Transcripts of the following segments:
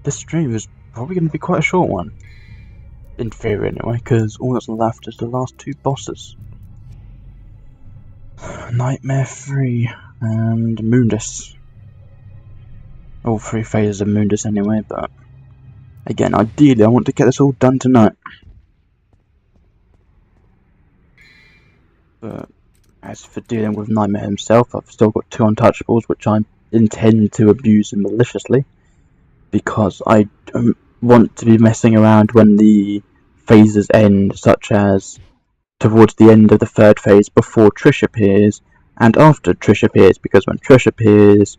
this stream is probably going to be quite a short one. In theory, anyway, because all that's left is the last two bosses. Nightmare 3 and Moondus. All three phases of Moondus anyway, but again, ideally I want to get this all done tonight. But as for dealing with Nightmare himself, I've still got 2 untouchables which I intend to abuse maliciously, because I don't want to be messing around when the phases end, such as towards the end of the 3rd phase before Trish appears, and after Trish appears, because when Trish appears,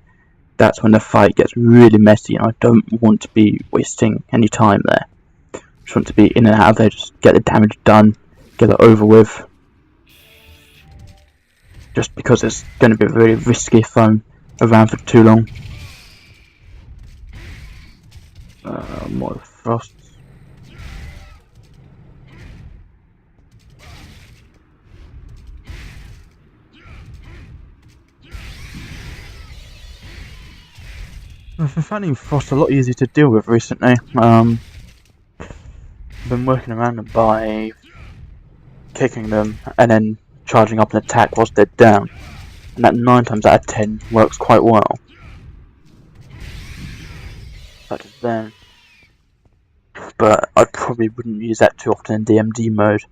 that's when the fight gets really messy, and I don't want to be wasting any time there. I just want to be in and out of there, just get the damage done, get it over with. Just because it's going to be really risky if I'm around for too long. More frost. I've been finding frost a lot easier to deal with recently. I've been working around them by kicking them and then charging up an attack whilst they're down, and that 9 times out of 10 works quite well. Such as then. But I probably wouldn't use that too often in DMD mode,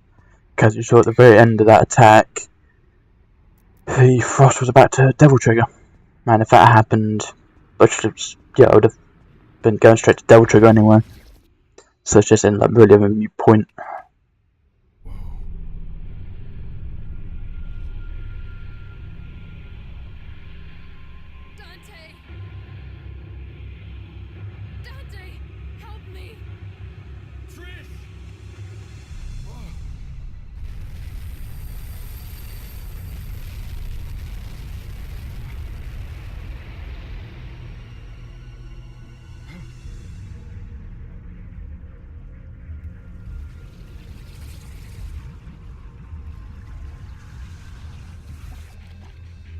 because you saw at the very end of that attack, the frost was about to devil trigger, and if that happened, I would have been going straight to devil trigger anyway. So it's just in like really a moot point. Dante, help me! Trish!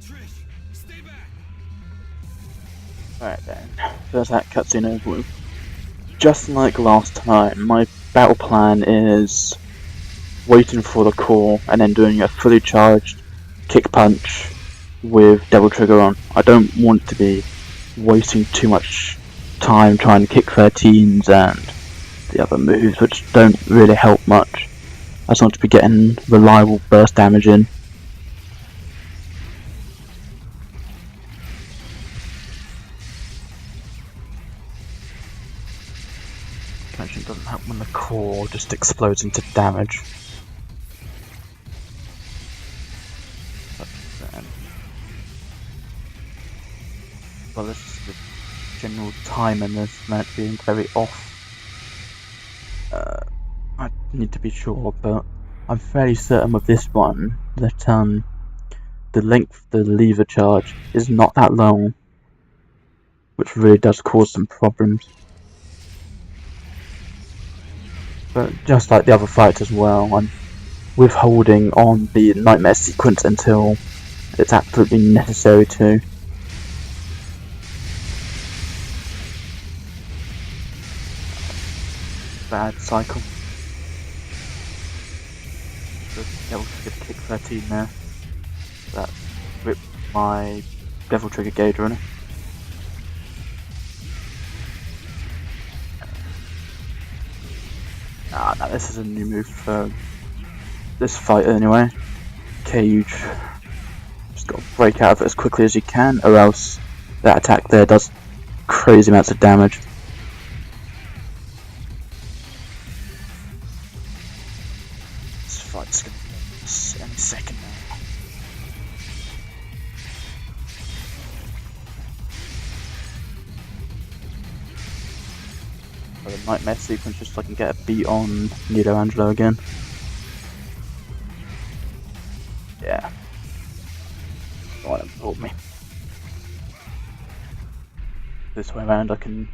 Trish, stay back! Alright then, there's that cutscene over with. Just like last time, my battle plan is waiting for the call and then doing a fully charged kick punch with devil trigger on. I don't want to be wasting too much time trying to kick 13s and the other moves, which don't really help much. I just want to be getting reliable burst damage in. Punching doesn't help when the core just explodes into damage. Well, this is the general time in this match being very off. I need to be sure, but I'm fairly certain with this one that the length of the lever charge is not that long, which really does cause some problems. But just like the other fights as well, I'm withholding on the nightmare sequence until it's absolutely necessary to. Bad cycle. The devil trigger kick 13 there. That ripped my devil trigger gauge runner. Now this is a new move for this fight anyway. Okay, you just gotta break out of it as quickly as you can, or else that attack there does crazy amounts of damage. This fight's gonna be any second now. The nightmare sequence just so I can get a beat on Nilo Angelo again. Yeah. Why don't brought me. This way around I can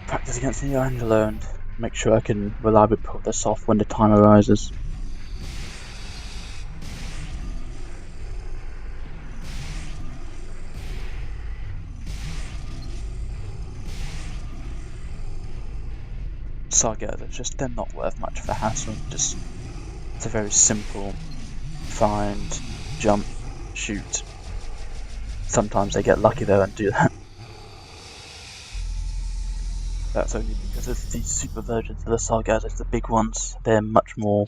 practice against Nilo Angelo and make sure I can reliably pull this off when the time arises. Sargas, they're not worth much of the hassle. It's a very simple find, jump, shoot. Sometimes they get lucky though and do that. That's only because it's the super versions of the Sargas, the big ones, they're much more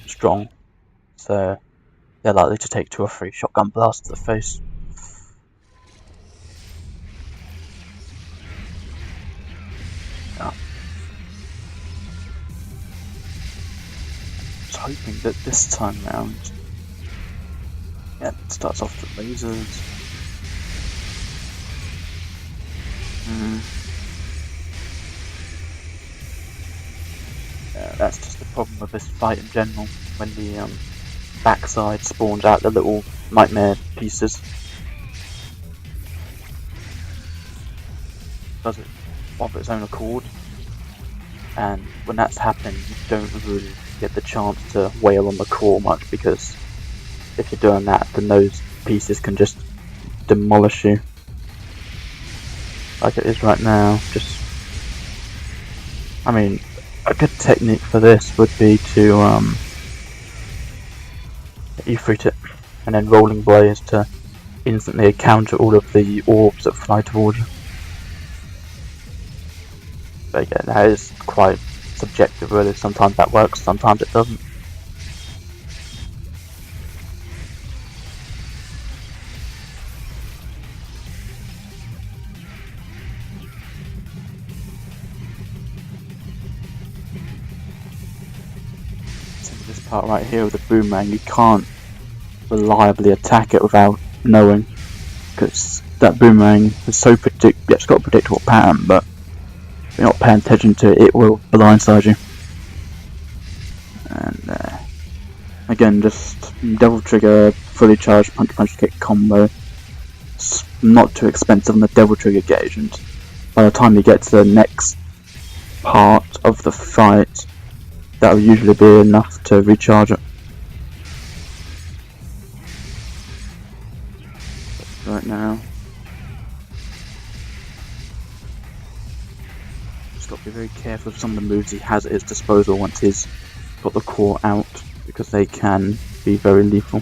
strong. So they're likely to take 2 or 3 shotgun blasts to the face. Yeah. I was hoping that this time round, yeah, it starts off with lasers. Yeah, that's just the problem with this fight in general, when the backside spawns out the little nightmare pieces. Does it of its own accord, and when that's happening you don't really get the chance to wail on the core much, because if you're doing that then those pieces can just demolish you like it is right now. I mean, a good technique for this would be to E-fruit it and then rolling blaze to instantly counter all of the orbs that fly towards you. But again, that is quite subjective really. Sometimes that works, sometimes it doesn't. So this part right here with the boomerang, you can't reliably attack it without knowing, because that boomerang is so it's got a predictable pattern, but if you're not paying attention to it, it will blindside you. And again, just double trigger, fully charged punch kick combo. It's not too expensive on the double trigger gauge, and by the time you get to the next part of the fight, that'll usually be enough to recharge it. But right now, just got to be very careful of some of the moves he has at his disposal once he's got the core out, because they can be very lethal.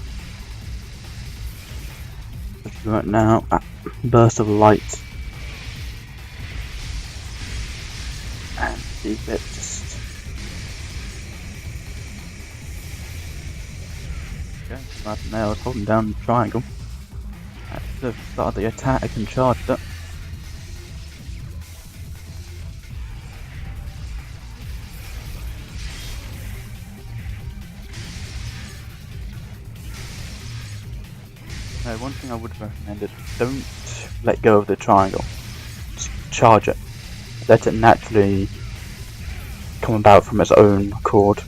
But right now, burst of light, and the bit just okay. Right now, I was holding down the triangle at the start of the attack and charged it. One thing I would recommend is don't let go of the triangle. Just charge it. Let it naturally come about from its own accord.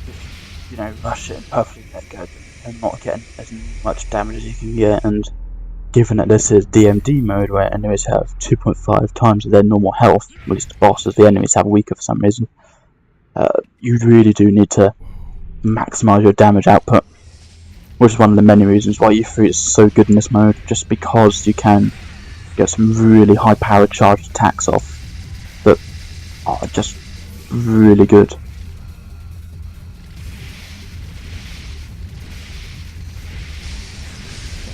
Just, rush it and perfectly let go and not getting as much damage as you can get. And given that this is DMD mode where enemies have 2.5 times their normal health, at least the bosses, the enemies have weaker for some reason, you really do need to maximize your damage output, which is one of the many reasons why E3 is so good in this mode, just because you can get some really high powered charged attacks off that are just really good.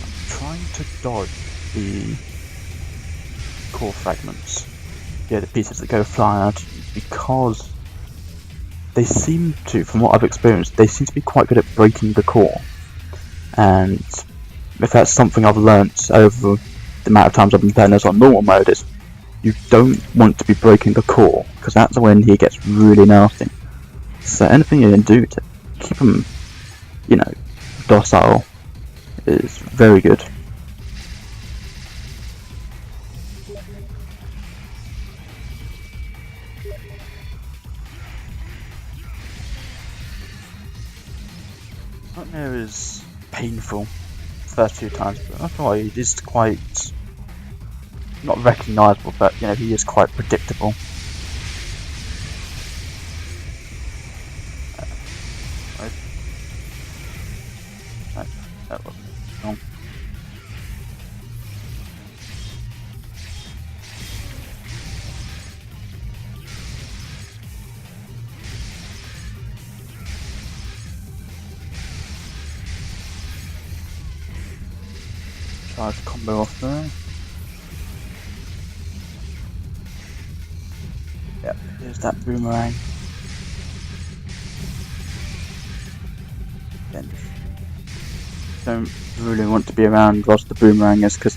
I'm trying to dodge the core fragments, the pieces that go flying out, because they seem to, from what I've experienced, they seem to be quite good at breaking the core. And if that's something I've learnt over the amount of times I've been playing this on normal mode, is you don't want to be breaking the core, because that's when he gets really nasty. So anything you can do to keep him, docile is very good. Nightmare is painful the first 2 times, but after a while he is quite, not recognisable, but he is quite predictable. That wasn't wrong. charge combo off there. Yep, here's that boomerang. Then don't really want to be around whilst the boomerang is, because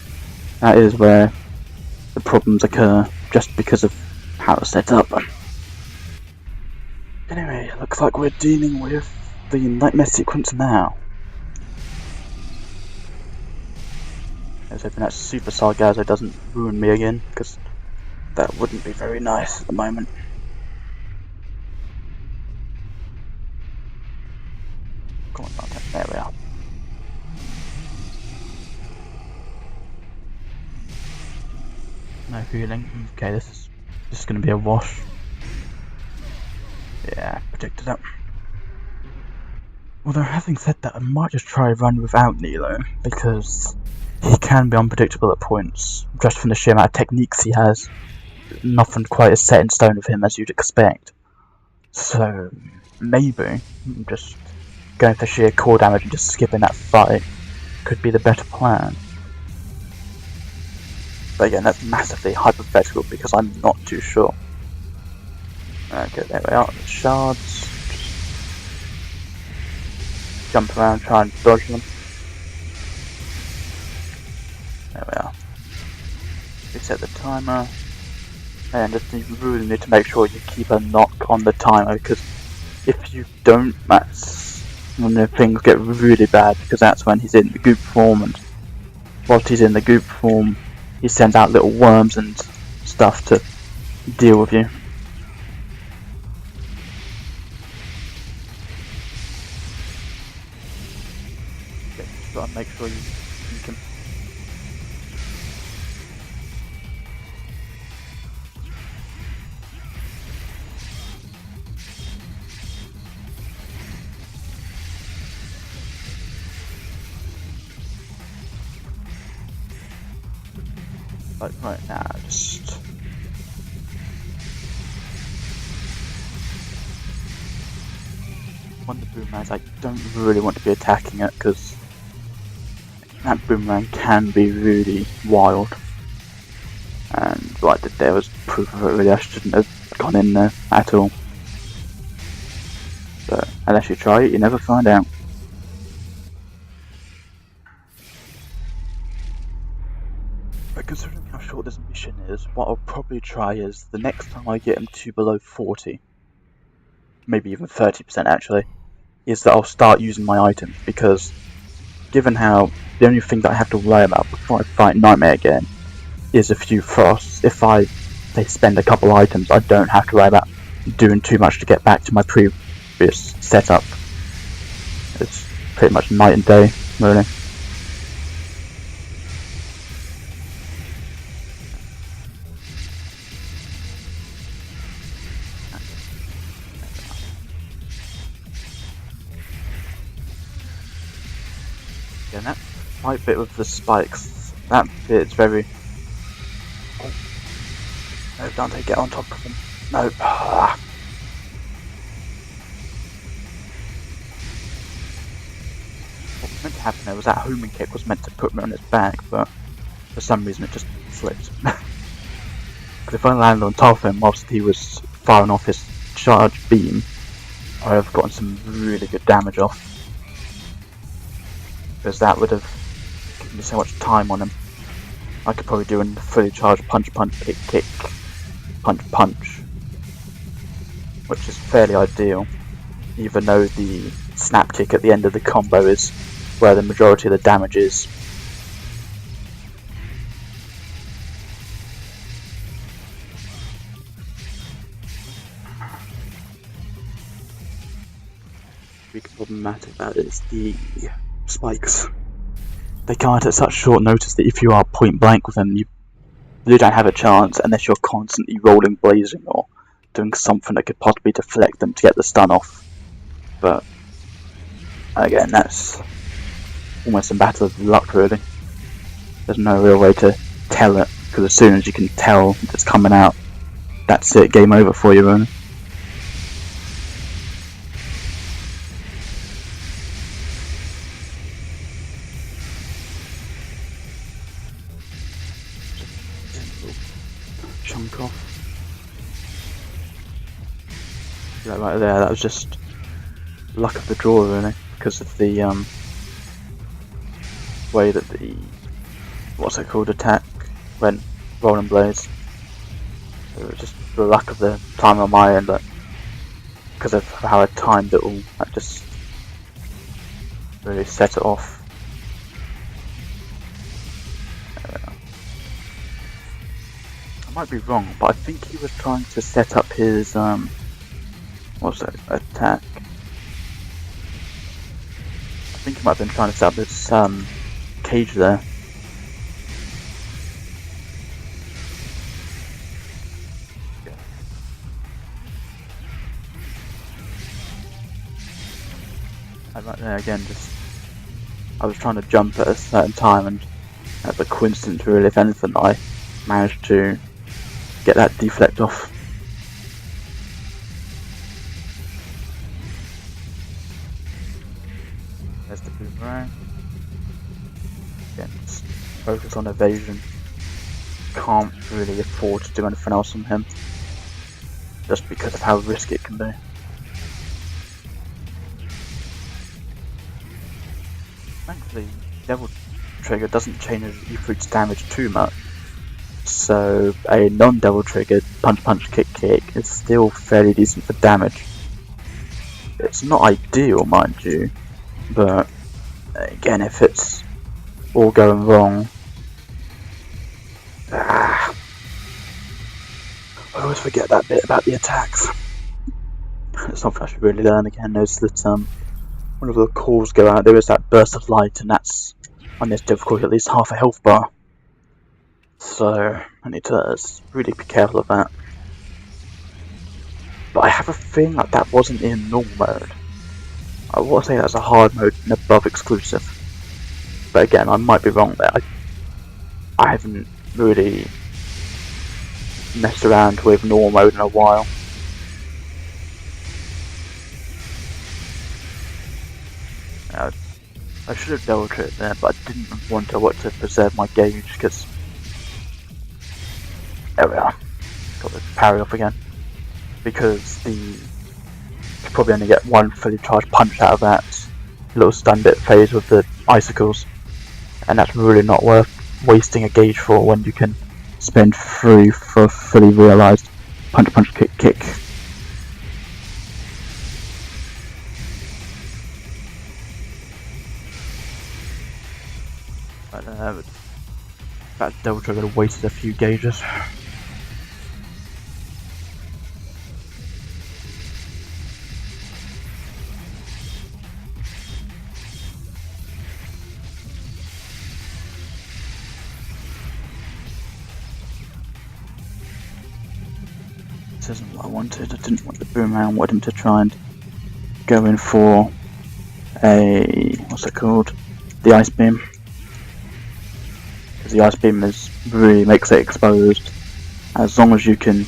that is where the problems occur, just because of how it's set up. Anyway, looks like we're dealing with the nightmare sequence now. I was hoping that Super Sargazo doesn't ruin me again, because that wouldn't be very nice at the moment. Come on, Dante. There we are. No healing. Okay, this is going to be a wash. Yeah, predicted that. Although having said that, I might just try to run without Nilo, because he can be unpredictable at points, just from the sheer amount of techniques he has. Nothing quite as set in stone with him as you'd expect. So, maybe just going for sheer core damage and just skipping that fight could be the better plan. But again, that's massively hypothetical because I'm not too sure. Okay, there we are. The shards. Jump around, try and dodge them. There we are. Reset the timer. And just you really need to make sure you keep a knock on the timer, because if you don't, that's when the things get really bad, because that's when he's in the goop form, and whilst he's in the goop form, he sends out little worms and stuff to deal with you. Okay, just gotta make sure you can. But right now, just when the boomerangs, I don't really want to be attacking it, because that boomerang can be really wild. And what I did there was proof of it, really. I shouldn't have gone in there at all. But unless you try it, you never find out. But considering how short this mission is, what I'll probably try is, the next time I get him to below 40, maybe even 30% actually, is that I'll start using my items, because given how the only thing that I have to worry about before I fight Nightmare again is a few frosts, if they spend a couple items, I don't have to worry about doing too much to get back to my previous setup. It's pretty much night and day, really. Yeah, that fight bit with the spikes, that bit is very... Oh. No, Dante, get on top of them. No. What was meant to happen there was that homing kick was meant to put me on his back, but for some reason it just flipped. Because if I landed on top of him whilst he was firing off his charge beam, I would have gotten some really good damage off. Because that would have given me so much time on him. I could probably do a fully charged punch, kick, punch, which is fairly ideal, even though the snap kick at the end of the combo is where the majority of the damage is. The big problematic about it is the spikes. They come out at such short notice that if you are point blank with them, you don't have a chance unless you're constantly rolling, blazing, or doing something that could possibly deflect them to get the stun off. But again, that's almost a battle of luck, really. There's no real way to tell it, because as soon as you can tell it's coming out, that's it, game over for you, really. chunk off. Yeah, right there, that was just luck of the draw really, because of the way that the attack went rolling blades. It was just the luck of the time on my end, that because of how I timed it all, that just really set it off. I might be wrong, but I think he was trying to set up his attack. I think he might have been trying to set up this cage there. And right there again, I was trying to jump at a certain time, and that's a coincidence really, if anything, that I managed to get that deflect off. There's the boomerang. Again, just focus on evasion. Can't really afford to do anything else on him, just because of how risky it can be. Thankfully, Devil Trigger doesn't change Ifrit's damage too much, so a non-Devil Triggered punch kick is still fairly decent for damage. It's not ideal, mind you, but again, if it's all going wrong, I always forget that bit about the attacks. It's something I should really learn again, is that whenever the calls go out, there is that burst of light, and that's, on this difficulty, at least half a health bar. So I need to really be careful of that. But I have a feeling like that wasn't in normal mode. I want to say that's a hard mode and above exclusive. But again, I might be wrong there. I haven't really messed around with normal mode in a while. I should have double tripped there, but I didn't want to preserve my gauge, because there we are. Got the parry off again. Because you probably only get one fully charged punch out of that little stun bit phase with the icicles, and that's really not worth wasting a gauge for when you can spend 3 for fully realised punch kick. That Devil Trigger wasted a few gauges. This isn't what I wanted. I didn't want the boomerang. I wanted him to try and go in for a, the ice beam. Because the ice beam really makes it exposed. As long as you can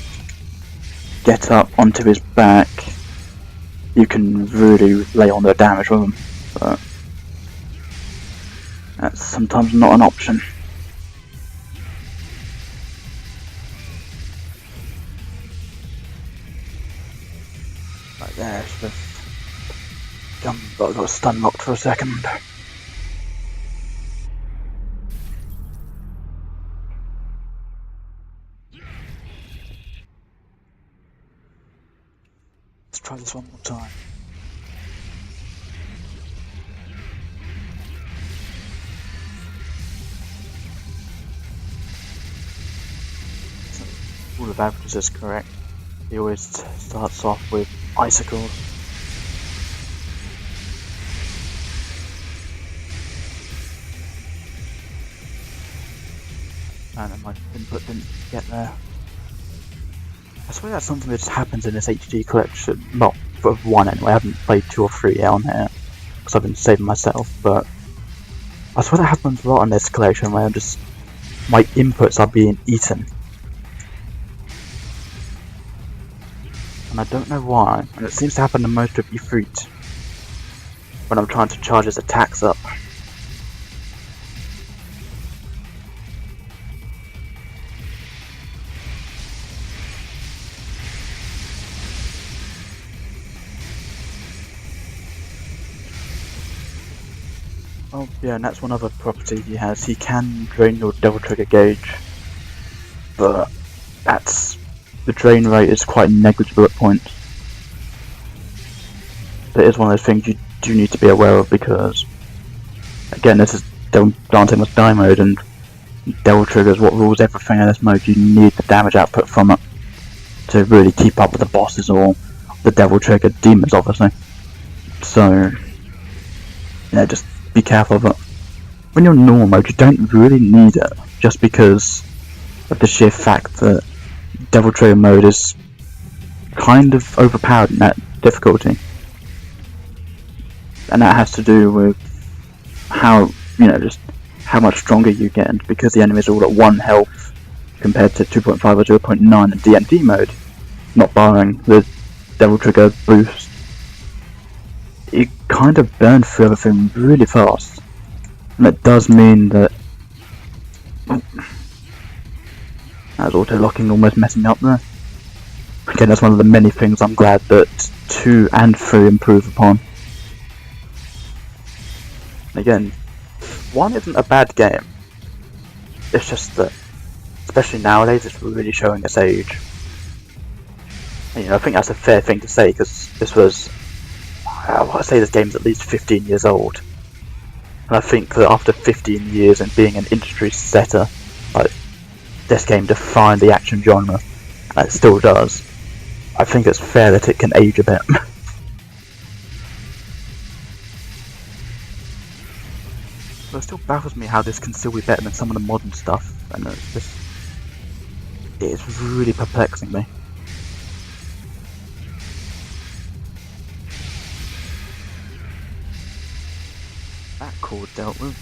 get up onto his back, you can really lay on the damage with him. But that's sometimes not an option. Right there, should have jumped, but I got stun locked for a second. Let's try this one more time. So, all of averages is correct. He always starts off with icicles. And my input didn't get there. I swear that's something that just happens in this HD collection. Not for one anyway, I haven't played 2 or 3 yet on here, because I've been saving myself, but I swear that happens a lot in this collection where my inputs are being eaten. And I don't know why, and it seems to happen to most of Ifrit when I'm trying to charge his attacks up. Oh yeah, and that's one other property he has. He can drain your Devil Trigger gauge, but the drain rate is quite negligible at points. It is one of those things you do need to be aware of because, again, this is Dante must die mode, and Devil Trigger is what rules everything in this mode. You need the damage output from it to really keep up with the bosses or the Devil Trigger demons, obviously. So, just be careful of it. When you're in normal mode, you don't really need it, just because of the sheer fact that Devil Trigger mode is kind of overpowered in that difficulty. And that has to do with how, just how much stronger you get, and because the enemies are all at 1 health compared to 2.5 or 0.9 in DMD mode, not barring the Devil Trigger boost, you kind of burn through everything really fast. And it does mean that... That's auto-locking almost messing up there. Again, that's one of the many things I'm glad that 2 and 3 improve upon. Again, 1 isn't a bad game. It's just that, especially nowadays, it's really showing its age. And, I think that's a fair thing to say, because this was... I say this game's at least 15 years old. And I think that after 15 years and being an industry setter, this game defined the action genre, and it still does. I think it's fair that it can age a bit. But it still baffles me how this can still be better than some of the modern stuff, and it's really perplexing me. That chord dealt with.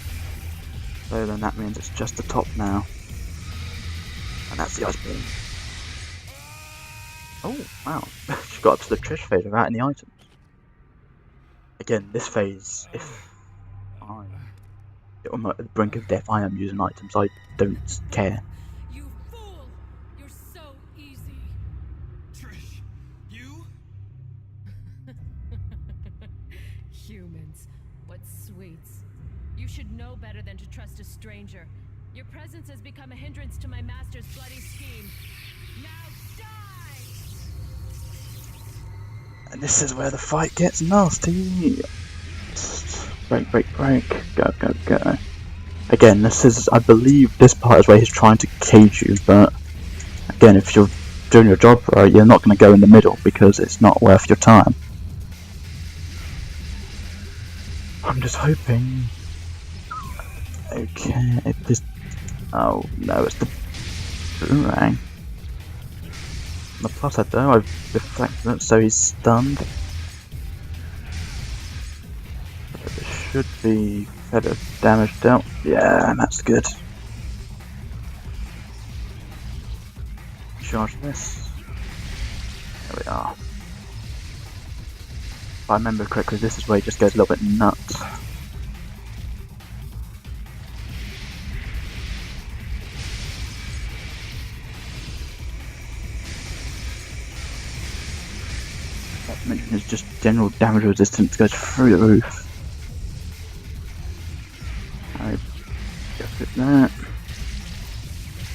So then that means it's just the top now. And that's the ice beam. Oh, wow. She got up to the Trish phase without any items. Again, this phase, if I'm at the brink of death, I am using items. I don't care. You fool! You're so easy. Trish, you? Humans, what sweets. You should know better than to trust a stranger. Your presence has become a hindrance to my master's bloody scheme. Now die! And this is where the fight gets nasty. Break, break, break. Go, go, go. Again, I believe this part is where he's trying to cage you, but again, if you're doing your job right, you're not going to go in the middle because it's not worth your time. I'm just hoping. Okay, if this. Oh no, it's the boomerang. The plus side though, I've deflected it, so he's stunned. There should be feather damage dealt. Yeah, that's good. Charge this. There we are. If I remember correctly, this is where he just goes a little bit nuts. Mention is just general damage resistance goes through the roof. I guess with that.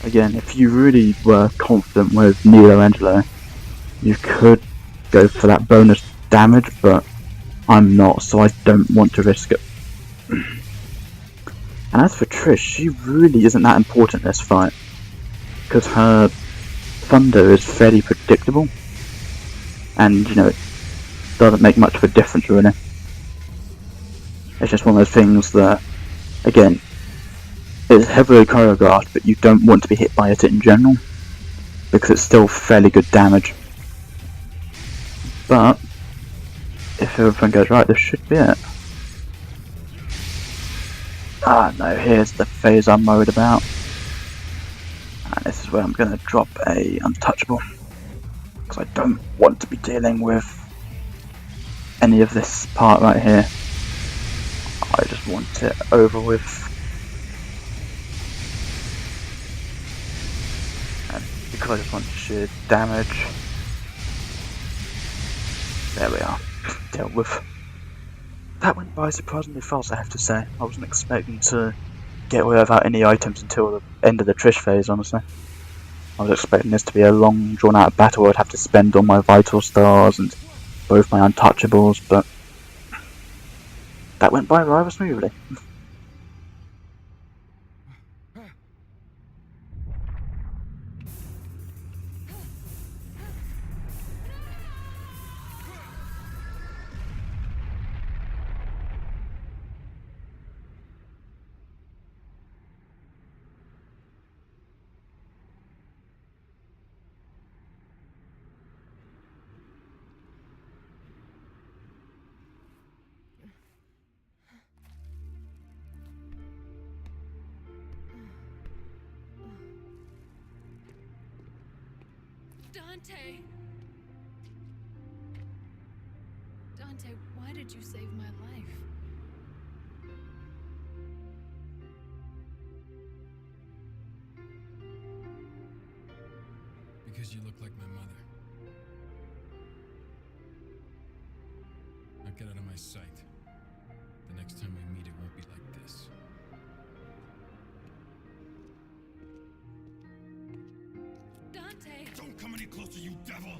Again, if you really were confident with Nilo Angelo, you could go for that bonus damage, but I'm not, so I don't want to risk it. And as for Trish, she really isn't that important in this fight, because her thunder is fairly predictable, and it doesn't make much of a difference really. It's just one of those things that, again, it's heavily choreographed, but you don't want to be hit by it in general, because it's still fairly good damage. But if everything goes right, this should be it. Ah no, here's the phase I'm worried about. And this is where I'm going to drop a untouchable, because I don't want to be dealing with any of this part right here. I just want it over with. And because I just want sheer damage. There we are. Dealt with. That went by surprisingly fast, I have to say. I wasn't expecting to get away without any items until the end of the Trish phase, honestly. I was expecting this to be a long, drawn-out battle. I'd have to spend all my vital stars and both my untouchables, but that went by rather smoothly. Dante! Dante, why did you save my life? Because you look like my mother. Now get out of my sight. The next time we meet, it won't be like this. Dante! Don't come any closer, you devil!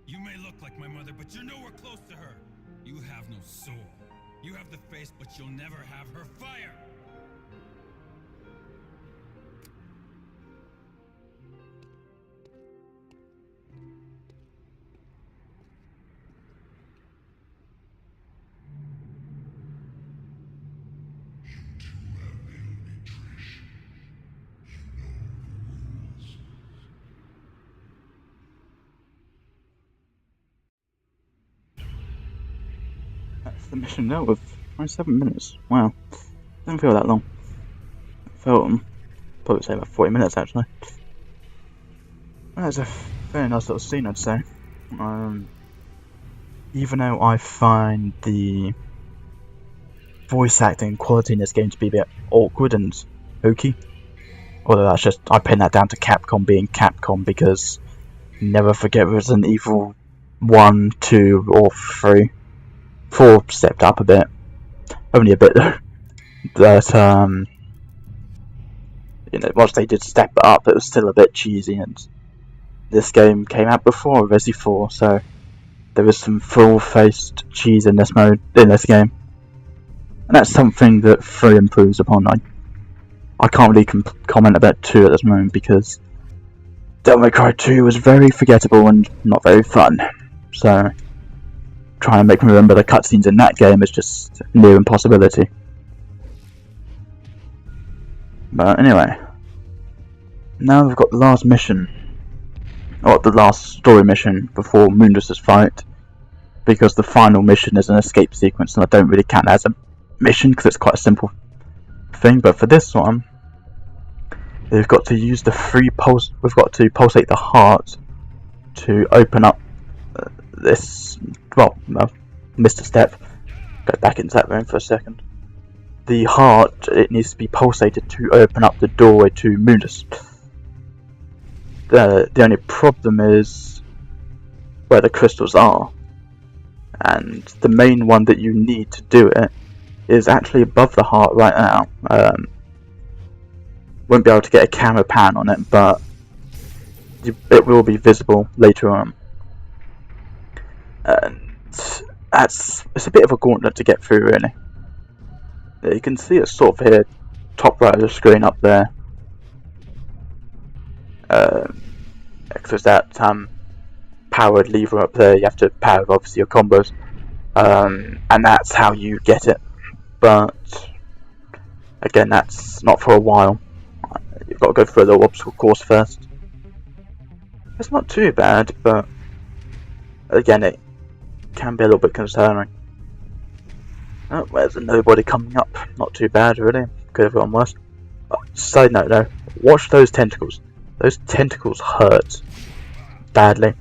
You may look like my mother, but you're nowhere close to her. You have no soul. You have the face, but you'll never have her fire! That's the mission now with 27 minutes. Wow. Didn't feel that long. It felt, probably say about 40 minutes actually. Well, that's a very nice little scene, I'd say. Even though I find the voice acting quality in this game to be a bit awkward and hokey, although that's just, I pin that down to Capcom being Capcom, because never forget Resident Evil 1, 2 or 3. 4 stepped up a bit, only a bit though. But you know, once they did step it up, it was still a bit cheesy, and this game came out before Resi 4, so there was some full-faced cheese in this mode, in this game, and that's something that 3 improves upon. I can't really comment about 2 at this moment, because Devil May Cry 2 was very forgettable and not very fun, so trying to make me remember the cutscenes in that game is just near impossibility. But anyway, now we've got the last mission, or the last story mission before Mundus's fight, because the final mission is an escape sequence, and I don't really count that as a mission because it's quite a simple thing. But for this one, we've got to use the we've got to pulsate the heart to open up this. Well, missed a step. Go back into that room for a second. The heart, it needs to be pulsated to open up the doorway to Mundus. The only problem is where the crystals are, and the main one that you need to do it is actually above the heart right now. Won't be able to get a camera pan on it, but it will be visible later on. And it's a bit of a gauntlet to get through, really. You can see it sort of here, top right of the screen up there. There's that powered lever up there. You have to power obviously your combos, and that's how you get it. But again, that's not for a while. You've got to go through a little obstacle course first. It's not too bad, but again, it can be a little bit concerning. Oh, where's the nobody coming up? Not too bad, really. Could have gone worse. Side note though, watch those tentacles. Those tentacles hurt badly.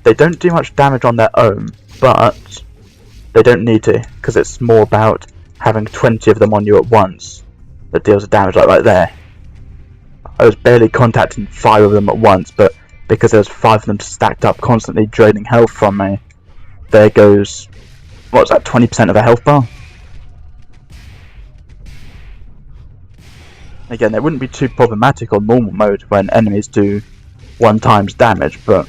They don't do much damage on their own, but they don't need to, because it's more about having 20 of them on you at once that deals the damage, like right there. I was barely contacting 5 of them at once, but because there's 5 of them stacked up constantly draining health from me, there goes, what's that, 20% of a health bar? Again, it wouldn't be too problematic on normal mode when enemies do 1 times damage, but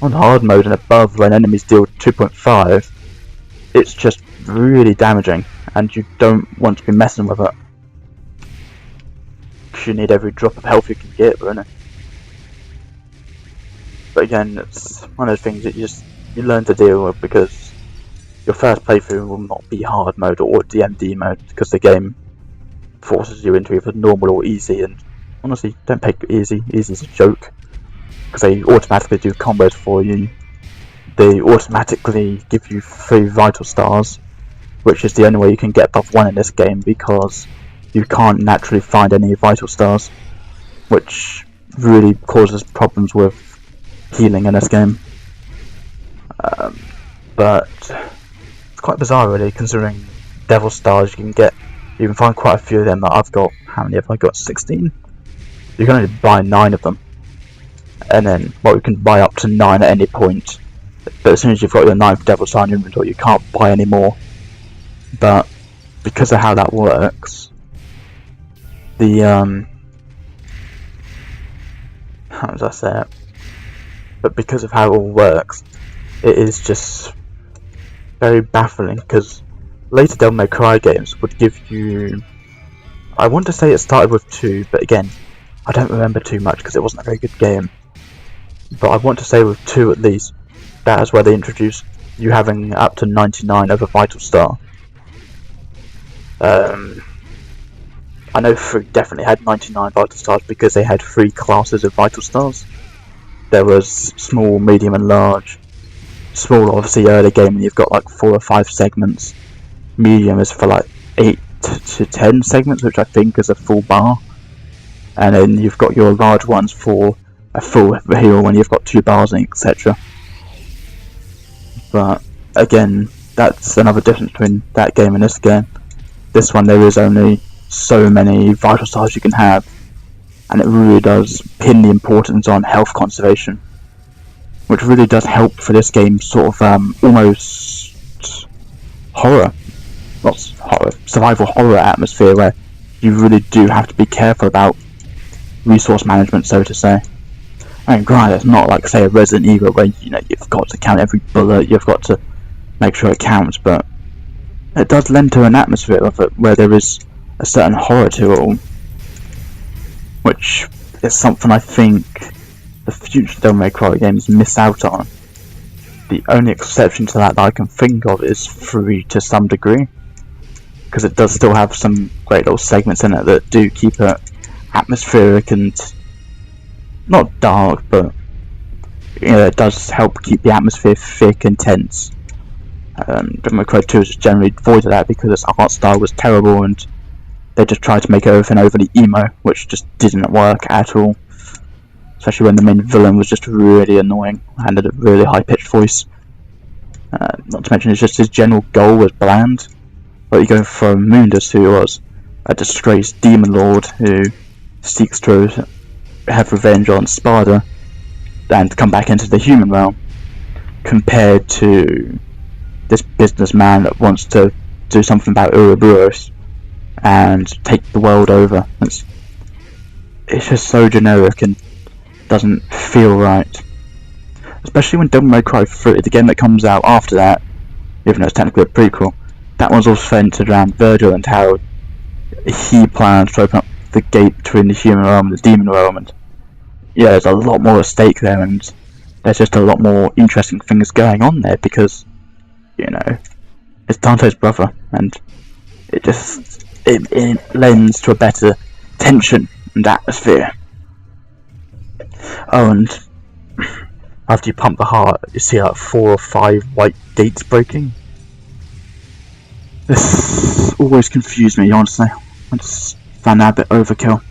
on hard mode and above when enemies deal 2.5, it's just really damaging, and you don't want to be messing with it. You need every drop of health you can get, really. But again, it's one of those things that you learn to deal with, because your first playthrough will not be hard mode or DMD mode, because the game forces you into either normal or easy, and honestly, don't pick easy. Easy is a joke, because they automatically do combos for you. They automatically give you 3 vital stars, which is the only way you can get above 1 in this game, because you can't naturally find any vital stars, which really causes problems with healing in this game. But it's quite bizarre, really, considering devil stars you can get. You can find quite a few of them that I've got. How many have I got? 16? You can only buy 9 of them. And then, well, you can buy up to 9 at any point. But as soon as you've got your 9th devil star in your inventory, you can't buy any more. But because of how that works, how does I say it? But because of how it all works, it is just very baffling, because later Devil May Cry games would give you, I want to say it started with 2, but again, I don't remember too much because it wasn't a very good game. But I want to say with 2 at least, that is where they introduced you having up to 99 of a vital star. I know 3 definitely had 99 vital stars because they had 3 classes of vital stars. There was small, medium and large. Small, obviously early game, and you've got like 4 or 5 segments. Medium is for like 8 to 10 segments, which I think is a full bar. And then you've got your large ones for a full heal when you've got 2 bars in, etc. But again, that's another difference between that game and this game. This one, there is only so many vital stars you can have, and it really does pin the importance on health conservation, which really does help for this game sort of almost survival horror atmosphere, where you really do have to be careful about resource management, so to say. I mean, granted, it's not like, say, a Resident Evil where you've got to count every bullet, you've got to make sure it counts, but it does lend to an atmosphere of it where there is a certain horror to it all, which is something I think the future Devil May Cry games miss out on. The only exception to that I can think of is 3 to some degree, because it does still have some great little segments in it that do keep it atmospheric and not dark, but it does help keep the atmosphere thick and tense. Devil May Cry 2 is generally devoid of that because its art style was terrible, and they just tried to make everything overly emo, which just didn't work at all. Especially when the main villain was just really annoying and had a really high-pitched voice. Not to mention, it's just his general goal was bland. But you go from Mundus, who was a disgraced demon lord who seeks to have revenge on Sparda and come back into the human realm, compared to this businessman that wants to do something about Ouroboros and take the world over. It's just so generic and doesn't feel right. Especially when Devil May Cry 3, the game that comes out after that, even though it's technically a prequel, that one's all centered around Virgil and how he plans to open up the gate between the human realm and the demon realm, and yeah, there's a lot more at stake there, and there's just a lot more interesting things going on there, because it's Dante's brother, and it lends to a better tension and atmosphere. Oh, and after you pump the heart, you see like 4 or 5 white gates breaking. This always confused me, honestly. I just found that a bit overkill.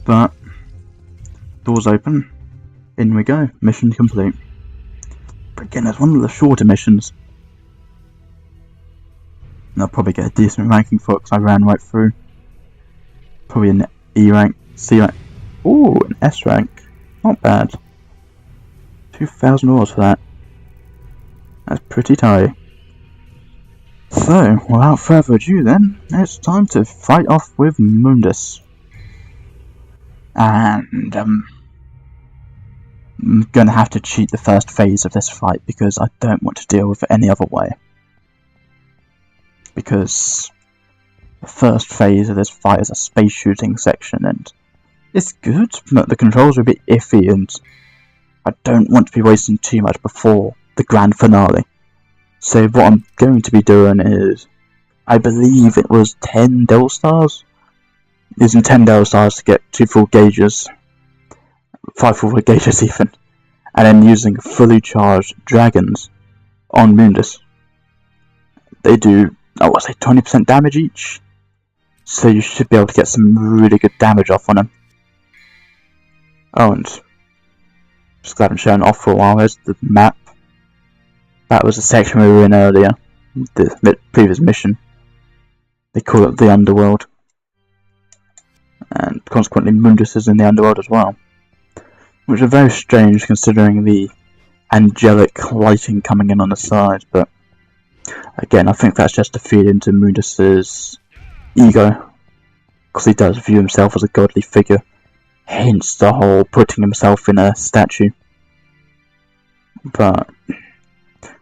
But doors open, in we go, mission complete. But again, it's one of the shorter missions, and I'll probably get a decent ranking for it because I ran right through. Probably an E rank, C rank, ooh, an S rank, not bad. 2,000 ores for that. That's pretty tight. So, without further ado then, it's time to fight off with Mundus. And, I'm gonna have to cheat the first phase of this fight because I don't want to deal with it any other way. Because the first phase of this fight is a space shooting section, and it's good, but the controls are a bit iffy, and I don't want to be wasting too much before the grand finale. So what I'm going to be doing is, I believe it was 10 Devil Stars? Using 10 Devil Stars to get 2 full gauges, 5 full gauges even, and then using fully charged dragons on Mundus. They do, I want to say 20% damage each, so you should be able to get some really good damage off on them. Oh, and just glad I'm showing off for a while. There's the map. That was the section we were in earlier, the previous mission. They call it the Underworld. And consequently Mundus is in the Underworld as well. Which is very strange considering the angelic lighting coming in on the side, but again, I think that's just to feed into Mundus's ego, because he does view himself as a godly figure, hence the whole putting himself in a statue. But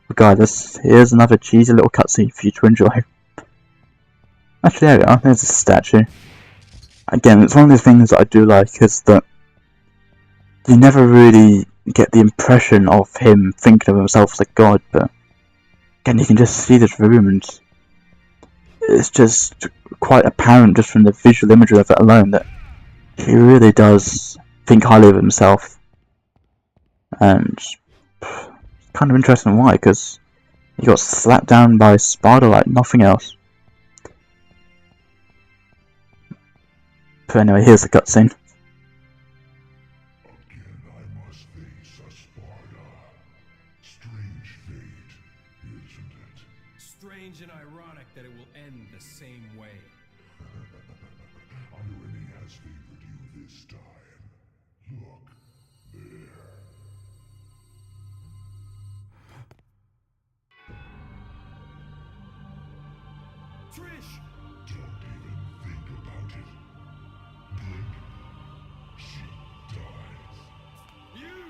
regardless, here's another cheesy little cutscene for you to enjoy. Actually, there we are, there's a statue. Again, it's one of the things that I do like, is that you never really get the impression of him thinking of himself as a god, but again, you can just see this room, and it's just quite apparent just from the visual imagery of it alone that he really does think highly of himself. And it's kind of interesting why, because he got slapped down by a spider like nothing else. But anyway, here's the cutscene. Strange and ironic that it will end the same way. Irony has favored you this time. Look, there. Trish! Don't even think about it. Blink. She dies. You!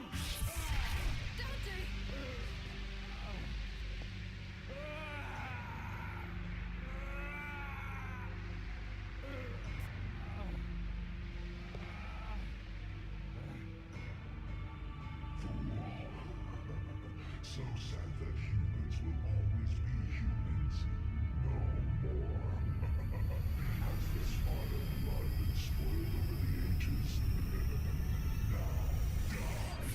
So sad that humans will always be humans. No more. Has the Sparta blood been spoiled over the ages? Now, die!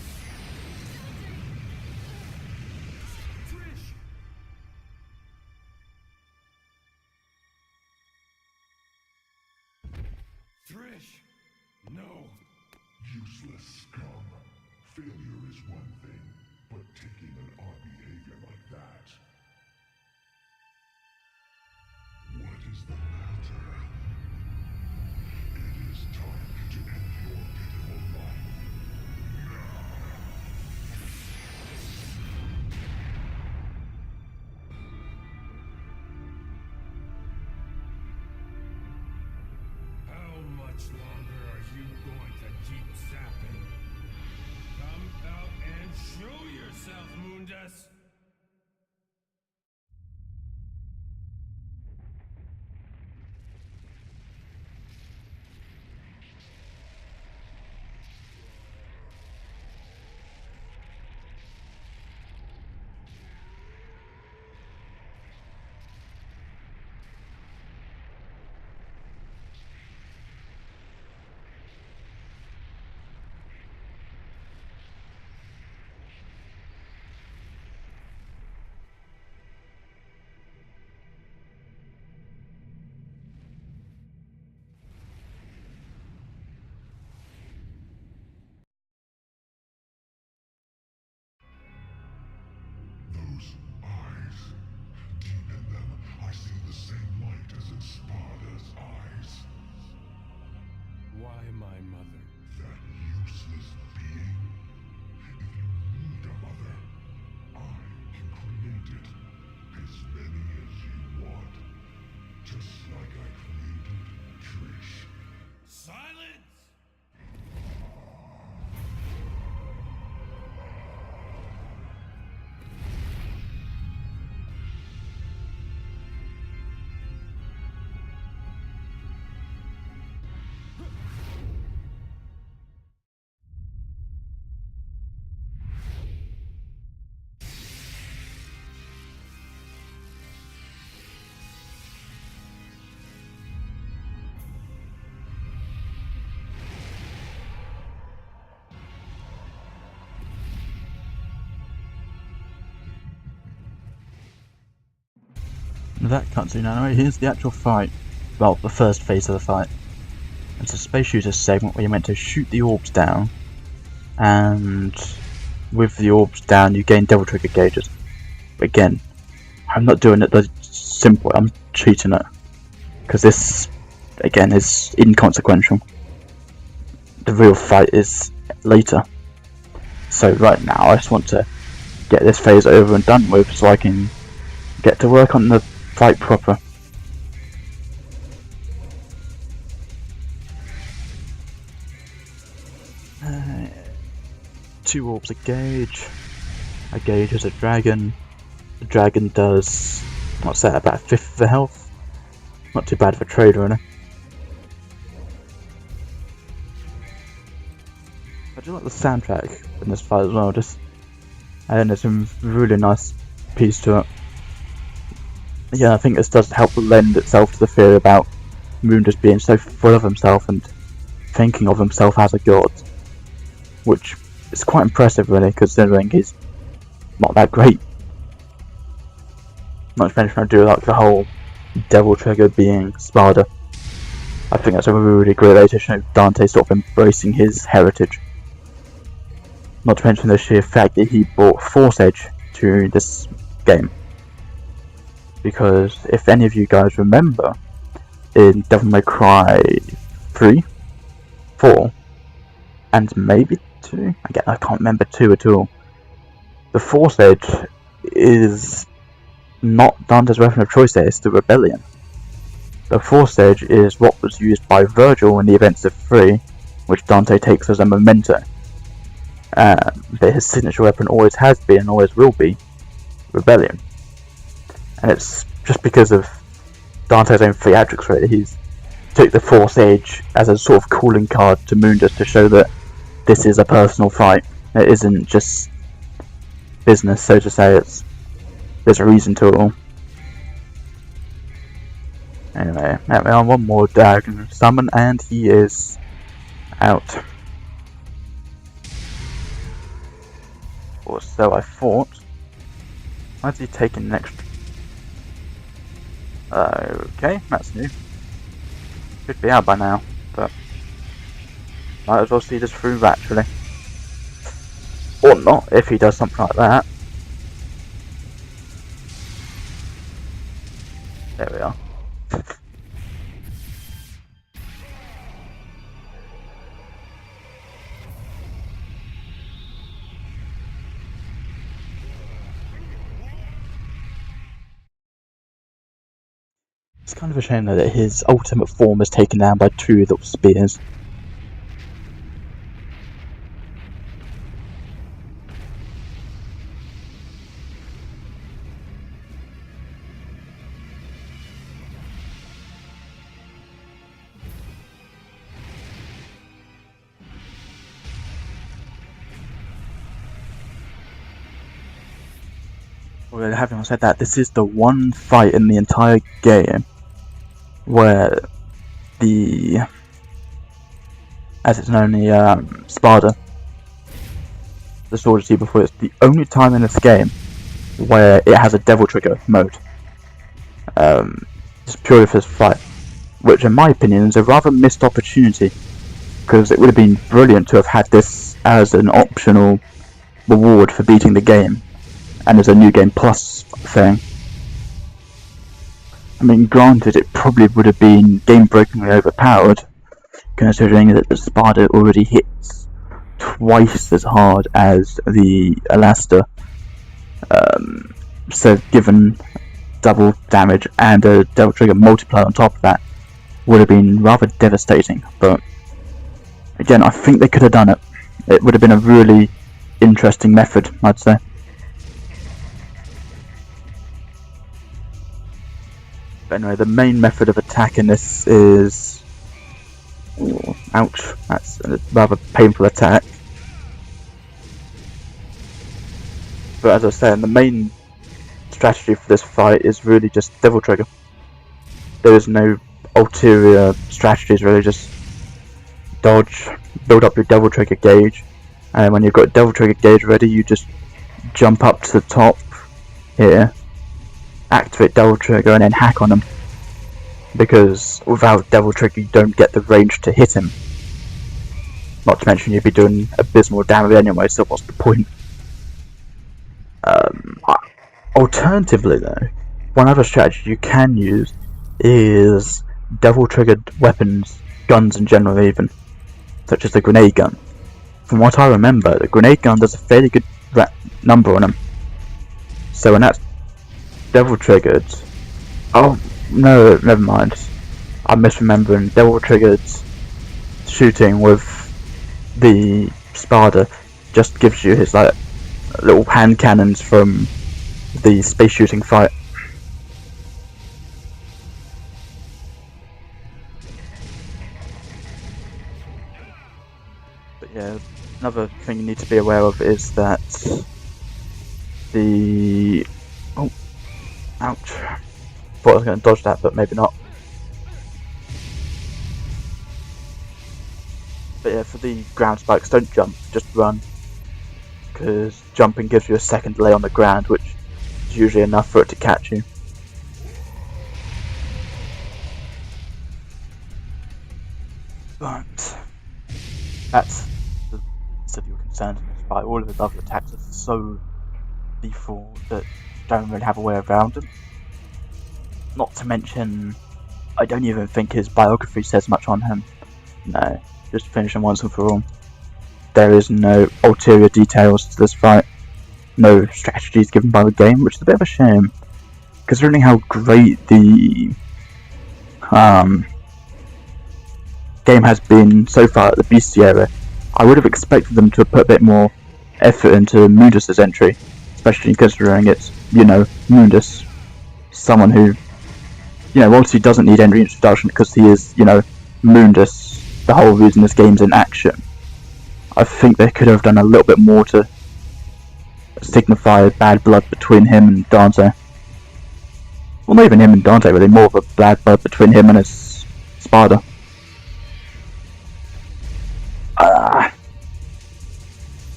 Trish! Trish! No! Useless scum. Failure is one thing, but taking an odd behavior like that. What is the matter? It is time to end your pitiful life. How much longer are you going to keep zapping? Come out and show yourself, Mundus! Those eyes. Deep in them, I see the same light as in Sparta's eyes. Why my mother? That useless being. If you need a mother, I can create that cutscene anyway, here's the actual fight. Well, the first phase of the fight. It's a space shooter segment where you're meant to shoot the orbs down, and with the orbs down you gain devil trigger gauges. But again, I'm not doing it the simple way, I'm cheating it. Because this, again, is inconsequential. The real fight is later. So right now I just want to get this phase over and done with so I can get to work on the fight proper. Two orbs a gauge. A gauge is a dragon. The dragon does, what's that, about a fifth of the health? Not too bad for a trader, really. I do like the soundtrack in this fight as well, and there's some really nice piece to it. Yeah, I think this does help lend itself to the fear about Moon just being so full of himself and thinking of himself as a god. Which is quite impressive, really, considering he's not that great. Not to mention I do like the whole devil trigger being Sparta. I think that's a really great way to show Dante sort of embracing his heritage. Not to mention the sheer fact that he brought Force Edge to this game. Because if any of you guys remember, in Devil May Cry 3, 4, and maybe 2? Again, I can't remember 2 at all. The Force Edge is not Dante's weapon of choice there, it's the Rebellion. The Force Edge is what was used by Virgil in the events of 3, which Dante takes as a memento. But his signature weapon always has been and always will be Rebellion. And it's just because of Dante's own theatrics, really. He's took the Force Edge as a sort of calling card to Mundus to show that this is a personal fight. It isn't just business, so to say. There's a reason to it all. Anyway, we are one more dragon summon, and he is out. Or so I thought. Why is he taking next? Okay, that's new. Should be out by now, but might as well see this through actually. Or not, if he does something like that. There we are. It's kind of a shame though that his ultimate form is taken down by 2 little spears. Well, having said that, this is the one fight in the entire game where as it's known, the Sparta, the sword you see before, it's the only time in this game where it has a devil trigger mode. Just purely for this fight, which in my opinion is a rather missed opportunity, because it would have been brilliant to have had this as an optional reward for beating the game, and as a new game plus thing. I mean, granted, it probably would have been game-breakingly overpowered, considering that the Sparta already hits twice as hard as the Alaster. So given double damage and a devil trigger multiplier on top of that, would have been rather devastating. But again, I think they could have done it. It would have been a really interesting method, I'd say. But anyway, the main method of attack in this is... Ooh, ouch, that's a rather painful attack. But as I was saying, the main strategy for this fight is really just Devil Trigger. There is no ulterior strategies, really, just dodge, build up your Devil Trigger gauge, and when you've got Devil Trigger gauge ready, you just jump up to the top here, activate Devil Trigger and then hack on him. Because without Devil Trigger you don't get the range to hit him. Not to mention you'd be doing abysmal damage anyway, so what's the point? Alternatively though, one other strategy you can use is Devil Triggered weapons, guns in general even, such as the grenade gun. From what I remember, the grenade gun does a fairly good number on him. So when that's Devil Triggered... Oh, no, never mind. I'm misremembering. Devil Triggered shooting with the Spada just gives you his like little hand cannons from the space shooting fight. But yeah, another thing you need to be aware of is that the... Oh, ouch. Thought I was going to dodge that, but maybe not. But yeah, for the ground spikes, don't jump, just run. Because jumping gives you a second delay on the ground, which is usually enough for it to catch you. But that's the least of your concerns in this fight. All of his other attacks are so lethal that you don't really have a way around them. Not to mention, I don't even think his biography says much on him. No, just finish him once and for all. There is no ulterior details to this fight. No strategies given by the game, which is a bit of a shame. Considering how great the game has been so far at the Bestiary, I would have expected them to have put a bit more effort into Mundus's entry. Especially considering it's, you know, Mundus. Someone who, you know, obviously doesn't need any introduction because he is, you know, Mundus, the whole reason this game's in action. I think they could have done a little bit more to signify bad blood between him and Dante. Well, not even him and Dante, really, more of a bad blood between him and his Spada.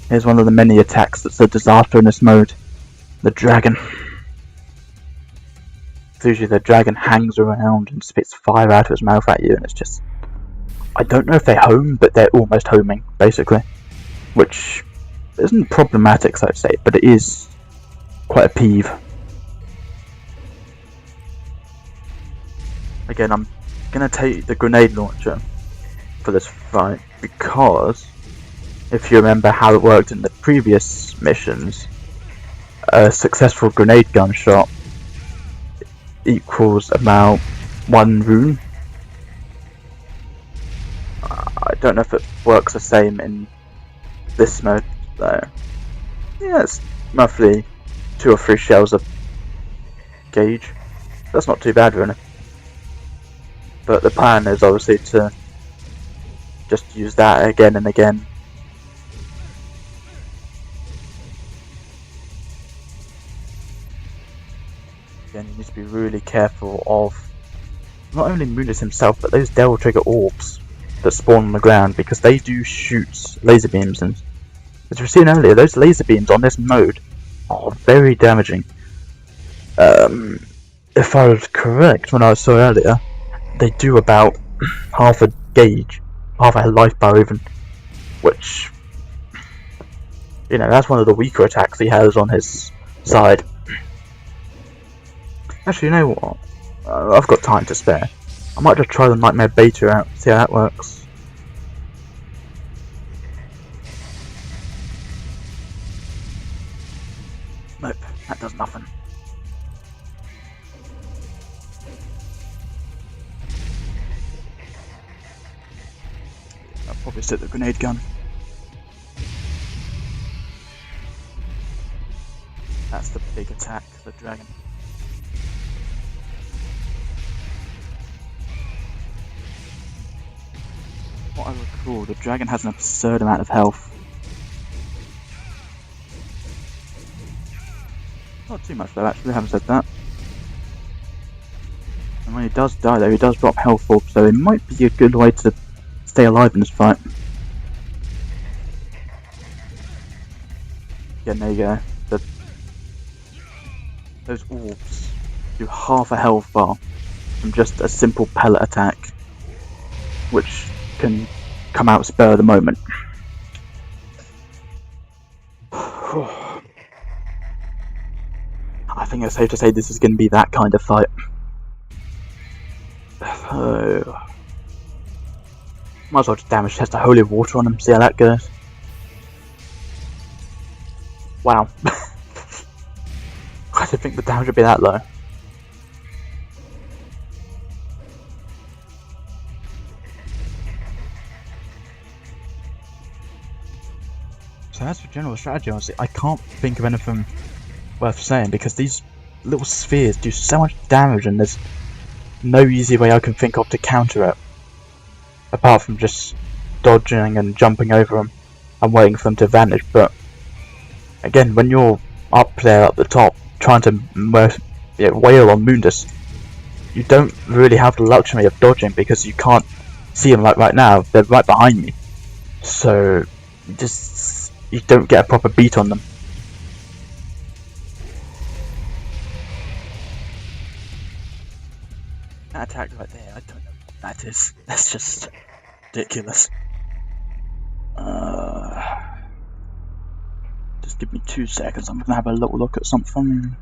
Here's one of the many attacks that's a disaster in this mode. The dragon. Usually the dragon hangs around and spits fire out of his mouth at you, and it's just... I don't know if they home, but they're almost homing, basically. Which isn't problematic, so I'd say, but it is quite a peeve. Again, I'm going to take the grenade launcher for this fight, because if you remember how it worked in the previous missions, a successful grenade gun shot equals about 1 rune. I don't know if it works the same in this mode though. Yeah, it's roughly 2 or 3 shells a gauge. That's not too bad really. But the plan is obviously to just use that again and again. Again, you need to be really careful of not only Mundus himself, but those Devil Trigger orbs that spawn on the ground, because they do shoot laser beams, and as we've seen earlier, those laser beams on this mode are very damaging. If I was correct when I saw earlier, they do about half a gauge, half a life bar even, which, you know, that's one of the weaker attacks he has on his side. Actually, you know what? I've got time to spare. I might just try the Nightmare Beta out, see how that works. Nope, that does nothing. I'll probably stick the grenade gun. That's the big attack, the dragon. What I recall, the dragon has an absurd amount of health. Not too much though, actually, I haven't said that. And when he does die though, he does drop health orbs, so it might be a good way to stay alive in this fight. Again, there you go. Those orbs do half a health bar from just a simple pellet attack, which can come out spur of the moment. I think it's safe to say this is going to be that kind of fight. Might as well just damage test the holy water on him, see how that goes. Wow. I didn't think the damage would be that low. So as for general strategy, honestly, I can't think of anything worth saying because these little spheres do so much damage and there's no easy way I can think of to counter it. Apart from just dodging and jumping over them and waiting for them to vanish. But again, when you're up there at the top trying to wail on Mundus, you don't really have the luxury of dodging because you can't see them. Like right now, they're right behind me, so you don't get a proper beat on them. That attack right there, I don't know what that is. That's just ridiculous. Just give me 2 seconds, I'm gonna have a little look at something.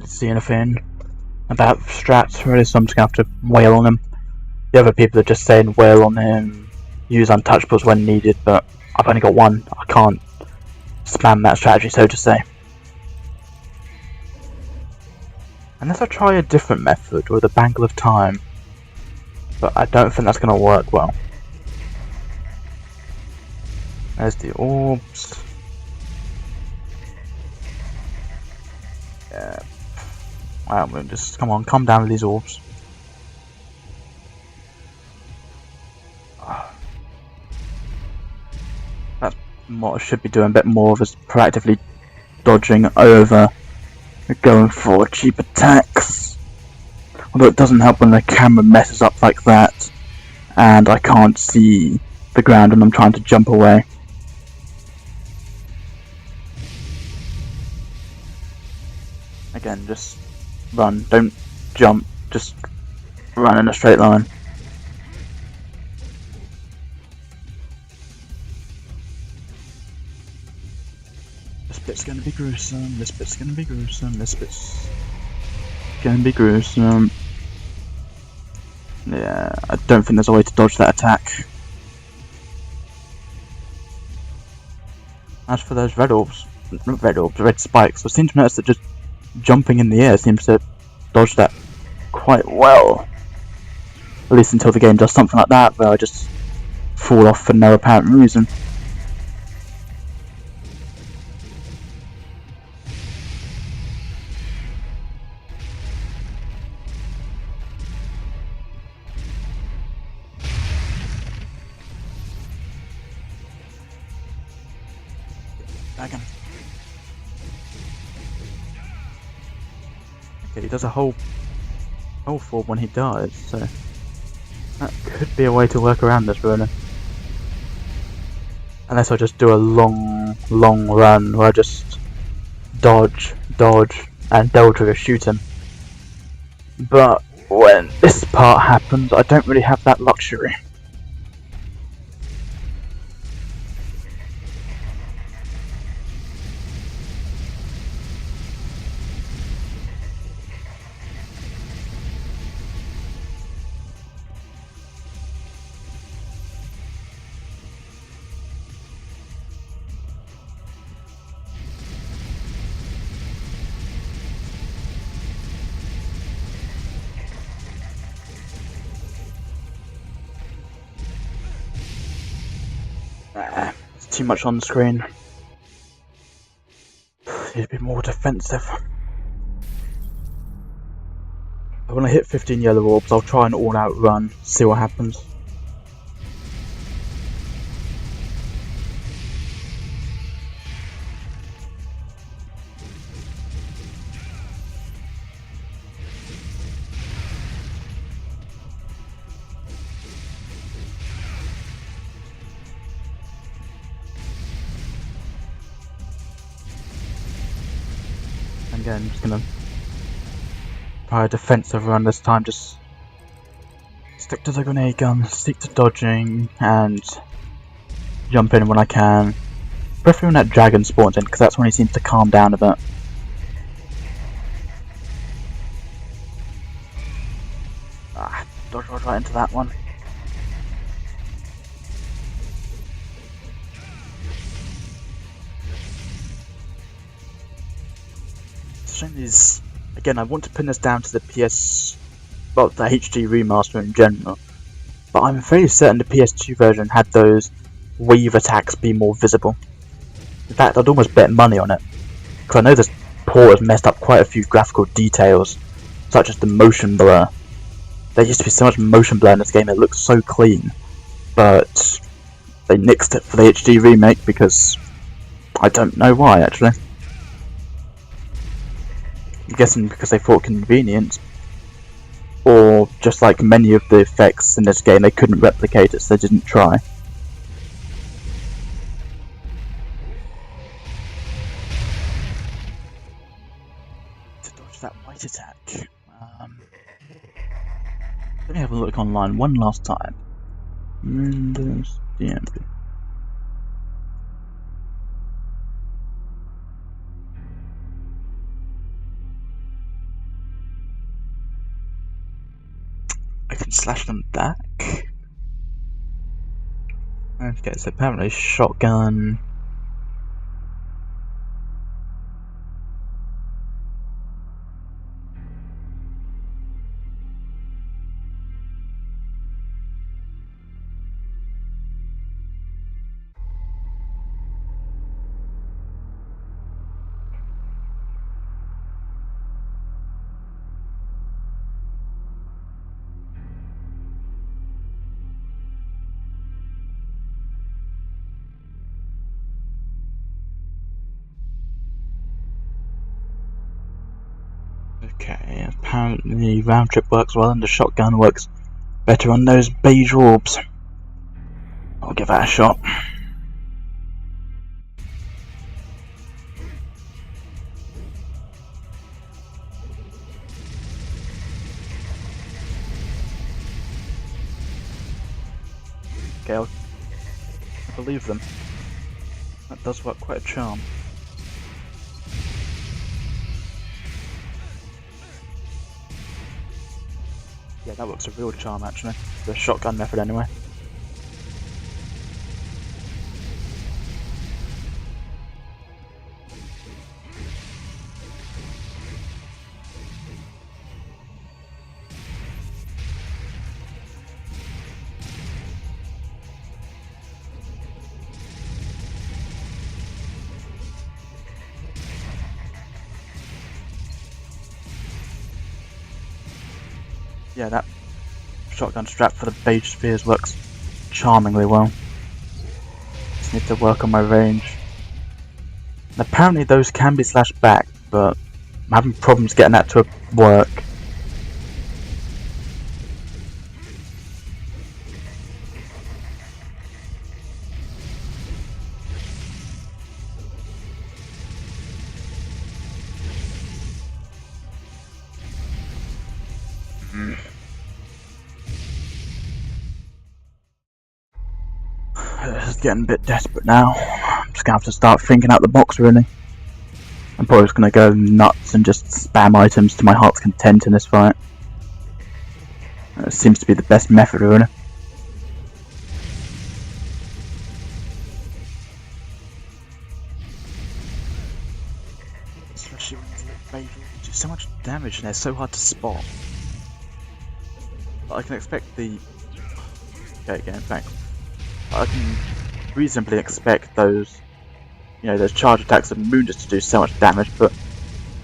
See anything about strats really, so I'm just gonna have to wail on him. The other people are just saying wail on him, use untouchables when needed, but I've only got one. I can't spam that strategy, so to say. Unless I try a different method with a bangle of time, but I don't think that's gonna work well. There's the orbs. Yeah. Wow, we'll just come on, calm down with these orbs. That's what I should be doing a bit more of, is proactively dodging over going for cheap attacks. Although it doesn't help when the camera messes up like that and I can't see the ground when I'm trying to jump away. Again, just run, don't jump, just run in a straight line. This bit's gonna be gruesome, this bit's gonna be gruesome, this bit's gonna be gruesome. Yeah, I don't think there's a way to dodge that attack. As for those red orbs, not red orbs, red spikes, I seem to notice that just jumping in the air seems to dodge that quite well. At least until the game does something like that, where I just fall off for no apparent reason. Dragon. Okay, he does a whole form when he dies, so that could be a way to work around this, really. Unless I just do a long run where I just dodge, and Delta shoot him. But when this part happens, I don't really have that luxury. It's too much on the screen. Need to be more defensive. When I hit 15 yellow orbs, I'll try an all-out run, see what happens. Again, I'm just gonna try a defensive run this time, just stick to the grenade gun, stick to dodging, and jump in when I can. Preferably when that dragon spawns in, because that's when he seems to calm down a bit. Dodge right into that one. These again, I want to pin this down to the the HD remaster in general, but I'm fairly certain the PS2 version had those weave attacks be more visible. In fact, I'd almost bet money on it, because I know this port has messed up quite a few graphical details, such as the motion blur. There used to be so much motion blur in this game, it looks so clean, but they nixed it for the HD remake because I don't know why actually. I'm guessing because they thought convenient, or just like many of the effects in this game, they couldn't replicate it, so they didn't try. To dodge that white attack, let me have a look online one last time. Windows DMD. I can slash them back. Okay, so apparently shotgun. Okay, apparently round trip works well and the shotgun works better on those beige orbs. I'll give that a shot. Okay, I believe them. That does work quite a charm. Yeah, that works a real charm actually. The shotgun method anyway. Yeah, that shotgun strap for the beige spheres works charmingly well. Just need to work on my range. And apparently those can be slashed back, but I'm having problems getting that to work. This is getting a bit desperate now. I'm just gonna have to start thinking out the box, really. I'm probably just gonna go nuts and just spam items to my heart's content in this fight. It seems to be the best method, really. Especially when you do so much damage and they're so hard to spot. But I can expect the... Okay, again, thanks. I can reasonably expect those, you know, those charge attacks of Moondus to do so much damage, but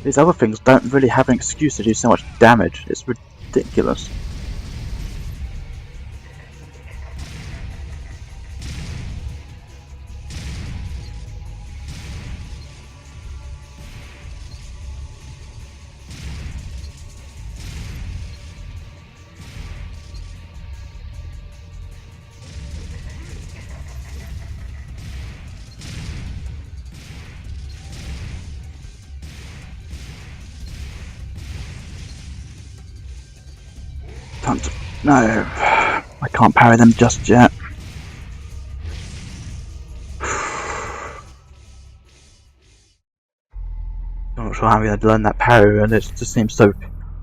these other things don't really have an excuse to do so much damage. It's ridiculous. No, I can't parry them just yet. I'm not sure how I'm going to learn that parry, and it just seems so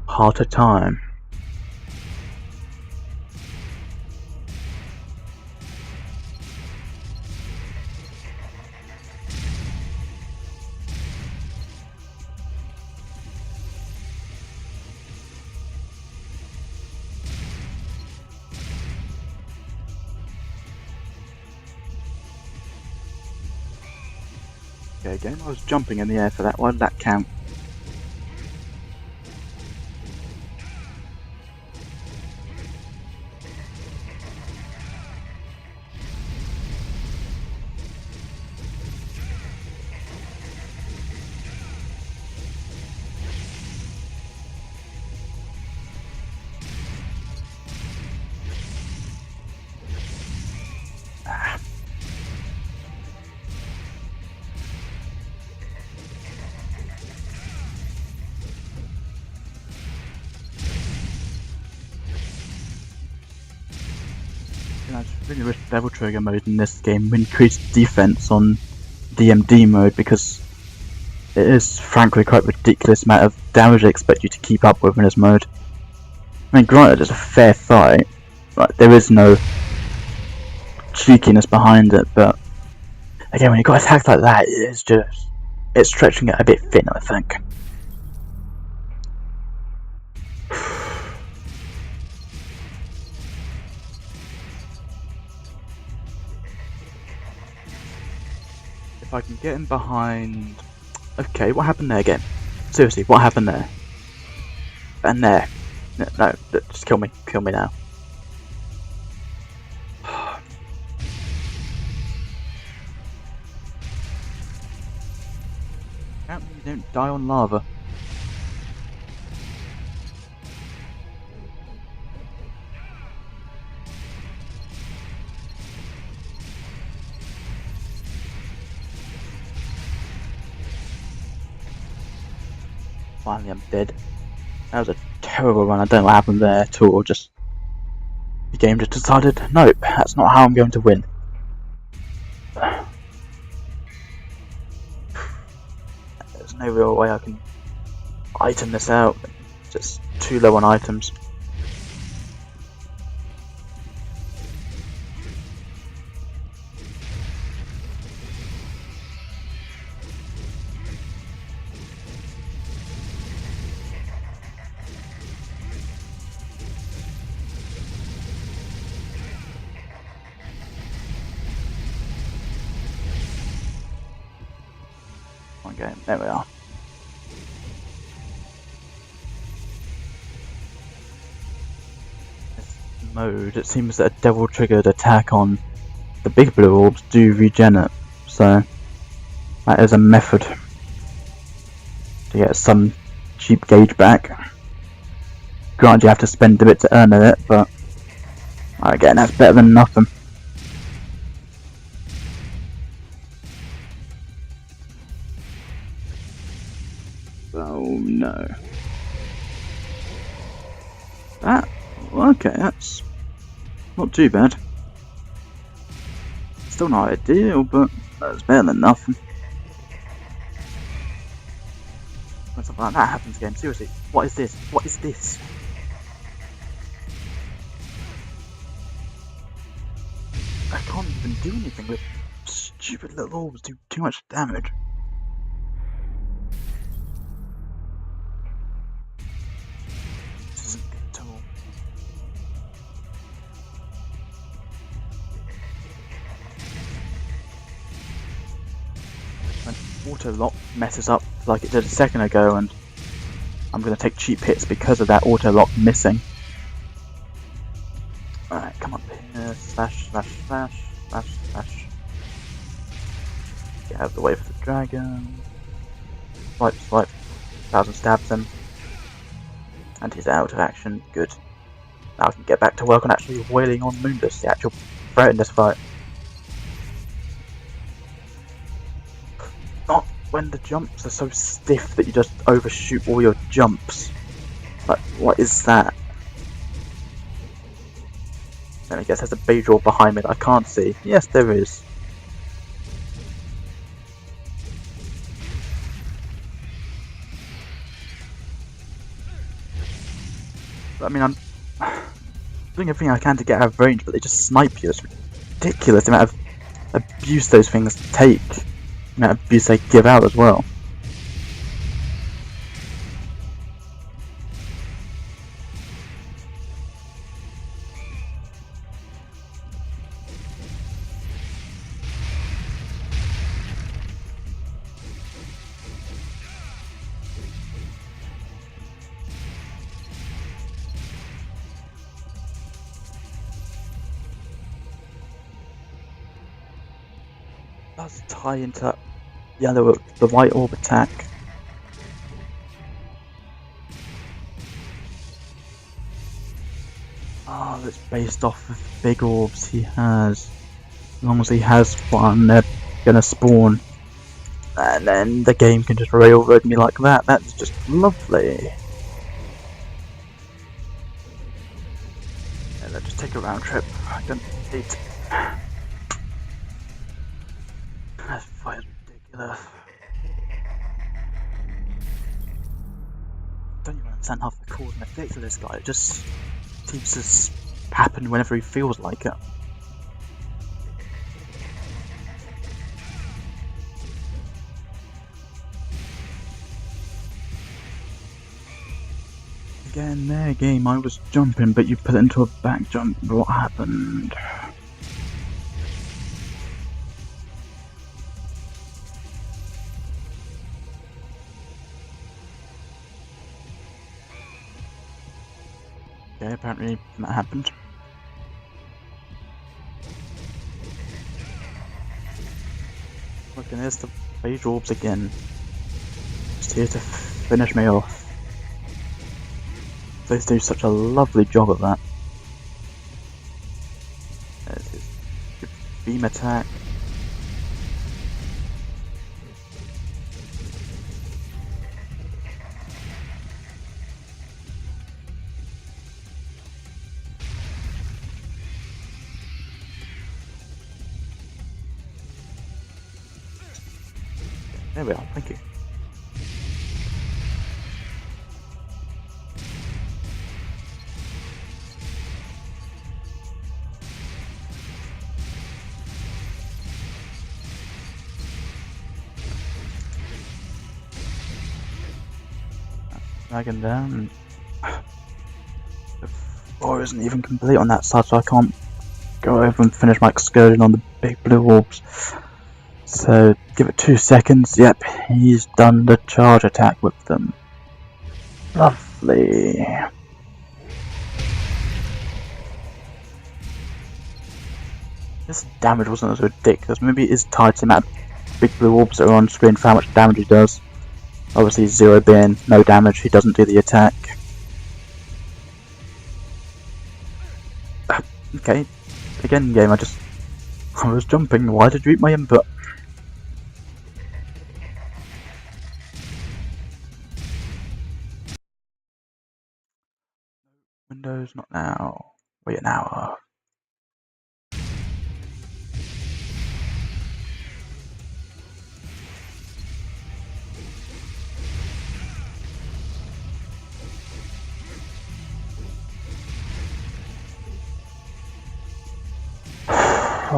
hard to time. Okay, again, I was jumping in the air for that. Why did that count? I just really wish Devil Trigger mode in this game increased defense on DMD mode, because it is frankly quite ridiculous amount of damage I expect you to keep up with in this mode. I mean, granted, it's a fair fight, like, there is no cheekiness behind it, but again, when you got attacks like that, it's stretching it a bit thin, I think. If I can get him behind... Okay, what happened there again? Seriously, what happened there? And there. No, just kill me. Kill me now. Apparently you don't die on lava. Finally, I'm dead. That was a terrible run. I don't know what happened there at all. Just the game just decided, nope, that's not how I'm going to win. There's no real way I can item this out. It's just too low on items. Okay, there we are. This mode, it seems that a devil triggered attack on the big blue orbs do regen it, so that is a method to get some cheap gauge back. Granted, you have to spend a bit to earn it, but again, that's better than nothing. Oh no. Okay, that's not too bad. Still not ideal, but that's better than nothing. When something like that happens again, seriously, what is this? What is this? I can't even do anything with stupid little orbs do too much damage. This isn't good at all. When auto lock messes up like it did a second ago, and I'm going to take cheap hits because of that auto lock missing. Alright, come up here. Slash, slash, slash, slash, slash. Get out of the way for the dragon. Swipe, swipe. 1,000 stabs him. And he's out of action. Good. Now I can get back to work on actually wailing on Mundus, the actual threat in this fight. Not when the jumps are so stiff that you just overshoot all your jumps. Like, what is that? And I guess there's a beige orb behind me that I can't see. Yes, there is. I mean, I'm doing everything I can to get out of range, but they just snipe you. It's ridiculous the amount of abuse those things take. The amount of abuse they give out as well. Does tie into the white orb attack. Oh, that's based off of big orbs he has. As long as he has one, they're gonna spawn. And then the game can just railroad me like that. That's just lovely. And let's just take a round trip. I don't need to. That fight is ridiculous. I don't even understand half the cause and effects of this guy. It just seems to happen whenever he feels like it. Again, there game, I was jumping, but you put it into a back jump. What happened? Okay, apparently that happened. Look, and there's the beige orbs again. Just here to finish me off. They do such a lovely job at that. There's his beam attack. There we are, thank you. Dragon down. The floor isn't even complete on that side, so I can't go over and finish my excursion on the big blue orbs. So give it 2 seconds. Yep, he's done the charge attack with them. Lovely. This damage wasn't as ridiculous. Maybe it is tied to the amount of big blue orbs that are on screen for how much damage he does. Obviously 0 being no damage, he doesn't do the attack. Okay, again game, I was jumping, why did you eat my input? Windows, not now. Wait an hour.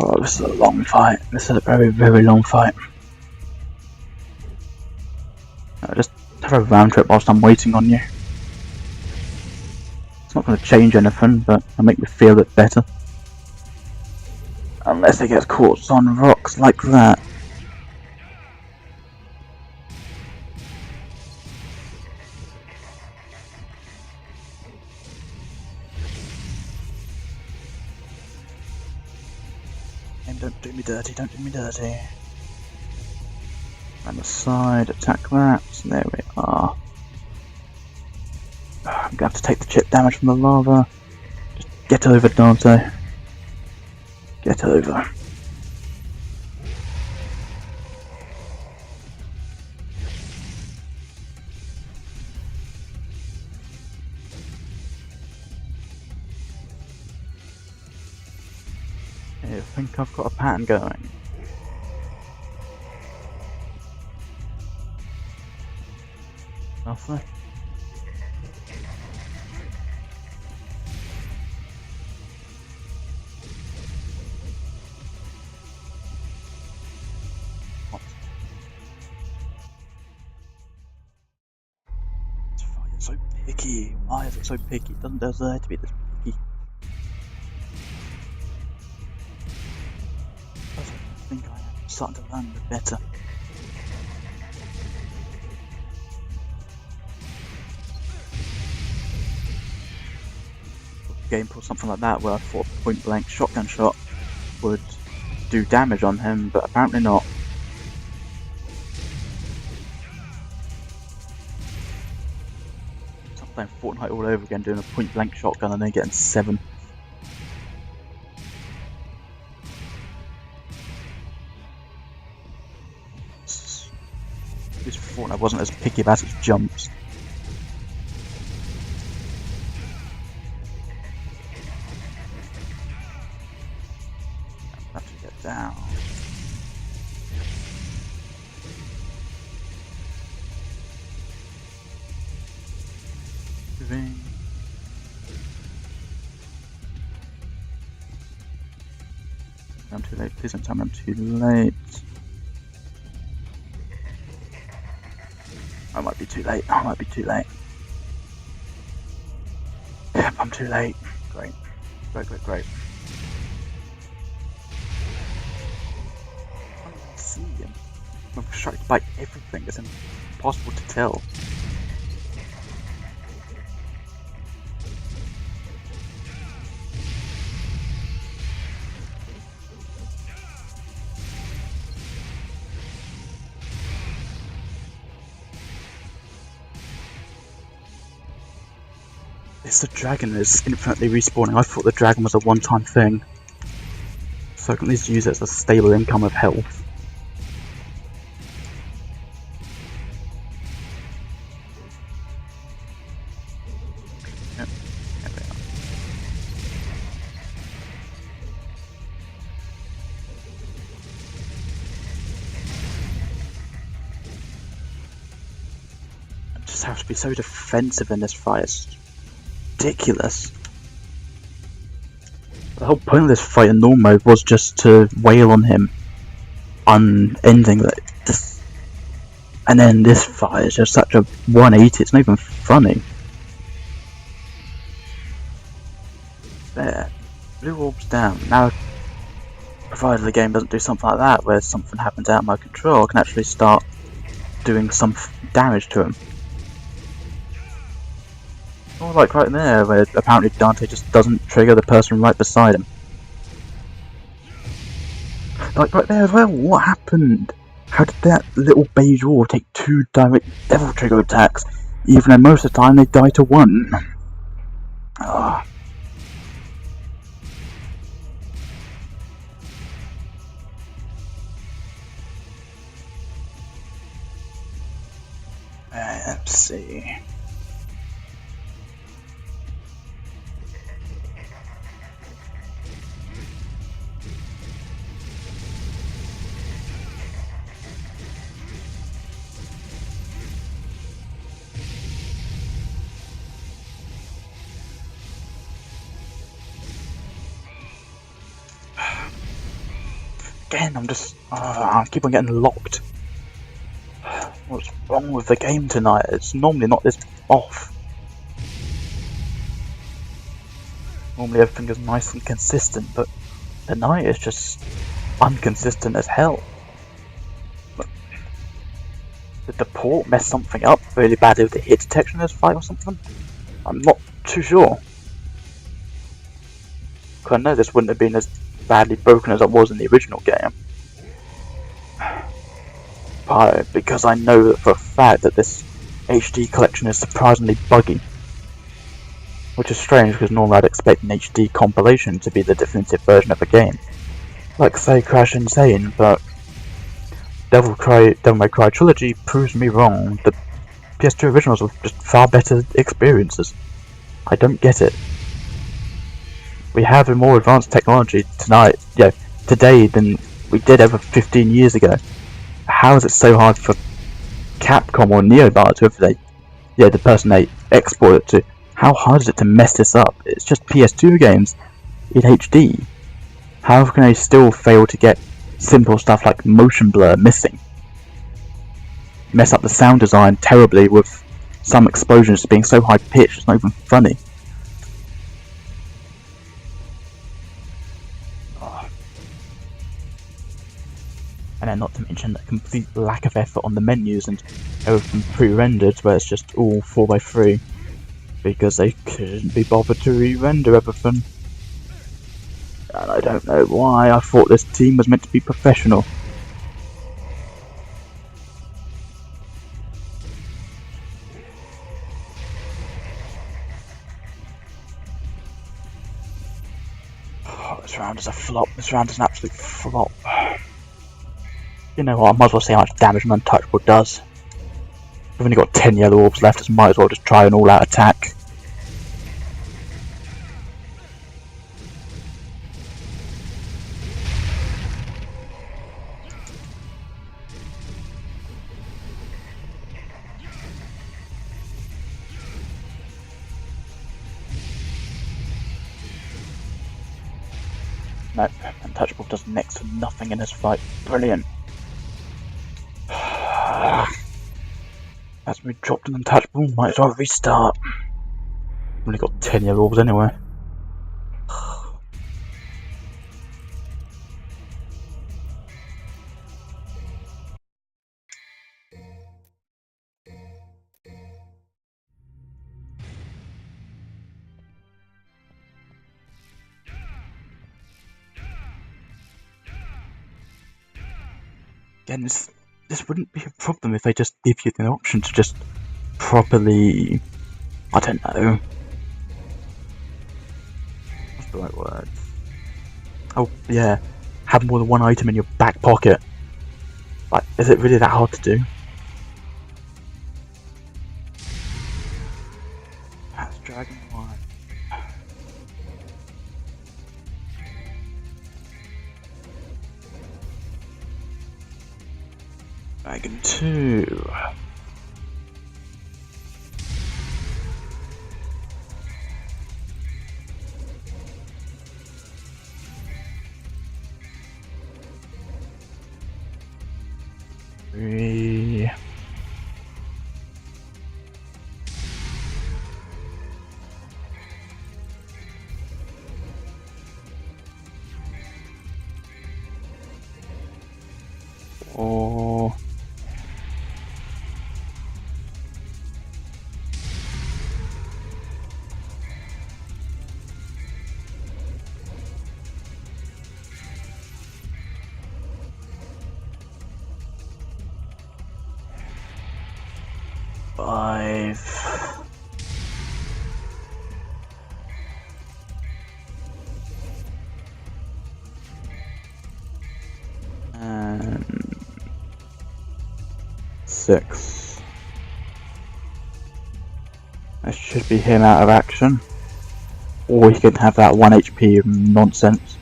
Oh, this is a long fight. This is a very, very long fight. I'll just have a round trip whilst I'm waiting on you. It's not going to change anything, but it'll make me feel a bit better. Unless it gets caught on rocks like that. And don't do me dirty, don't do me dirty. On the side, attack that. There we are. I'm going to have to take the chip damage from the lava. Just get over, Dante. Get over. I think I've got a pattern going. Nothing. What? This fight is so picky. Why is it so picky? It doesn't deserve to be this picky. I think I am starting to learn a bit better. Game or something like that where I thought a point blank shotgun shot would do damage on him, but apparently not. It's like playing Fortnite all over again, doing a point blank shotgun and then getting 7. This Fortnite wasn't as picky about its jumps. Down. Moving. I'm too late. Please don't tell me I'm too late. I might be too late. I might be too late. Yep, I'm too late. Great. Great, great, great. See him. I'm distracted by everything. It's impossible to tell. It's the dragon that's infinitely respawning. I thought the dragon was a one-time thing, so I can at least use it as a stable income of health. Just have to be so defensive in this fight, it's ridiculous. The whole point of this fight in normal mode was just to wail on him, unending like this, and then this fight is just such a 180, it's not even funny. There, blue orbs down. Now, provided the game doesn't do something like that, where something happens out of my control, I can actually start doing some damage to him. Or like right there, where apparently Dante just doesn't trigger the person right beside him. Like right there as well, what happened? How did that little beige orb take 2 direct devil trigger attacks, even though most of the time they die to 1? Ah. Let's see. again, I keep on getting locked. What's wrong with the game tonight? It's normally not this off. Normally everything is nice and consistent, but tonight it's just inconsistent as hell. Did the port mess something up really badly with the hit detection in this fight or something? I'm not too sure. Because I know this wouldn't have been as badly broken as it was in the original game. But because I know that for a fact that this HD collection is surprisingly buggy. Which is strange because normally I'd expect an HD compilation to be the definitive version of a game. Like say Crash Insane, but Devil May Cry Trilogy proves me wrong. The PS2 originals are just far better experiences. I don't get it. We have a more advanced technology today than we did over 15 years ago. How is it so hard for Capcom or Neobar, the person they export it to, how hard is it to mess this up? It's just PS2 games in HD. How can they still fail to get simple stuff like motion blur missing? Mess up the sound design terribly with some explosions being so high pitched it's not even funny. And then not to mention the complete lack of effort on the menus and everything pre-rendered where it's just all 4x3 because they couldn't be bothered to re-render everything. And I don't know why. I thought this team was meant to be professional. Oh, this round is a flop. This round is an absolute flop. You know what, I might as well see how much damage an untouchable does. We've only got 10 yellow orbs left, so might as well just try an all-out attack. No, untouchable does next to nothing in this fight. Brilliant. As we dropped an untouchable, might as well restart. Only got 10 yellow orbs anyway. Again, this wouldn't be a problem if they just give you the option to just properly, I don't know, what's the right word? Oh yeah, have more than one item in your back pocket. Like, is it really that hard to do? That's Dragon 1. Dragon 2. Three. Four. Five. And 6. That should be him out of action. Or he can have that 1 HP nonsense.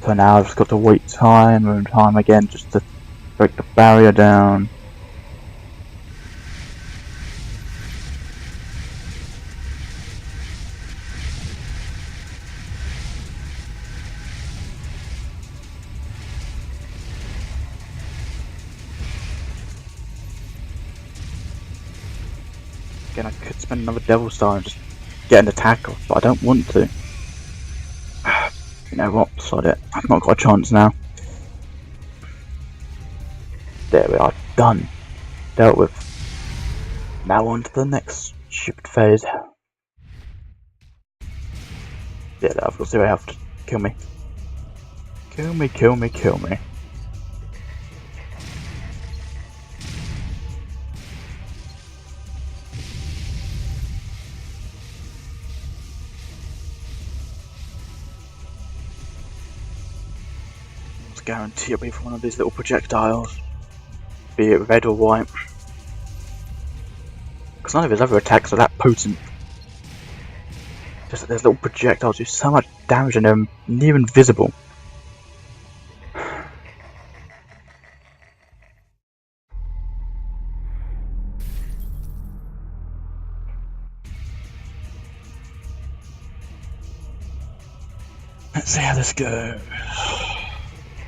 So now I've just got to wait time and time again just to break the barrier down. Again, I could spend another Devil Star and just get an attack off, but I don't want to. You know what? Sod it. I've not got a chance now. There we are. Done. Dealt with. Now on to the next stupid phase. Yeah, I've got 0 health. Kill me. Kill me, kill me, kill me. I guarantee it'll be from one of these little projectiles. Be it red or white. Because none of his other attacks are that potent. Just that those little projectiles do so much damage and they're near invisible. Let's see how this goes.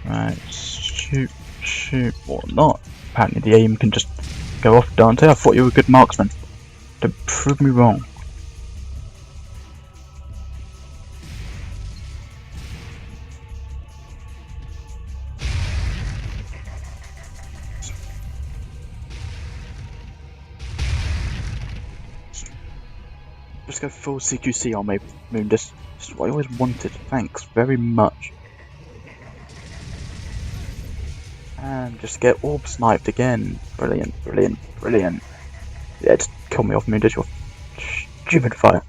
Right, shoot, shoot, or not. Apparently the aim can just go off, Dante. I thought you were a good marksman. Don't prove me wrong. Just go full CQC on me, Moon. This is what I always wanted. Thanks very much. And just get orb sniped again. Brilliant, brilliant, brilliant. Yeah, just kill me off, Moon. This your stupid fire.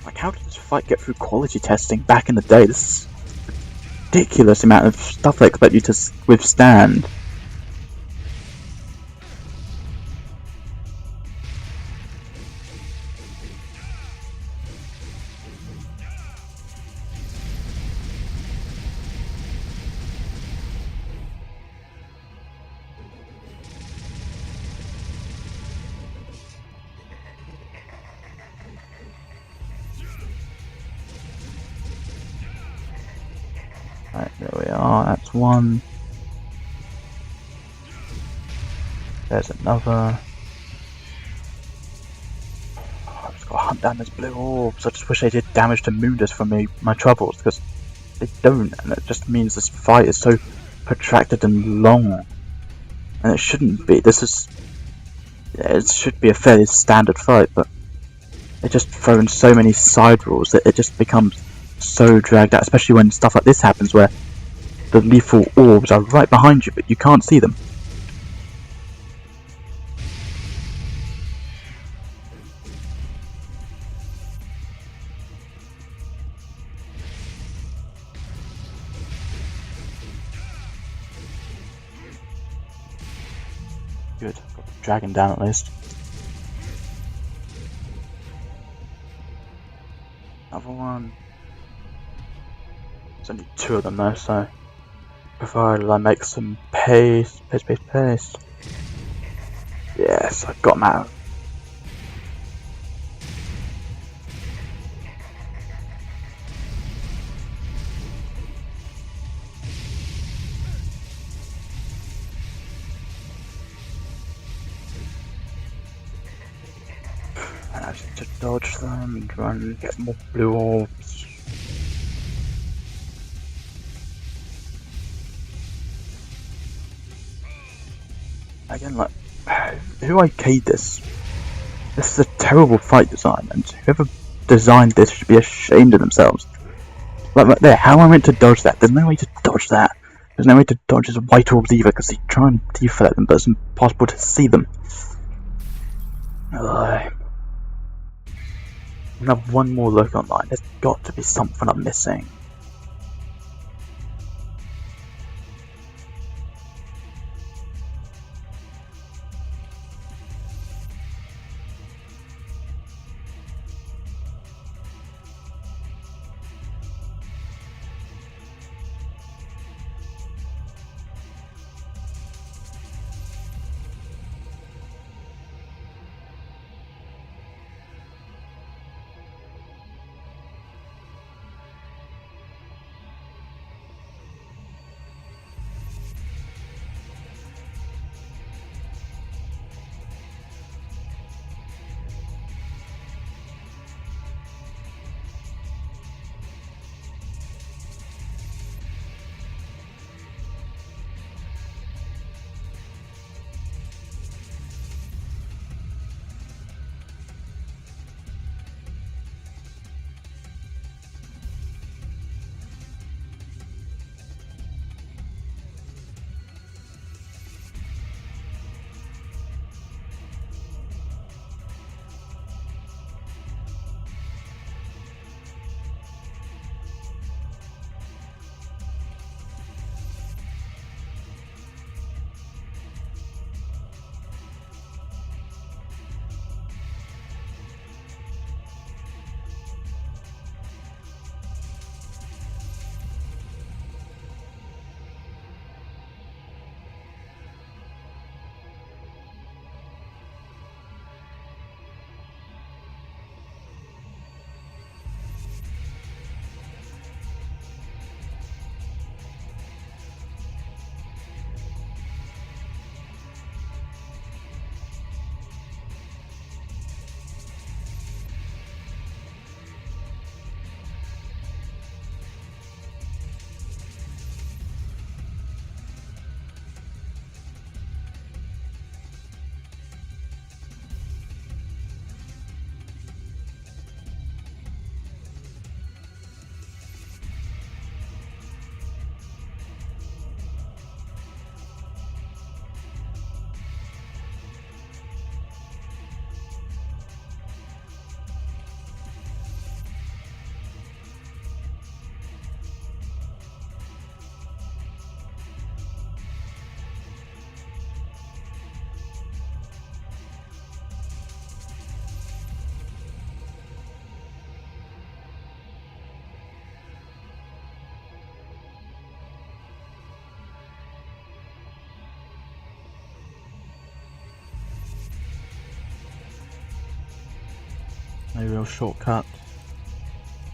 Like, how did this fight get through quality testing back in the day? This is ridiculous amount of stuff they expect you to withstand. Right, there we are, that's one. There's another. Oh, I've just got to hunt down those blue orbs. I just wish they did damage to Mundus for me, my troubles, because they don't, and it just means this fight is so protracted and long. And it shouldn't be. This is. Yeah, it should be a fairly standard fight, but they just throw in so many side rules that it just becomes so dragged out, especially when stuff like this happens where the lethal orbs are right behind you but you can't see them. Good, got the dragon down at least. Another one. There's only 2 of them though, so provided I make some paste. Yes, I got them out. And I just need to dodge them and try and get more blue orbs. Again, like, who IK'd this? This is a terrible fight design, and whoever designed this should be ashamed of themselves. Like right there, how am I meant to dodge that? There's no way to dodge that. There's no way to dodge his white orbs either, because you try and deflect them, but it's impossible to see them. Ugh. I'm gonna have one more look online. There's got to be something I'm missing. no real shortcut.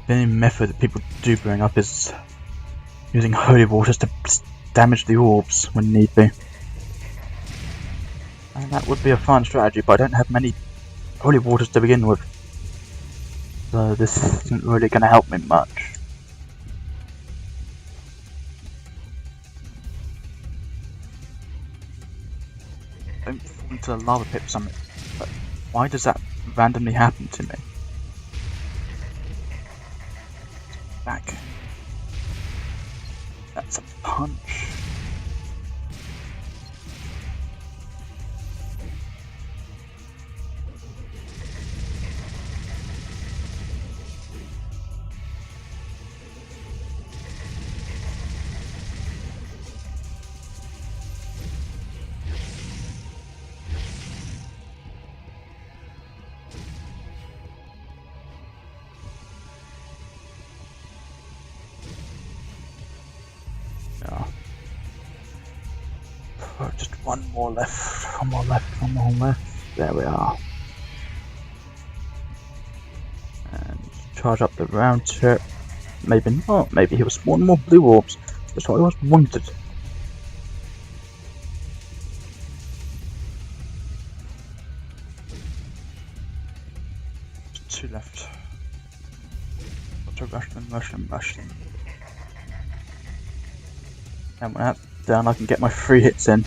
The only method that people do bring up is using holy waters to damage the orbs when need be. And that would be a fine strategy, but I don't have many holy waters to begin with. So this isn't really going to help me much. Don't fall into the lava pit or something. But why does that randomly happen to me? Back. That's a punch. Oh, just one more left, one more left, one more left. There we are. And charge up the round trip. Maybe not, maybe he was spawning more blue orbs. That's what I always wanted. Just 2 left. Got to rush them. And when that's done, I can get my 3 hits in.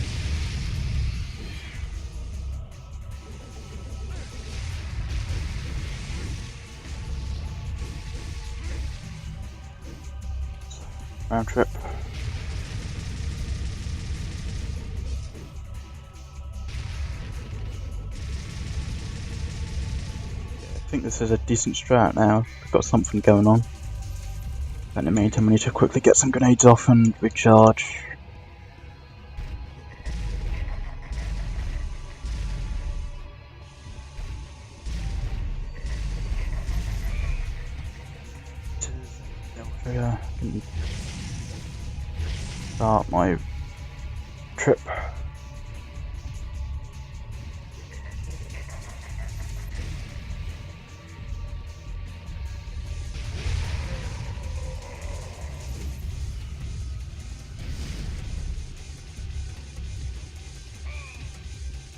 Round trip. I think this is a decent strat now. We've got something going on. But in the meantime, I need to quickly get some grenades off and recharge. I can start my trip.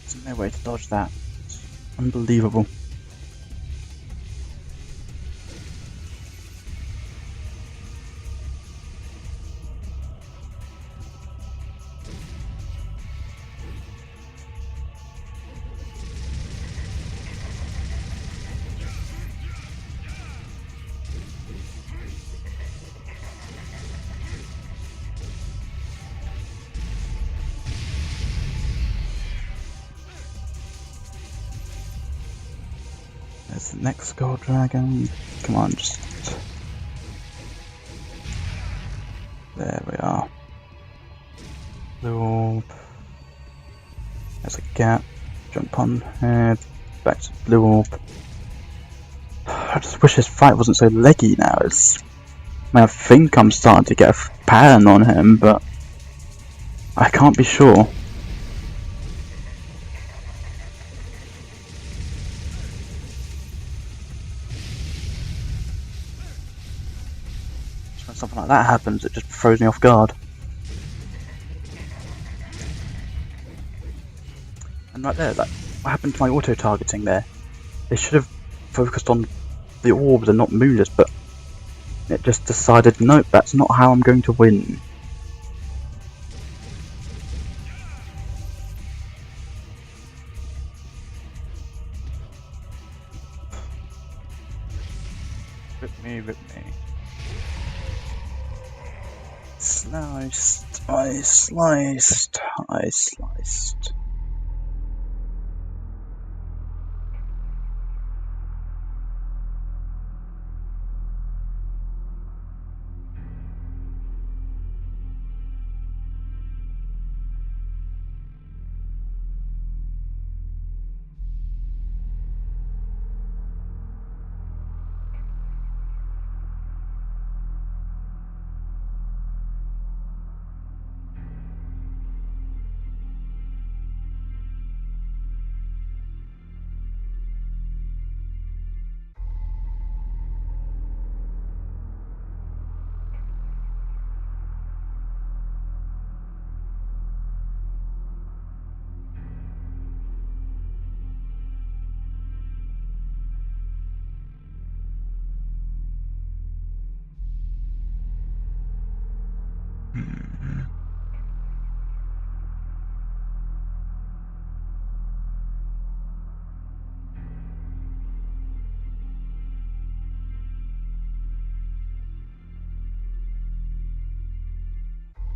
There's no way to dodge that. It's unbelievable. There's the next gold dragon. Come on, just... There we are. Blue orb. There's a gap. Jump on head. Back to blue orb. I just wish his fight wasn't so leggy now. I think I'm starting to get a pattern on him, but I can't be sure. When something like that happens, it just throws me off guard. And right there, like, what happened to my auto-targeting there? They should have focused on the orbs and not Moolers, but it just decided, nope, that's not how I'm going to win. Rip me. Sliced, I sliced.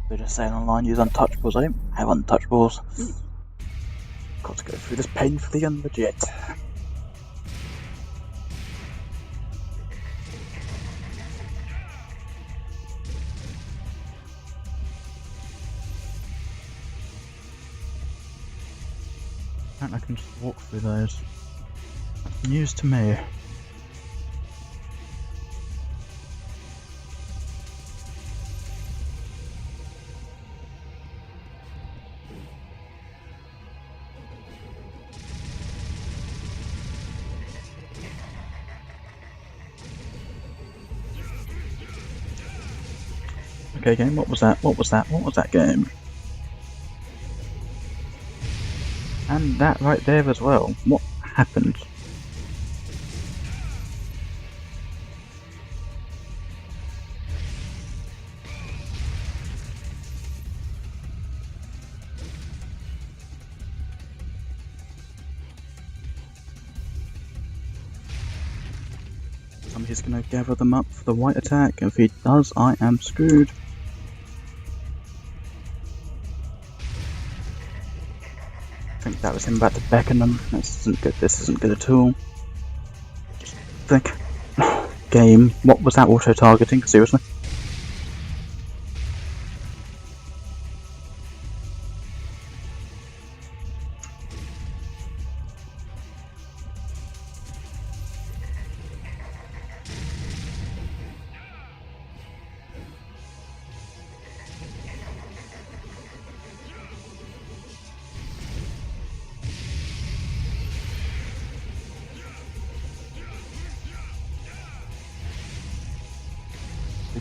They're just saying online use untouchables. I don't have untouchables. Got to go through this painfully and legit. And I can just walk through those. That's news to me. Okay, game, what was that? What was that? What was that game? And that right there as well. What happened? Somebody's gonna gather them up for the white attack. If he does, I am screwed. I think that was him about to beckon them. This isn't good. This isn't good at all. Just think. Game. What was that auto-targeting? Seriously?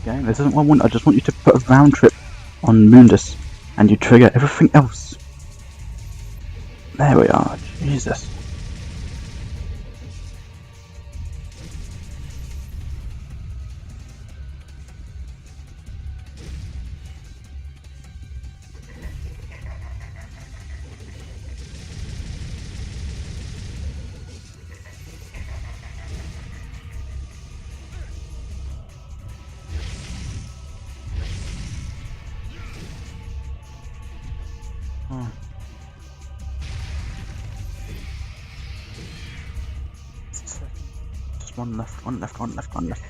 Game. This isn't what I want. I just want you to put a round trip on Mundus and you trigger everything else. There we are. Jesus. Oh. Just one left, one left, one left, one left.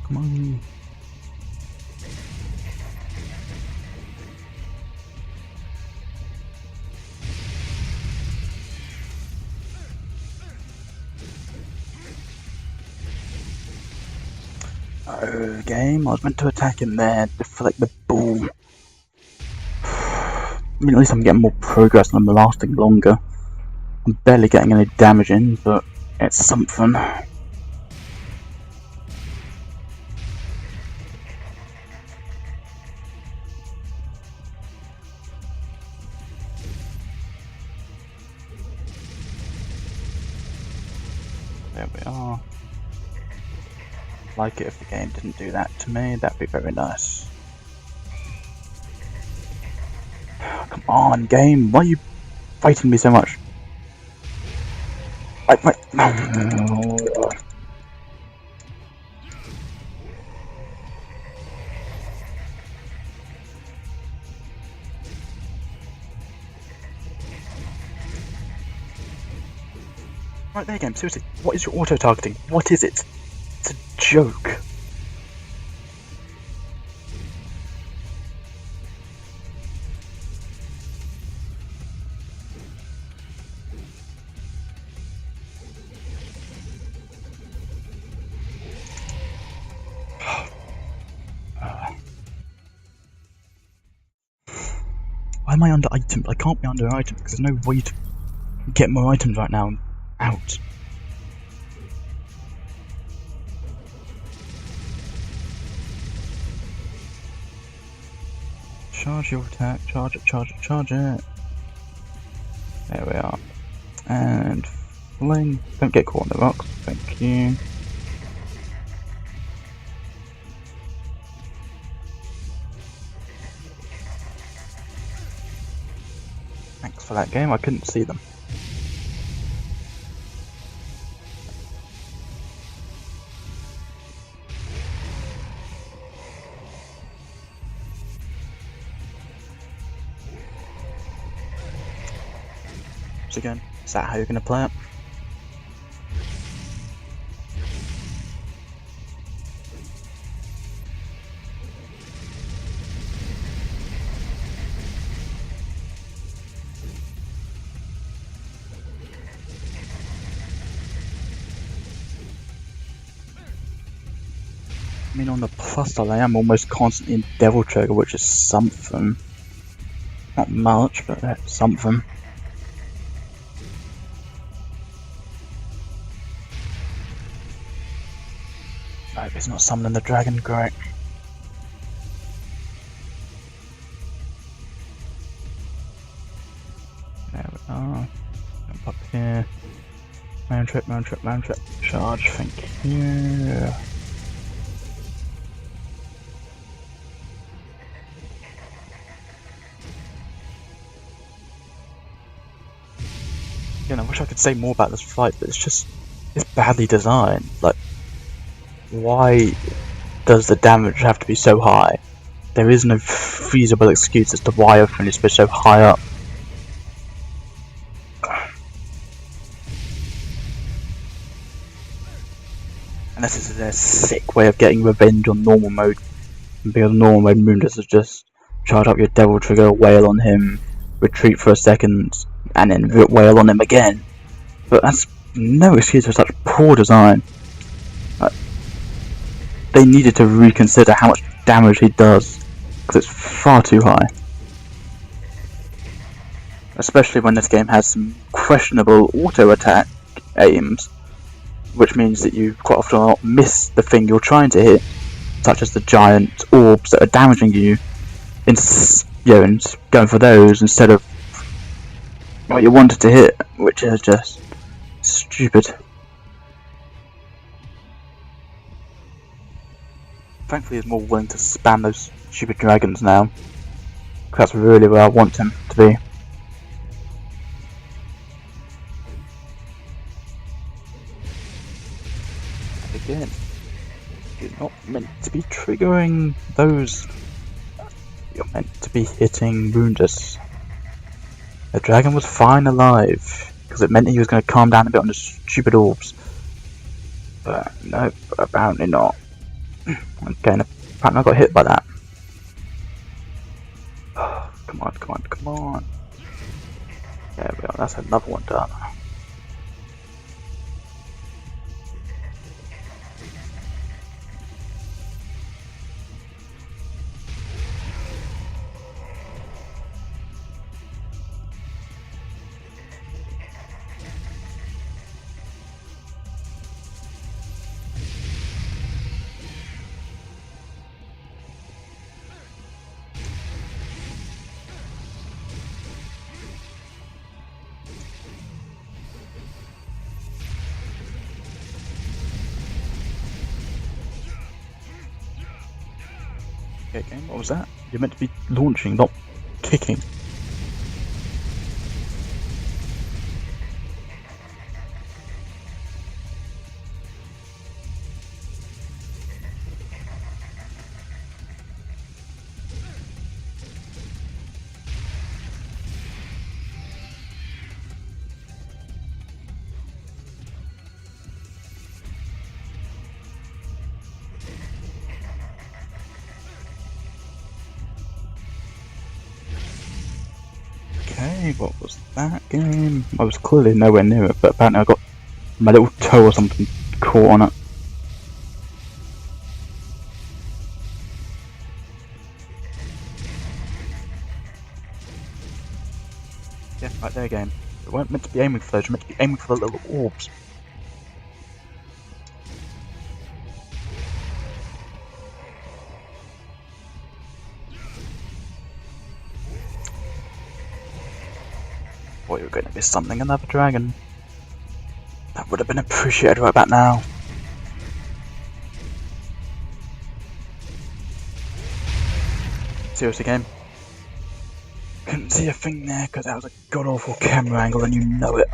Come on. Oh, game. I was meant to attack him there for like the ball. I mean, at least I'm getting more progress and I'm lasting longer. I'm barely getting any damage in, but it's something. There we are. I'd like it if the game didn't do that to me, that'd be very nice. Come on, game, why are you fighting me so much? Right there, game, seriously, what is your auto-targeting? What is it? It's a joke. Why am I under items? I can't be under items because there's no way to get more items right now. I'm out. Charge your attack, charge it, charge it, charge it. There we are. And fling. Don't get caught in the rocks, thank you. Thanks for that game, I couldn't see them. Again, is that how you're going to play it? I mean, on the plus side, I am almost constantly in Devil Trigger, which is something. Not much, but that's something. Right, it's not summoning the dragon, great. There we are. Jump up here. Round trip, round trip, round trip. Charge, thank you. Again, I wish I could say more about this fight, but it's badly designed. Like, why does the damage have to be so high? There is no feasible excuse as to why everything is so high up. And this is their sick way of getting revenge on normal mode. Because normal mode Moondas is just charge up your Devil Trigger, wail on him, retreat for a second, and then wail on him again. But that's no excuse for such poor design. They needed to reconsider how much damage he does, because it's far too high. Especially when this game has some questionable auto attack aims, which means that you quite often miss the thing you're trying to hit, such as the giant orbs that are damaging you, and going for those instead of what you wanted to hit, which is just stupid. Thankfully he's more willing to spam those stupid dragons now, because that's really where I want him to be. And again, you're not meant to be triggering those, you're meant to be hitting Woundus. The dragon was fine alive, because it meant he was going to calm down a bit on the stupid orbs. But no, apparently not. Okay, apparently I got hit by that. Come on, come on, come on. There we go, that's another one done. Okay, game, what was that? You're meant to be launching, not kicking. Okay, what was that game? I was clearly nowhere near it, but apparently I got my little toe or something caught on it. Yeah, right there game. We weren't meant to be aiming for those, we we're meant to be aiming for the little orbs. thought you were going to be summoning another dragon. That would have been appreciated right about now. Seriously, game. Couldn't see a thing there because that was a god awful camera angle and you know it.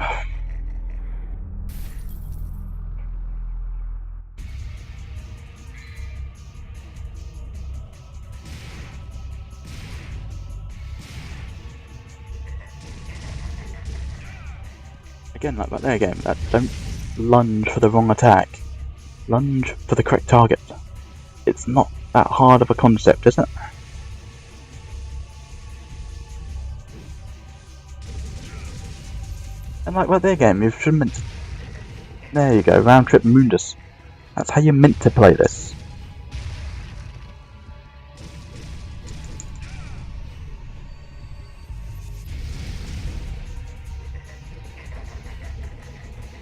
Again, like right there again, that don't lunge for the wrong attack. Lunge for the correct target. It's not that hard of a concept, is it? And like right there again, you should meant to... There you go, round trip Mundus. That's how you're meant to play this.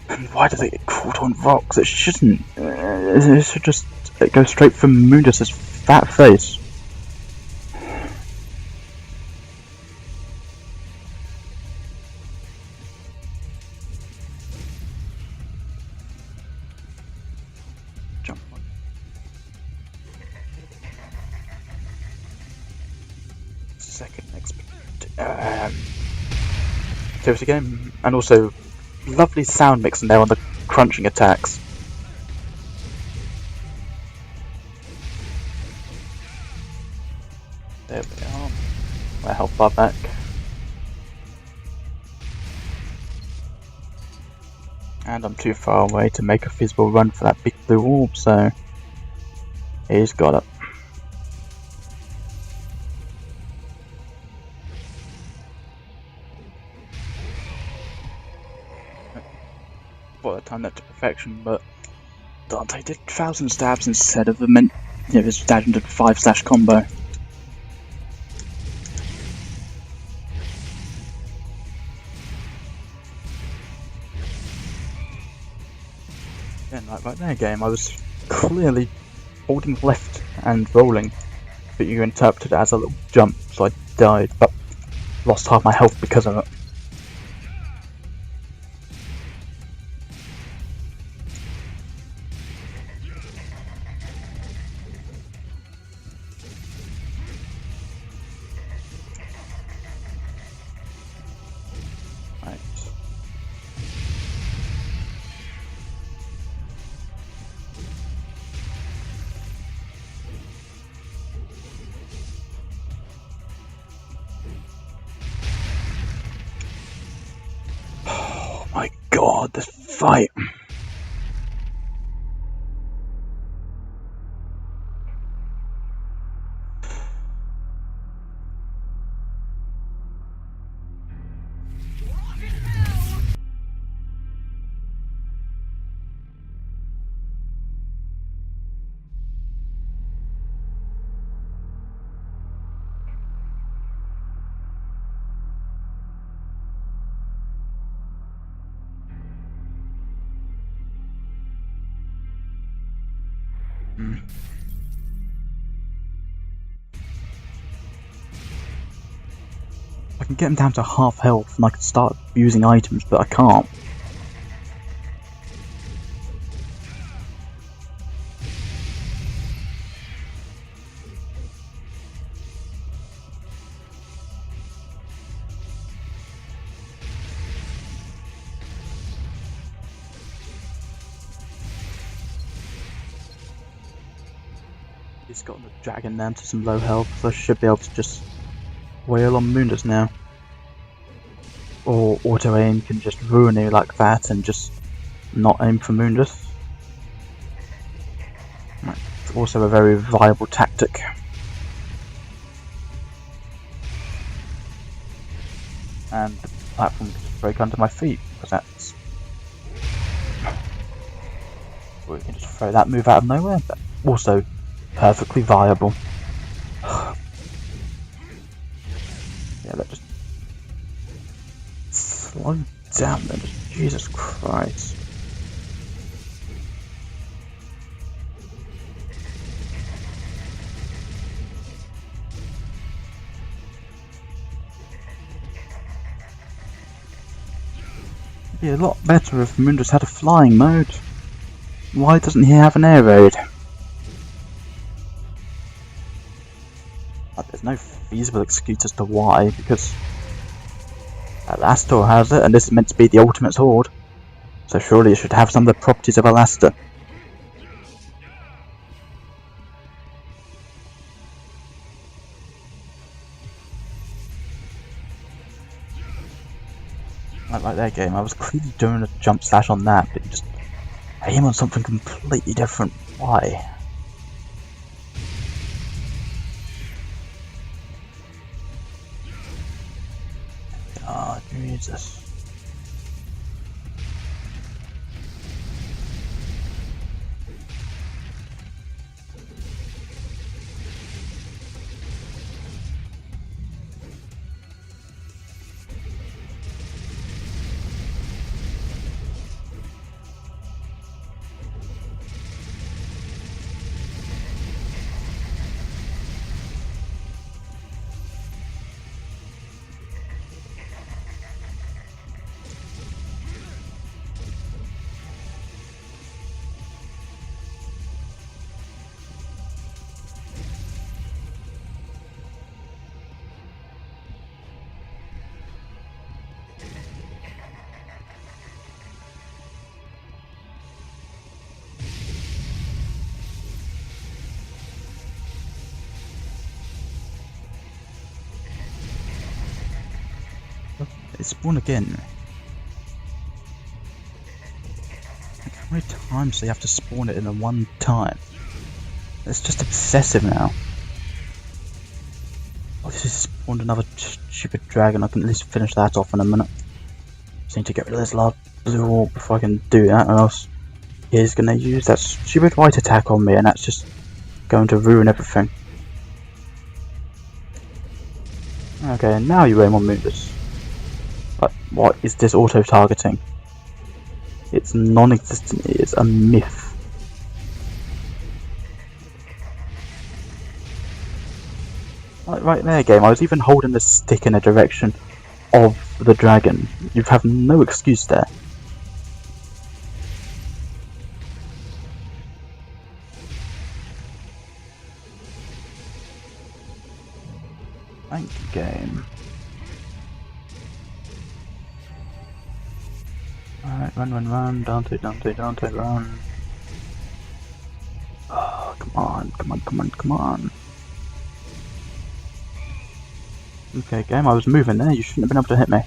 And why does it get caught on rocks? It shouldn't. It should just go straight from Mundus's fat face. Jump on. Second seriously game, and also lovely sound mix in there on the crunching attacks. There we are. My health bar back. And I'm too far away to make a feasible run for that big blue orb, so he's got it. Well, I timed that to perfection, but Dante did 1,000 stabs instead of the his standard 5/ combo. Again, like right there game, I was clearly holding left and rolling, but you interpreted it as a little jump, so I died, but lost half my health because of it. Right. Oh my god, this fight. I can get him down to half health and I can start using items, but I can't. He's got the dragon down to some low health, so I should be able to just wail on Mundus now. Or auto aim can just ruin you like that and just not aim for Mundus. It's also a very viable tactic. And the platform can just break under my feet, because that's... Or you can just throw that move out of nowhere, but also perfectly viable. Yeah, that just... Slow down then, Jesus Christ. Be a lot better if Mundus had a flying mode. Why doesn't he have an air raid? There's no feasible excuse as to why, because Alastor has it, and this is meant to be the ultimate sword. So surely it should have some of the properties of Alastor. Like that game, I was clearly doing a jump slash on that, but you just aim on something completely different. Why? Oh, Jesus. They spawn again. Like, how many times do you have to spawn it in the one time? It's just excessive now. Oh, this has spawned another stupid dragon. I can at least finish that off in a minute. Just need to get rid of this large blue orb before I can do that, or else he's going to use that stupid white attack on me, and that's just going to ruin everything. Okay, now you aim on Mundus. But what is this auto-targeting? It's non-existent, it is a myth. Like right there, game, I was even holding the stick in the direction of the dragon. You have no excuse there. Thank you, game. Alright, run, Dante, run. Oh, come on. Okay, game, I was moving there, you shouldn't have been able to hit me.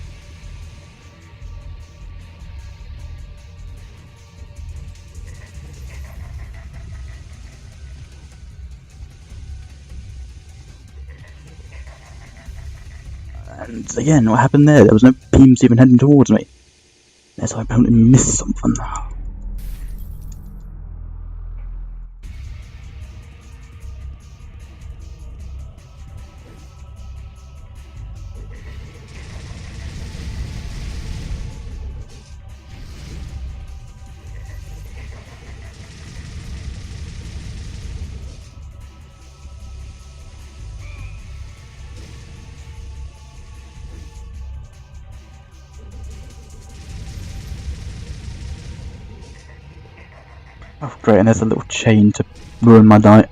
And again, what happened there? There was no beams even heading towards me. Yes, I apparently missed something. Oh great, and there's a little chain to ruin my night.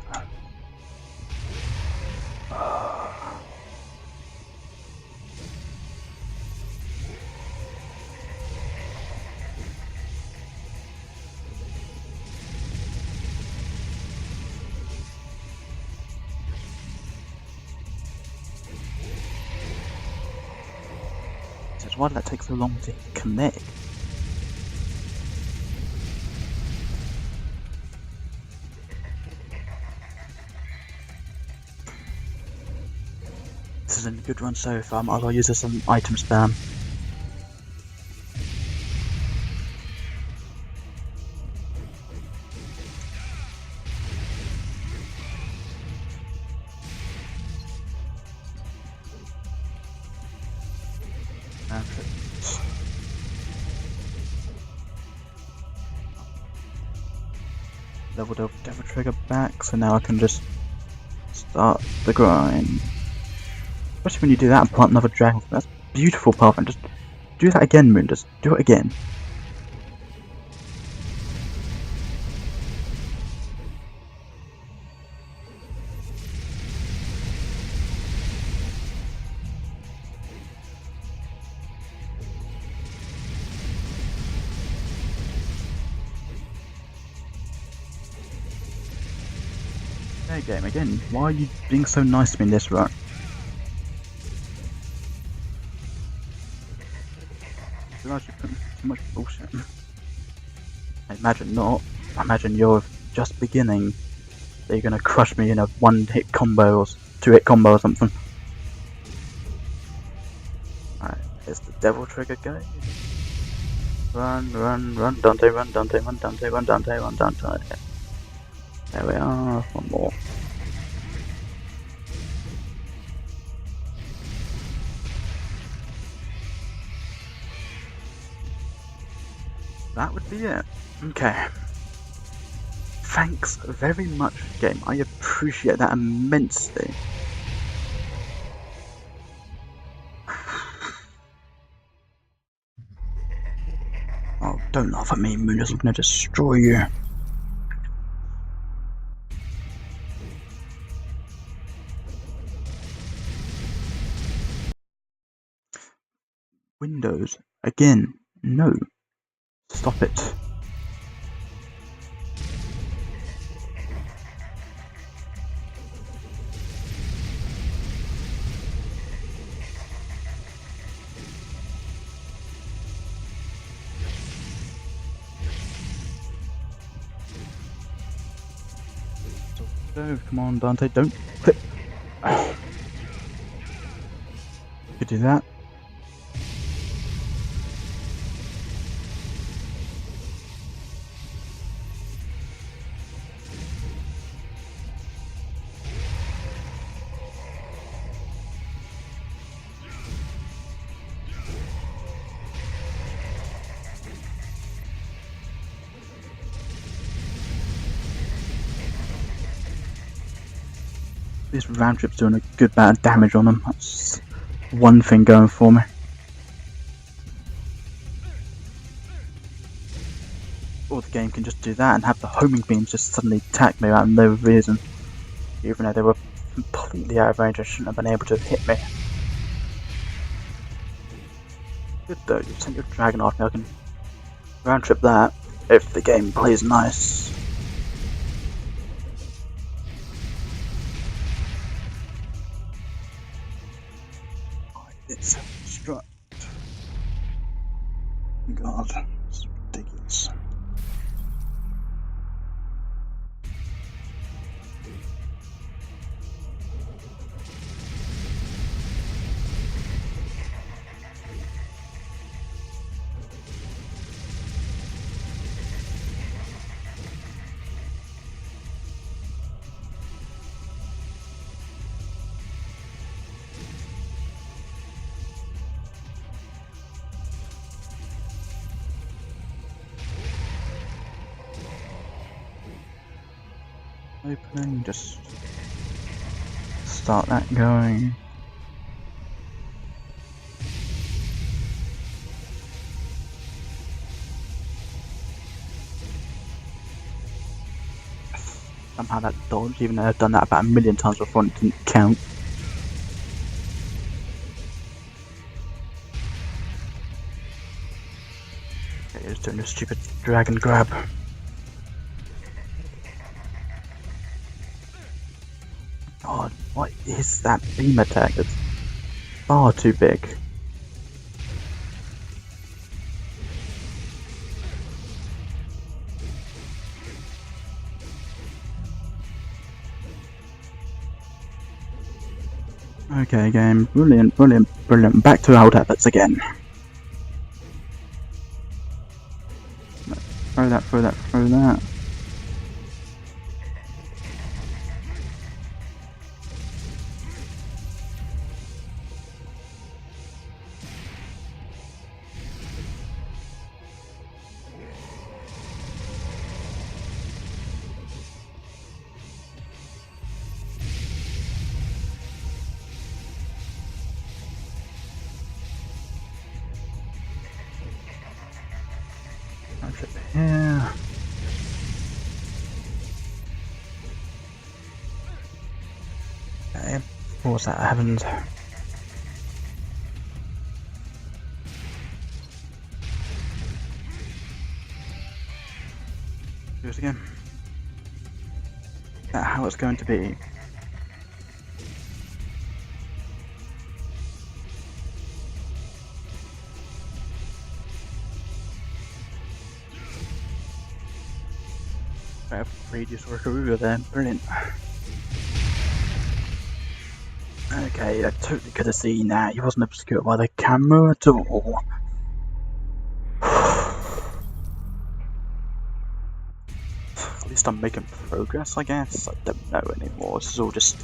Why did that take so long to connect? This isn't a good run so far, I might as well use this on item spam. Leveled up Devil Trigger back, so now I can just start the grind. Especially when you do that and plant another dragon. That's beautiful, path, and just do that again, Mundus. Do it again. Okay, game again. Why are you being so nice to me in this run? I realise you're putting too much bullshit. I imagine not. I imagine you're just beginning. That you're gonna crush me in a one-hit combo or two-hit combo or something. Alright, here's the devil trigger go. Run, run, run, Dante, run, Dante, run, Dante, run, Dante, run, Dante. There we are, one more. That would be it. Okay. Thanks very much, game. I appreciate that immensely. Oh, don't laugh at me, Moonus. I'm gonna destroy you. Windows. Again. No. Stop it. No, come on, Dante, don't clip. Oh. You could do that. This round trip's doing a good amount of damage on them. That's one thing going for me. Or the game can just do that and have the homing beams just suddenly attack me out of no reason. Even though they were completely out of range, I shouldn't have been able to hit me. Good though, you sent your dragon off me. I can round trip that if the game plays nice. It's struck. God, it's ridiculous. Opening, just start that going. Somehow that dodged, even though I've done that about 1,000,000 times before and it didn't count. Okay, just doing a stupid dragon grab. God, what is that beam attack? It's far too big. Okay, game. Brilliant, brilliant, brilliant. Back to old habits again. Throw that, throw that, throw that. round trip here. Okay, pause that happens. Do it again. Is that how it's going to be? Radius worker there, brilliant. Okay, I totally could have seen that. He wasn't obscured by the camera at all. At least I'm making progress, I guess. I don't know anymore. This is all just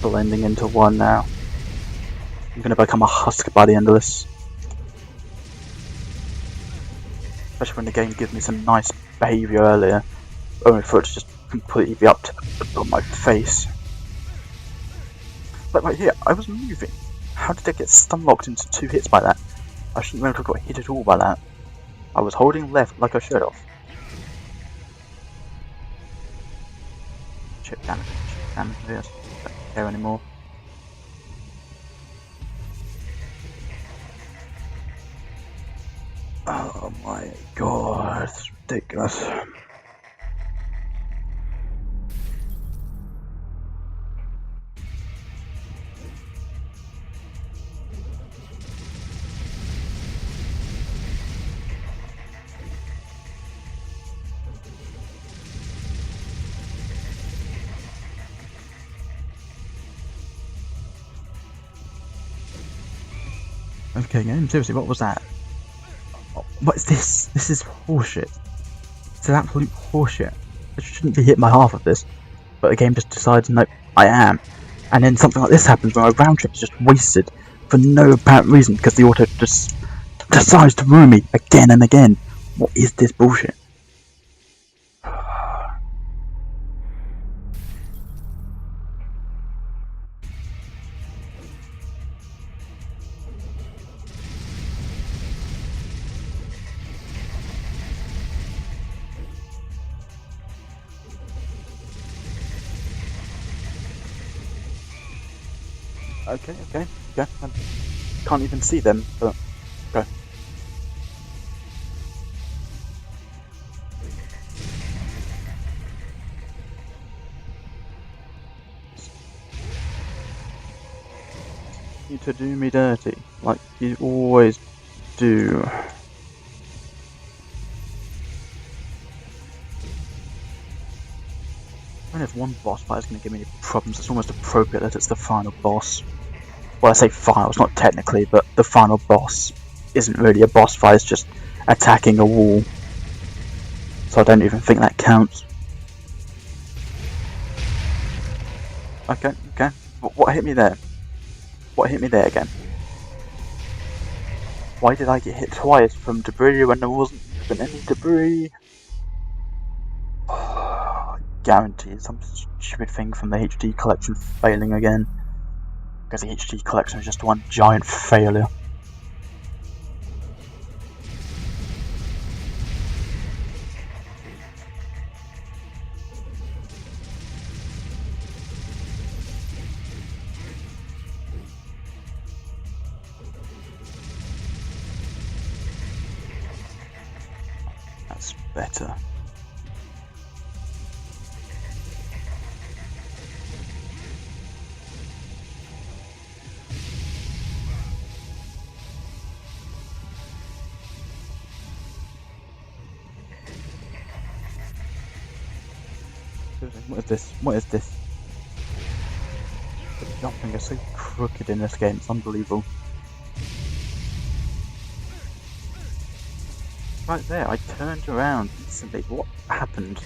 blending into one now. I'm gonna become a husk by the end of this. Especially when the game gives me some nice behaviour earlier. Only for it to just completely be up on my face. Like right here, I was moving. How did I get stun locked into 2 hits by that? I shouldn't have got hit at all by that. I was holding left like I should have. Chip damage, yes. Don't care anymore. Oh my god, it's ridiculous. Okay, game, seriously, what was that? What is this? This is horseshit. It's an absolute horseshit. I shouldn't be hit by half of this, but the game just decides, nope, I am. And then something like this happens where a round trip is just wasted for no apparent reason because the auto just decides to ruin me again and again. What is this bullshit? Okay. I can't even see them, but okay. You to do me dirty, like you always do. And if one boss fight is going to give me any problems, it's almost appropriate that it's the final boss. Well, I say final, it's not technically, but the final boss isn't really a boss fight, it's just attacking a wall. So I don't even think that counts. Okay. What hit me there? What hit me there again? Why did I get hit twice from debris when there wasn't even any debris? Guaranteed some stupid thing from the HD collection failing again. Because the HD collection is just one giant failure. That's better. What is this? What is this? The jumping is so crooked in this game, it's unbelievable. Right there, I turned around instantly. What happened?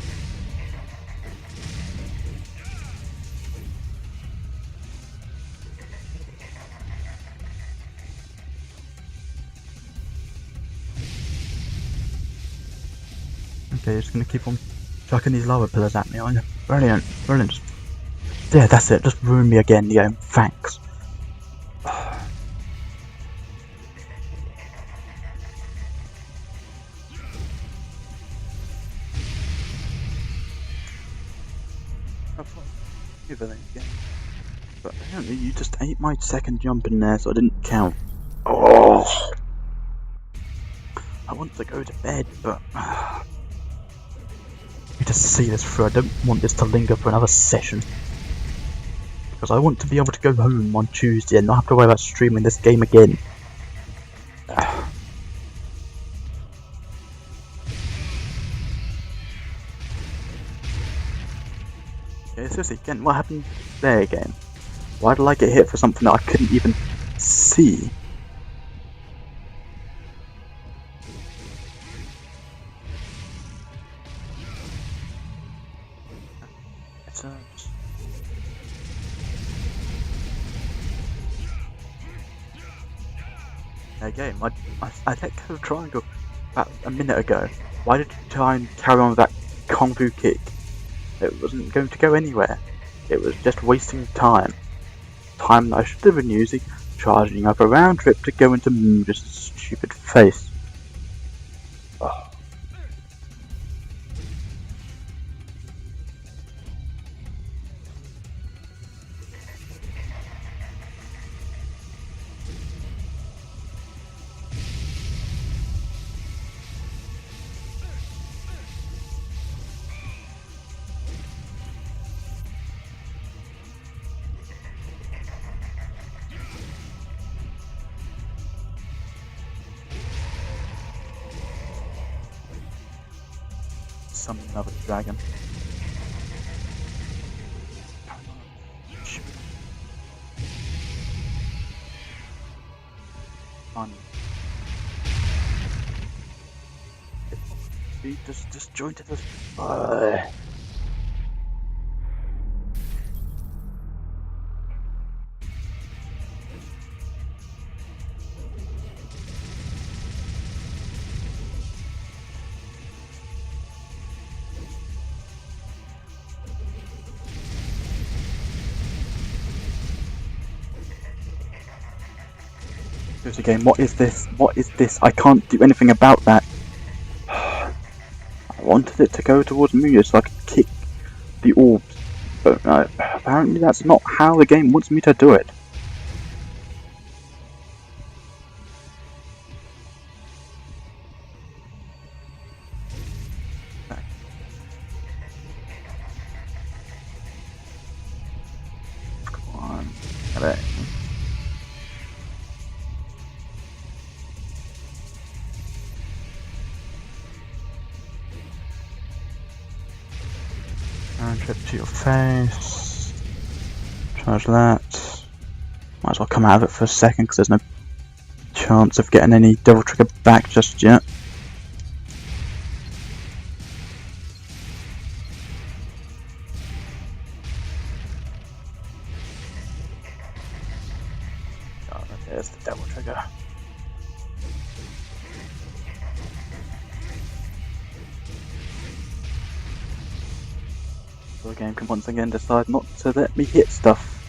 Okay, just gonna keep on chucking these lower pillars at me, aren't you? Brilliant. Yeah, that's it, just ruin me again, yeah, thanks. Over that game. But apparently you just ate my second jump in there, so I didn't count. Oh! I want to go to bed, but I need to see this through. I don't want this to linger for another session. Because I want to be able to go home on Tuesday and not have to worry about streaming this game again. Okay, seriously, again, what happened there again? Why did I get hit for something that I couldn't even see? It's again, I let go of triangle about a minute ago. Why did you try and carry on with that Kung Fu kick? It wasn't going to go anywhere. It was just wasting time. Time that I should have been using, charging up a round trip to go into Moody's stupid face. Oh. Summon another dragon. On. He just disjointed us. Again, what is this? What is this? I can't do anything about that. I wanted it to go towards me so I could kick the orbs, but apparently that's not how the game wants me to do it. Come on, hello. Round trip to your face. Charge that. Might as well come out of it for a second because there's no chance of getting any double trigger back just yet. Oh, there's the double trigger. The game can once again decide not to let me hit stuff.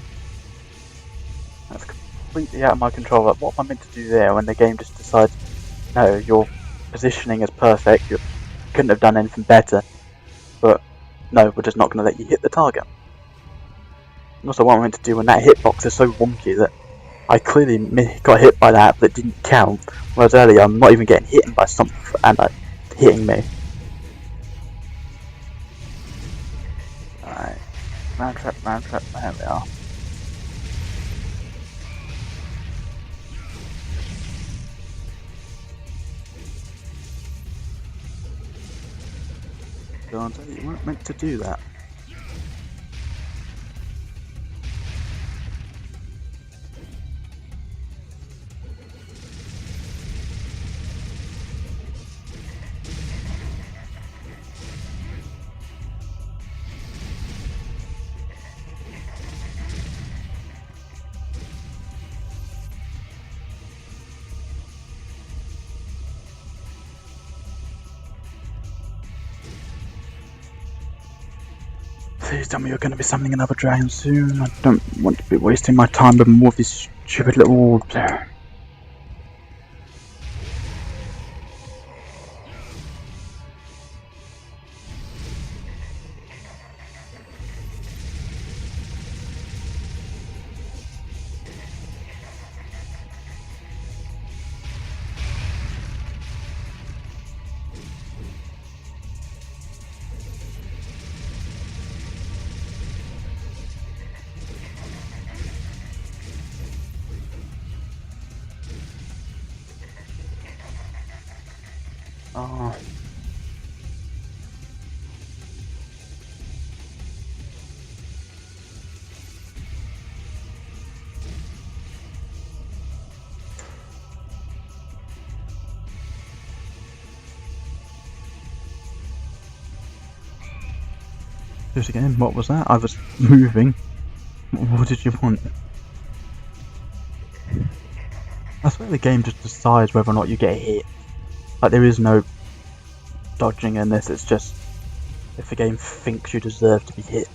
That's completely out of my control. Like, what am I meant to do there when the game just decides, no, your positioning is perfect, you couldn't have done anything better, but no, we're just not going to let you hit the target. And also, what I'm meant to do when that hitbox is so wonky that I clearly got hit by that, but it didn't count, whereas earlier I'm not even getting hit by something and hitting me. Alright, round trap, there we are. Dante, you weren't meant to do that. Please tell me you're going to be summoning another dragon soon. I don't want to be wasting my time with more of these stupid little orbs. Oh. Just again, what was that? I was moving. What did you want? I swear the game just decides whether or not you get hit. Like, there is no dodging in this, it's just if the game thinks you deserve to be hit.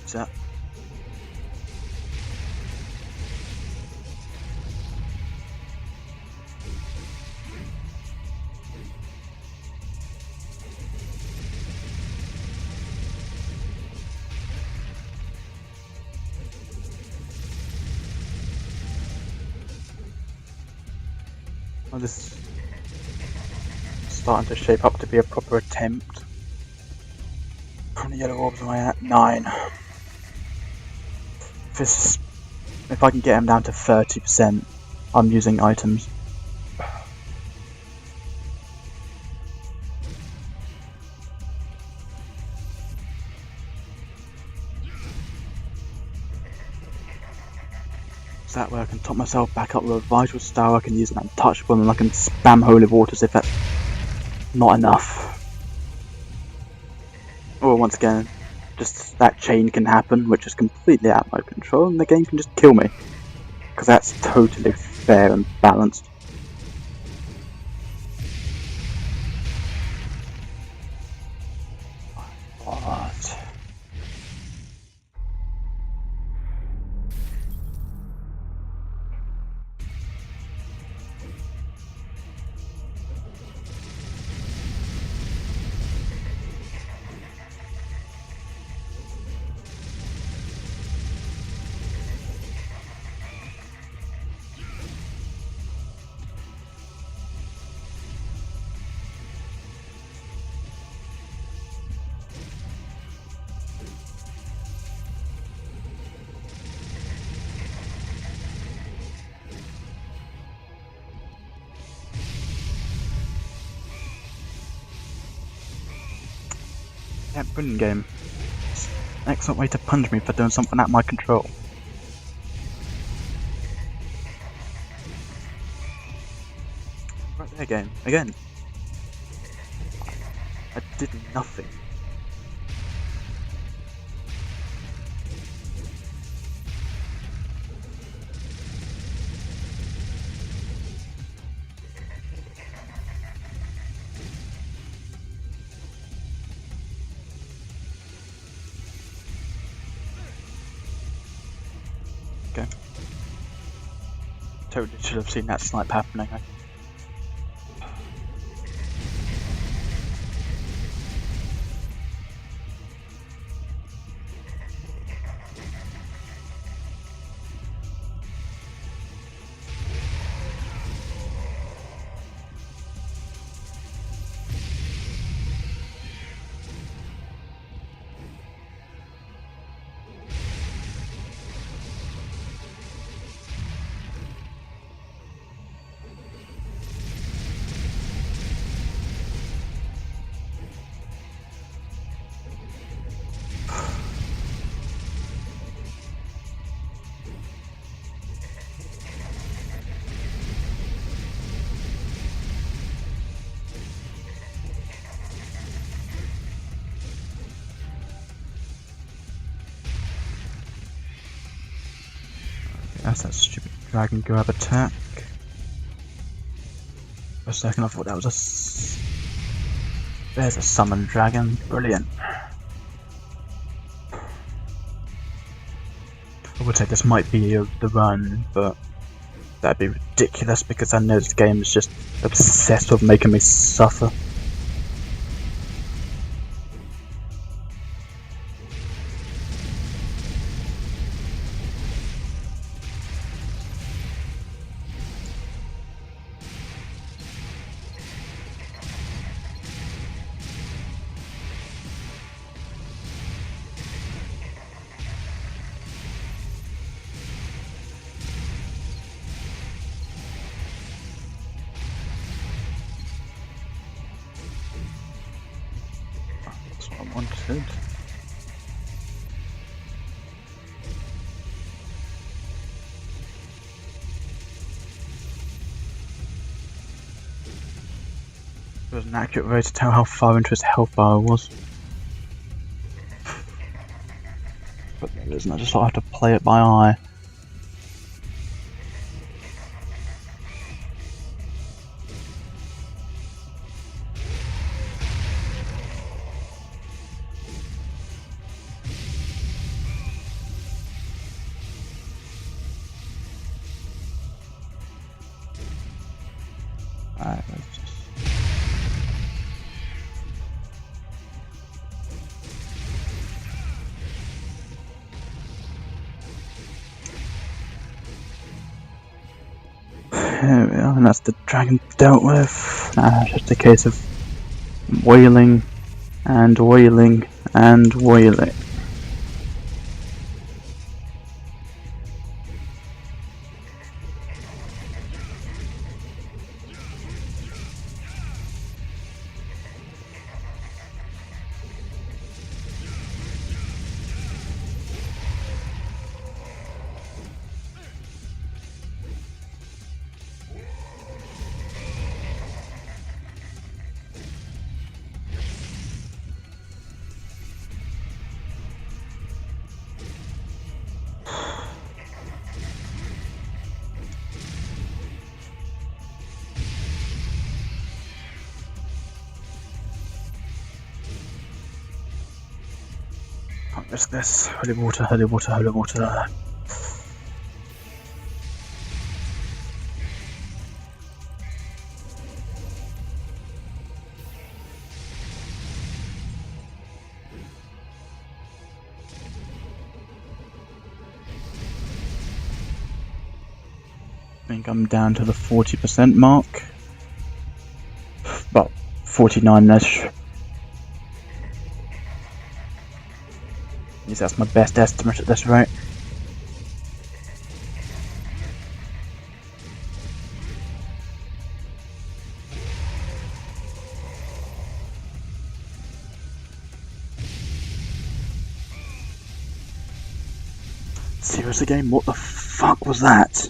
Is that? Oh, this is starting to shape up to be a proper attempt. How many yellow orbs am I at? 9. If I can get him down to 30%, I'm using items. So that way I can top myself back up with a vital star, I can use an untouchable, and I can spam holy waters if that's not enough. Or once again, just that chain can happen, which is completely out of my control, and the game can just kill me. Because that's totally fair and balanced. What? Yeah, brilliant game. Excellent way to punch me for doing something out of my control. Right there, game. Again. I did nothing. Okay. Totally should have seen that snipe happening. That's that stupid dragon grab attack. For a second I thought that was there's a summon dragon. Brilliant. I would say this might be the run, but that'd be ridiculous because I know this game is just obsessed with making me suffer. wanted. It was an accurate way to tell how far into his health bar I was. But there isn't, I just have to play it by eye. Alright, let's just... There we are, and that's the dragon dealt with. Now it's just a case of wailing and wailing and wailing. Can't risk this. Holy water, holy water, holy water. I think I'm down to the 40% mark. About 49-ish. Yes, that's my best estimate at this rate. Seriously game, what the fuck was that?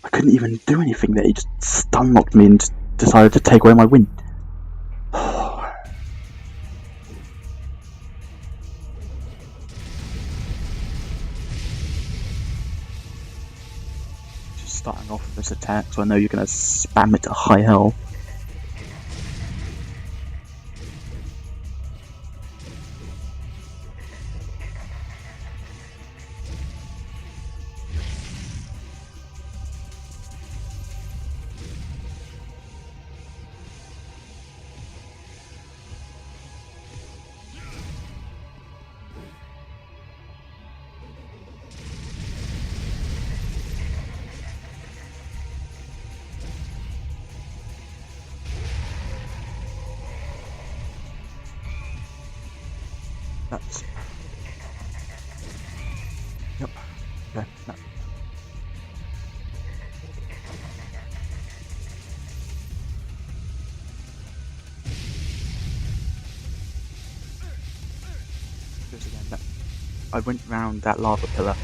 I couldn't even do anything there, he just stun locked me and just decided to take away my win. Starting off with this attack, so I know you're going to spam it to high health. That's... Yep. Okay. No. This again. No. I went round that lava pillar.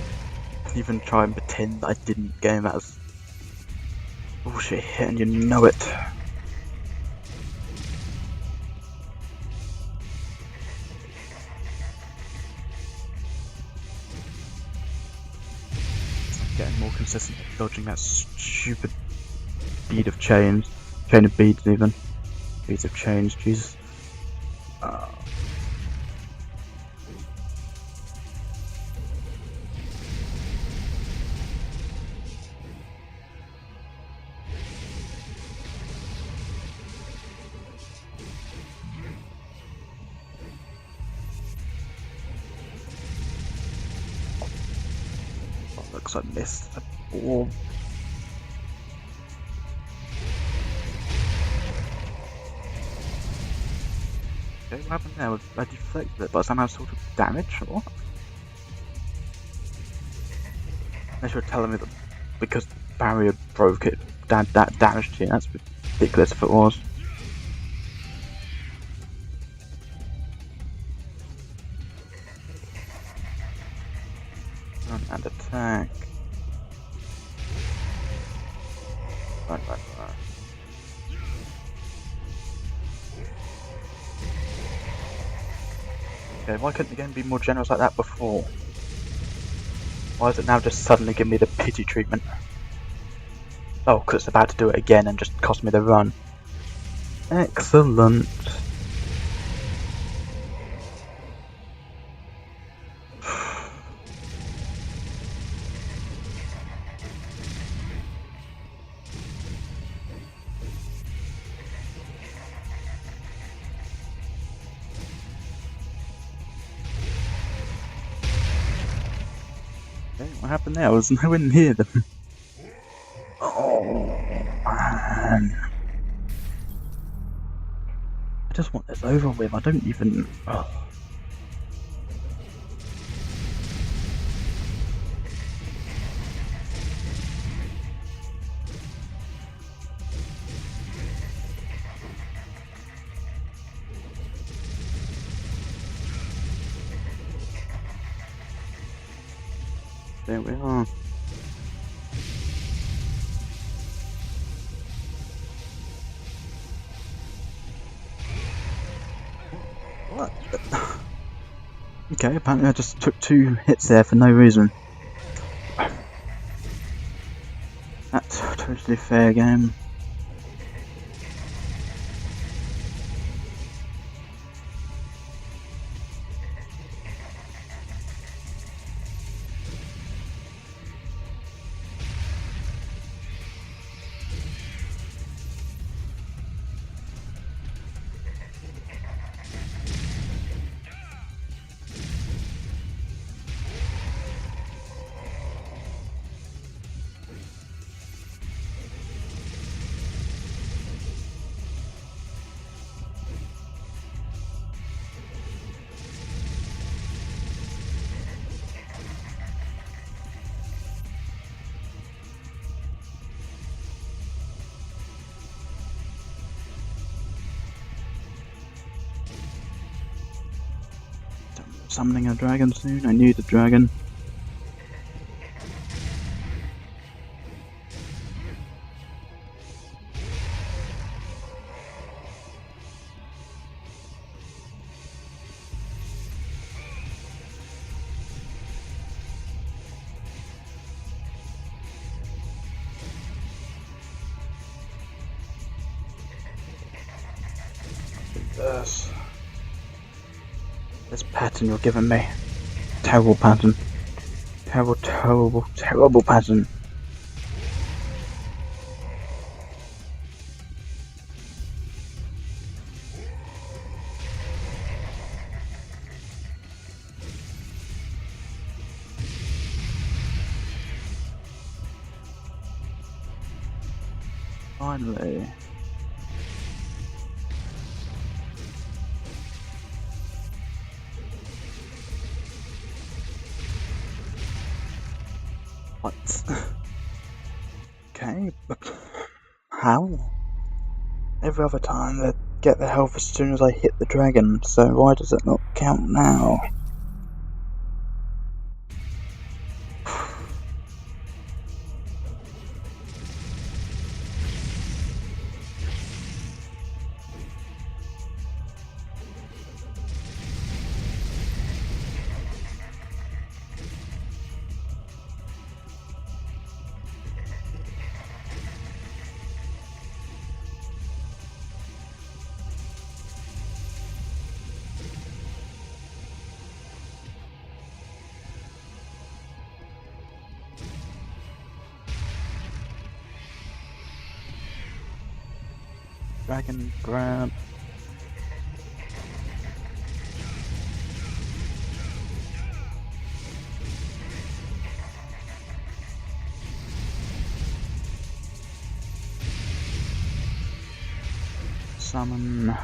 Even try and pretend that I didn't game that as bullshit hit, and you know it. Getting more consistent at dodging that stupid bead of chains. Chain of beads even. Beads of chains, Jesus. Looks like I missed a orb. Okay, what happened there? I deflected it, but somehow sort of damage, or what? Unless you're telling me that because the barrier broke it, that damaged you. That's ridiculous if it was. Run and attack. Run. Okay, why couldn't the game be more generous like that before? Why is it now just suddenly giving me the pity treatment? Oh, because it's about to do it again and just cost me the run. Excellent. Okay, what happened there? I was nowhere near them. Oh, man. I just want this over with. I don't even... Oh. There we are. What? Okay, apparently I just took 2 hits there for no reason. That's a totally fair game. Summoning a dragon soon. I need a dragon. This pattern you're giving me. Terrible pattern. Terrible pattern. Finally. What? Okay, but how? Every other time they get their health as soon as I hit the dragon, so why does it not count now? Dragon grab. Summon.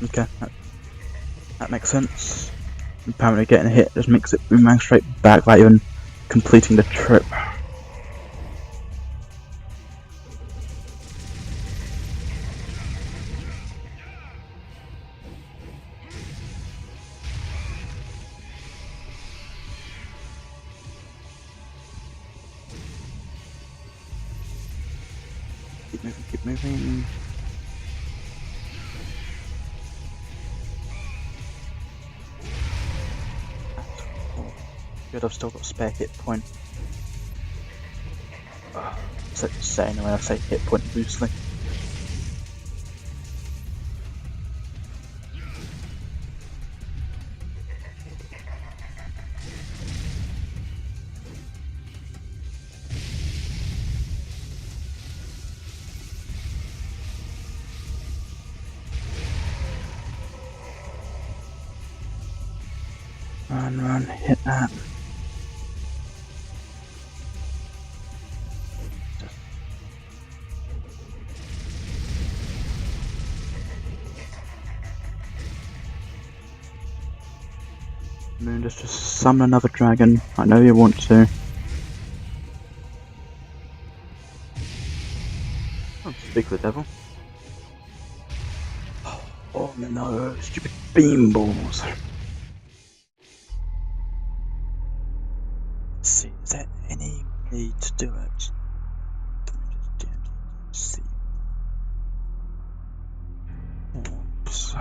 Okay, that makes sense. Apparently getting a hit just makes it boomerang straight back without even completing the trip. Keep moving. Good, I've still got a spare hit point. So saying when I say hit point loosely. Run, hit that. Moon, just summon another dragon. I know you want to. Oh, speak for the devil. Oh no, stupid beam balls. Let's see, is there any need to do it? DMC. Oops.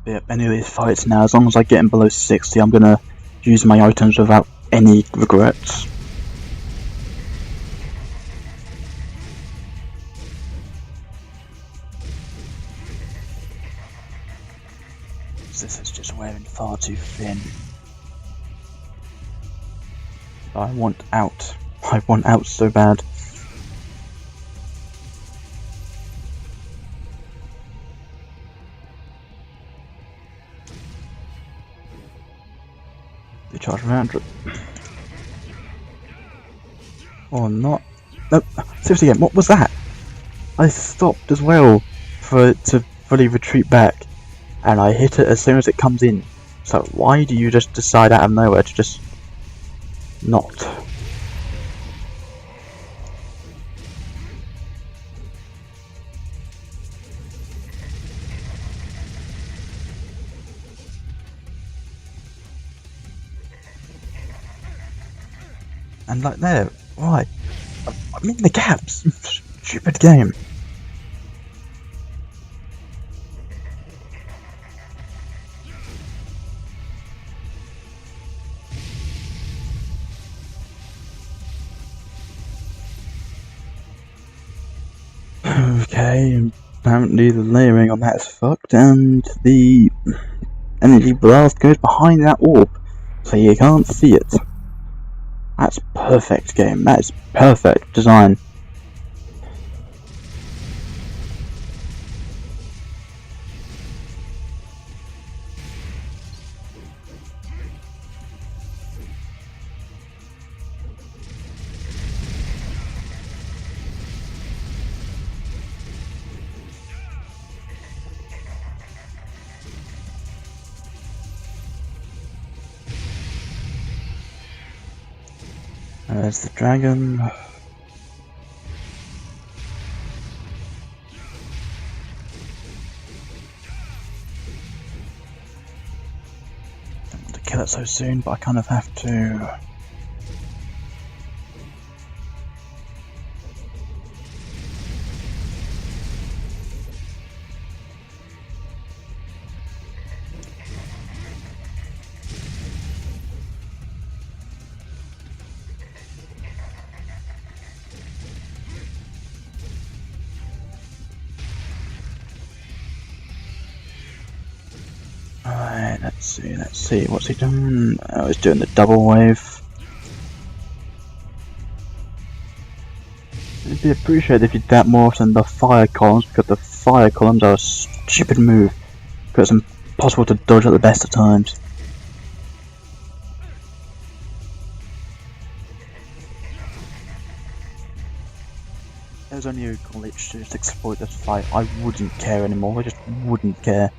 Yep, any of these fights now, as long as I get in below 60, I'm gonna use my items without any regrets. This is just wearing far too thin. I want out. I want out so bad. They charge around. Or not. No, seriously again, what was that? I stopped as well for it to fully retreat back, and I hit it as soon as it comes in. So why do you just decide out of nowhere to just not? And like there, why? I'm in the gaps. Stupid game. Okay, apparently the layering on that is fucked, and the energy blast goes behind that orb, so you can't see it. That's perfect game, that is perfect design. There's the dragon. Don't want to kill it so soon, but I kind of have to. Alright, let's see, what's he doing? Oh, he's doing the double wave. It'd be appreciated if you did that more often the fire columns, because the fire columns are a stupid move, because it's impossible to dodge at the best of times. There's only a glitch to just exploit this fight. I wouldn't care anymore, I just wouldn't care.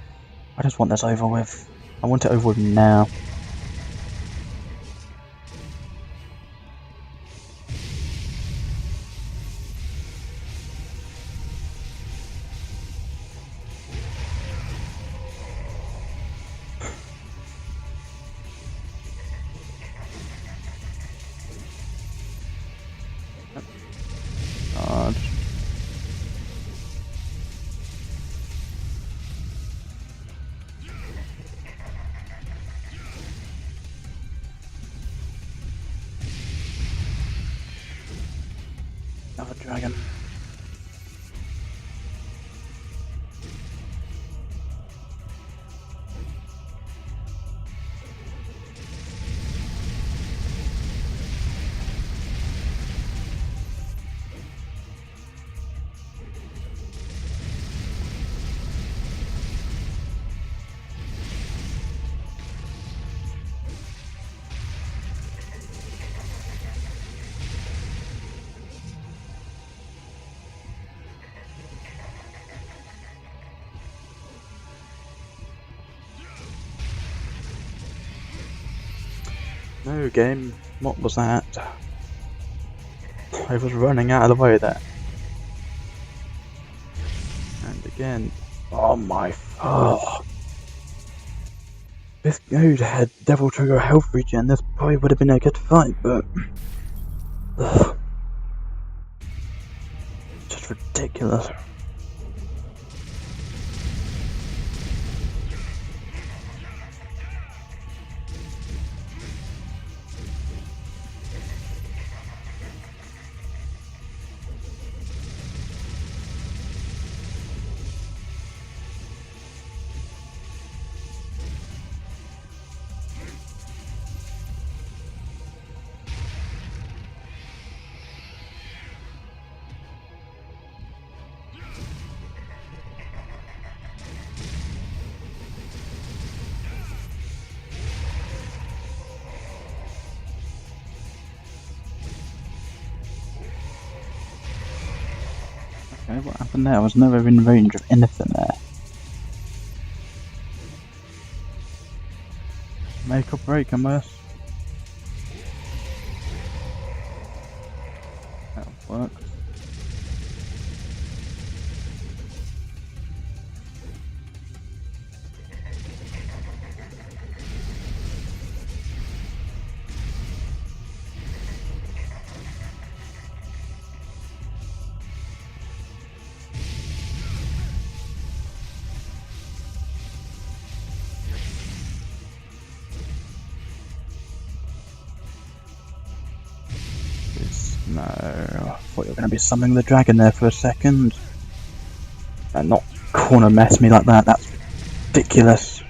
I just want this over with. I want it over with now. God. Another dragon. No game, what was that? I was running out of the way there. And again, oh my, oh. This dude had Devil Trigger health regen, this probably would have been a good fight, but... Ugh. Just ridiculous. Okay, what happened there? I was never in range of anything there. Make or break, unless. That'll work. No, I thought you were going to be summoning the dragon there for a second. And not corner mess me like that, that's ridiculous.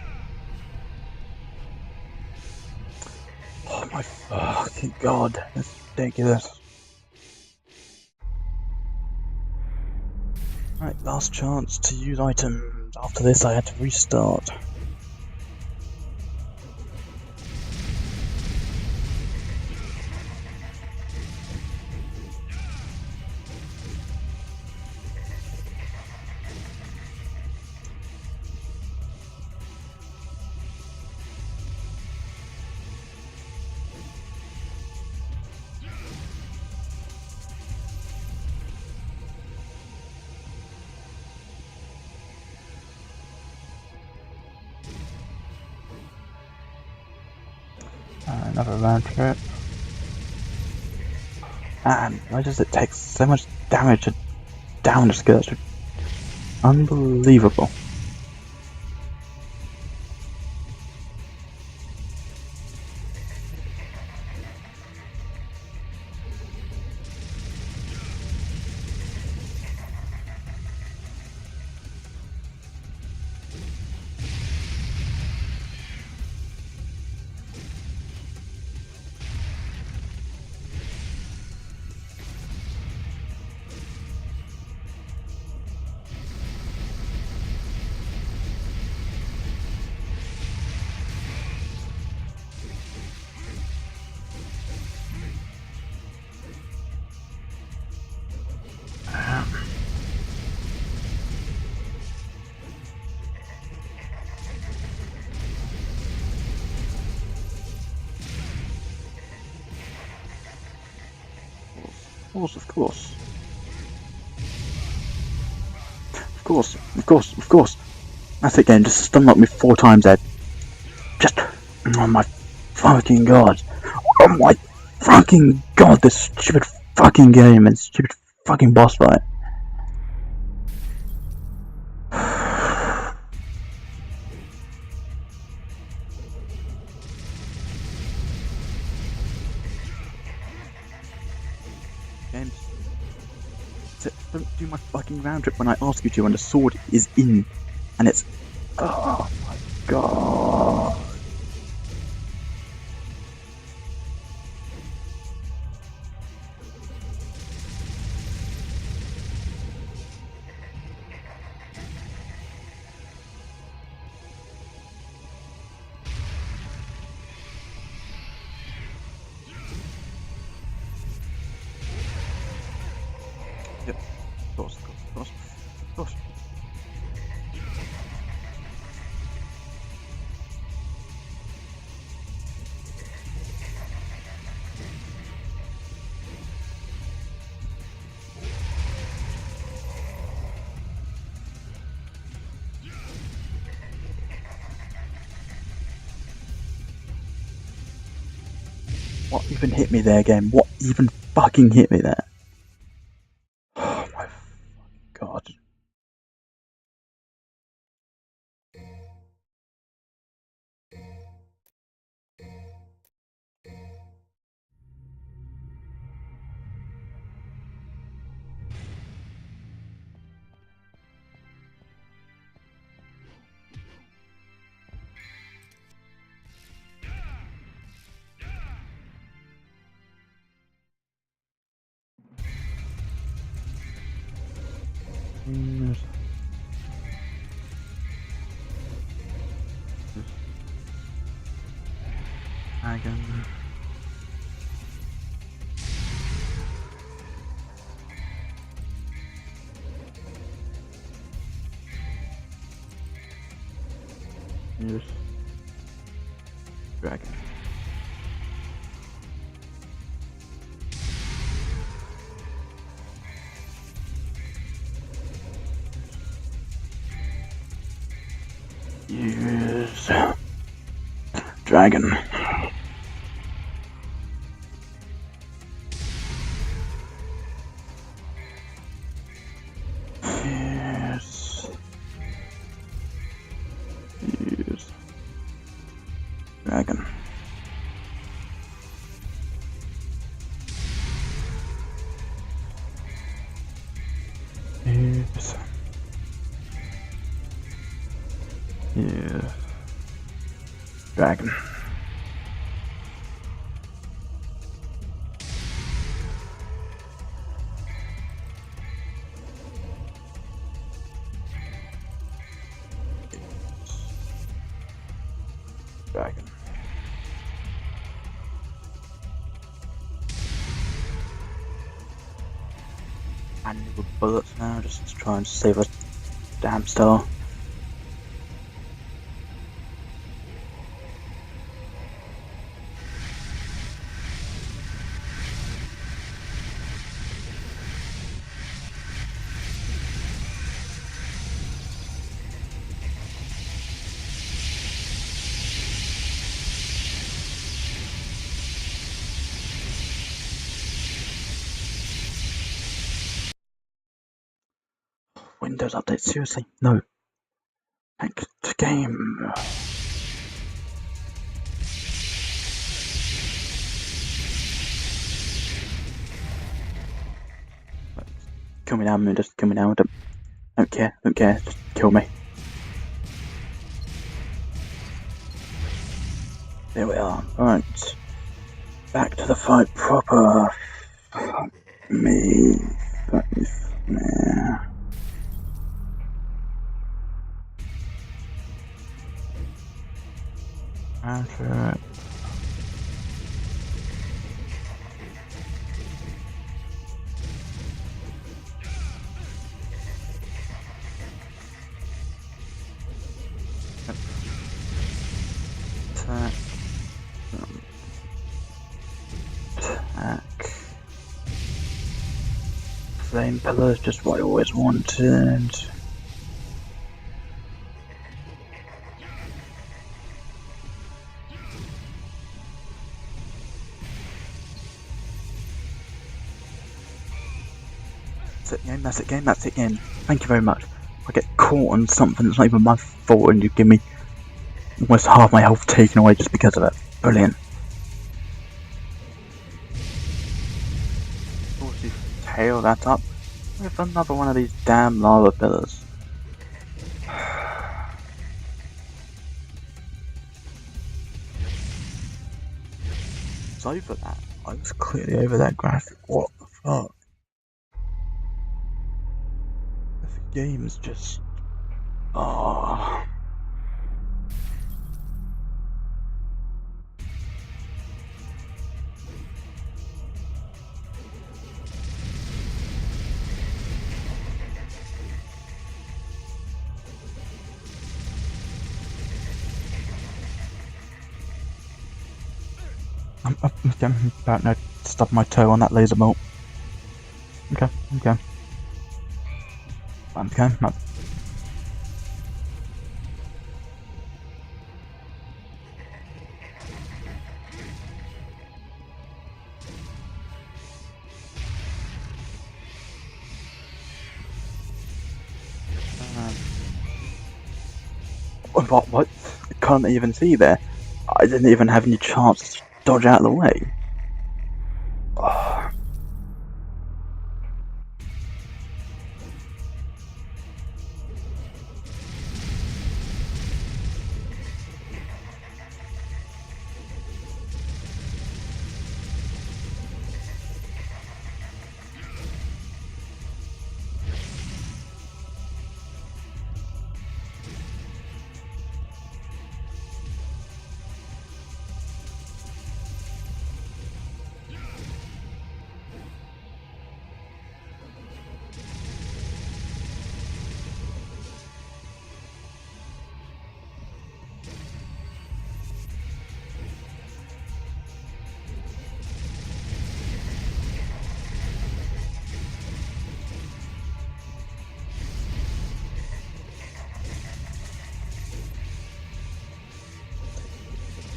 Oh my fucking god, that's ridiculous. Right, last chance to use items. After this I had to restart. Another round trip. Man, why does it take so much damage to down the skill? That's unbelievable. Of course. Of course. That's it, game. Just stun lock me 4 times, Ed. Just, oh my fucking god. Oh my fucking god, this stupid fucking game and stupid fucking boss fight. Games. Don't do my fucking round trip when I ask you to, and the sword is in, and it's. Oh my god. Yep, of course. What even hit me there, game? What even fucking hit me there? Oh my god. Dragon. Yes. Dragon. Yes. Dragon. Yes. Yes. Dragon. Yes. Yes. Dragon. Dragon. And with bullets now, just to try and save a damn star. Windows update, seriously? No. Back to game. Kill me now, Moon, just kill me now. Don't care, just kill me. There we are. Alright. Back to the fight proper. Fuck me. Yeah. After it. Attack. Attack. Flame pillar is just what I always wanted. That's it game. Thank you very much. I get caught on something that's not even my fault and you give me almost half my health taken away just because of it. Brilliant. Of course you tail that up with another one of these damn lava pillars. It's over that. I was clearly over that graphic. What the fuck? The game is just... Oh. I'm about to stub my toe on that laser bolt. Okay. What? I can't even see there. I didn't even have any chance to dodge out of the way. Oh.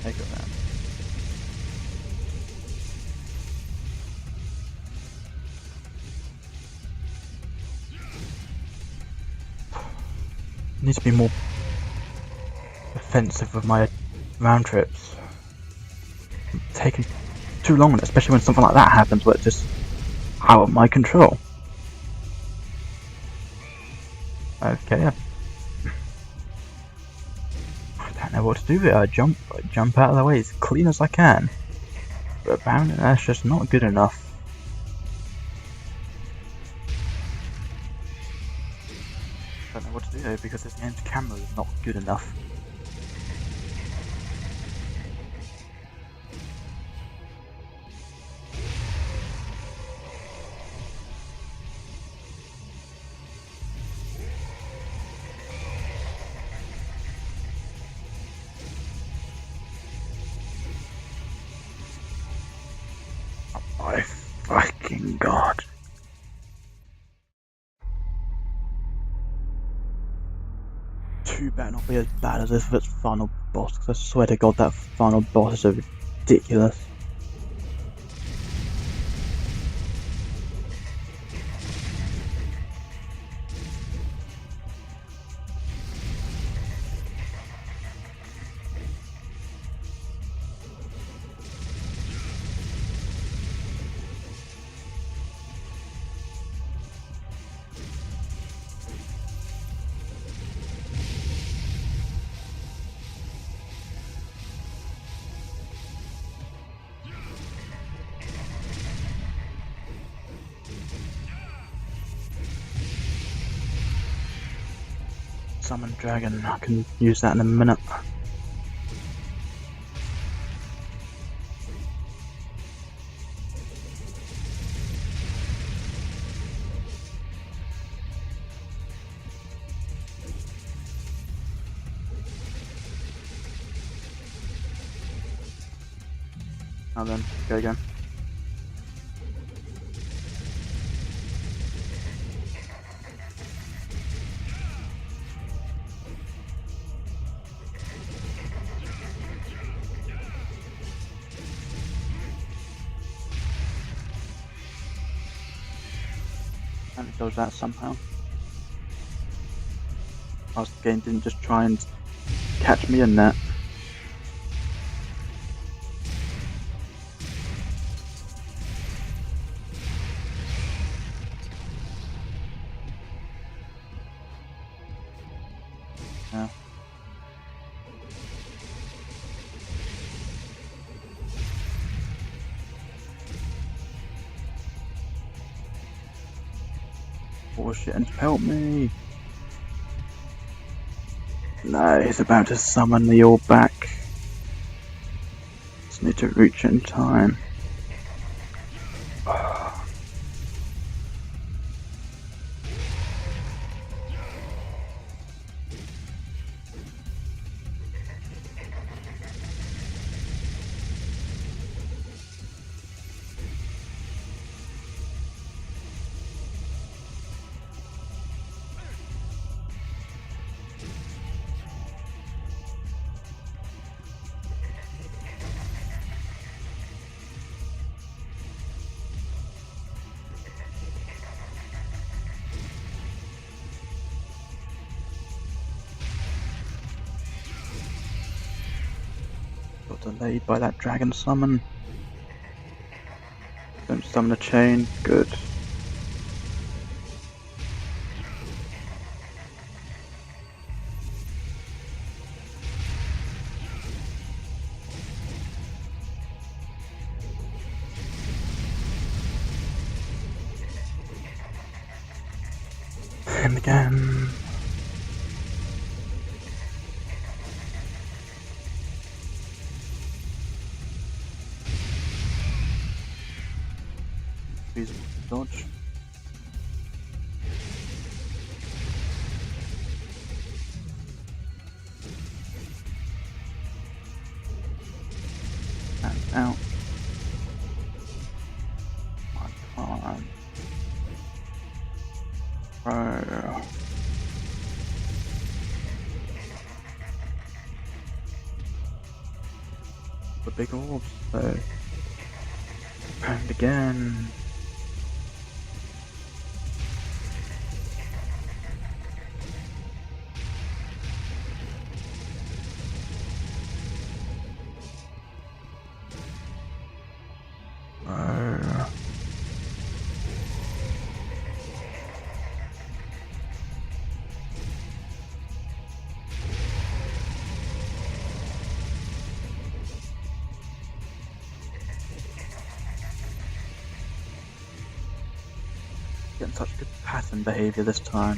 Take it, man. Need to be more offensive with my round trips. I'm taking too long, especially when something like that happens where it's just out of my control. Okay. I don't know what to do with it. I jump out of the way as clean as I can. But apparently that's just not good enough. I don't know what to do though because this game's camera is not good enough. My fucking god. Too bad not be as bad as this for its final boss, because I swear to god that final boss is ridiculous. Summon dragon, I can use that in a minute. Now then, go again. And it does that somehow. The game didn't just try and catch me in that. Yeah. Oh shit, and help me! No, he's about to summon the orb back. Just need to reach it in time. Got delayed by that dragon summon. Don't summon a chain, good. And again. Feasible to dodge. And out. Come on. Oh. The big orbs, so. And again. Getting such good pattern behaviour this time.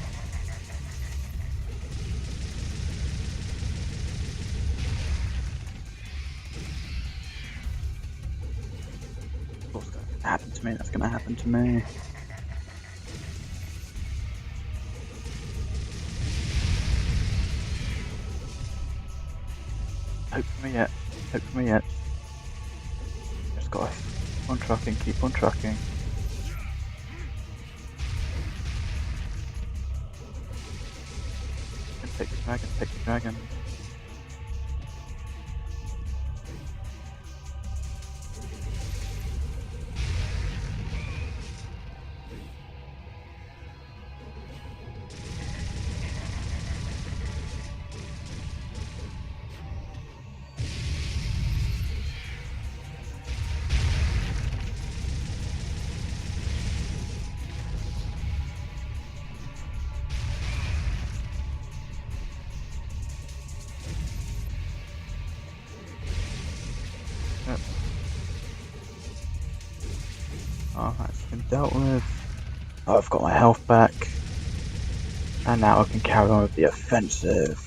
What's going to happen to me? That's going to happen to me. Hope for me yet. Hope for me yet. Just gotta keep on trucking, keep on trucking. Take the dragon, take the dragon. Yep. Oh, that's been dealt with. Oh, I've got my health back. And now I can carry on with the offensive.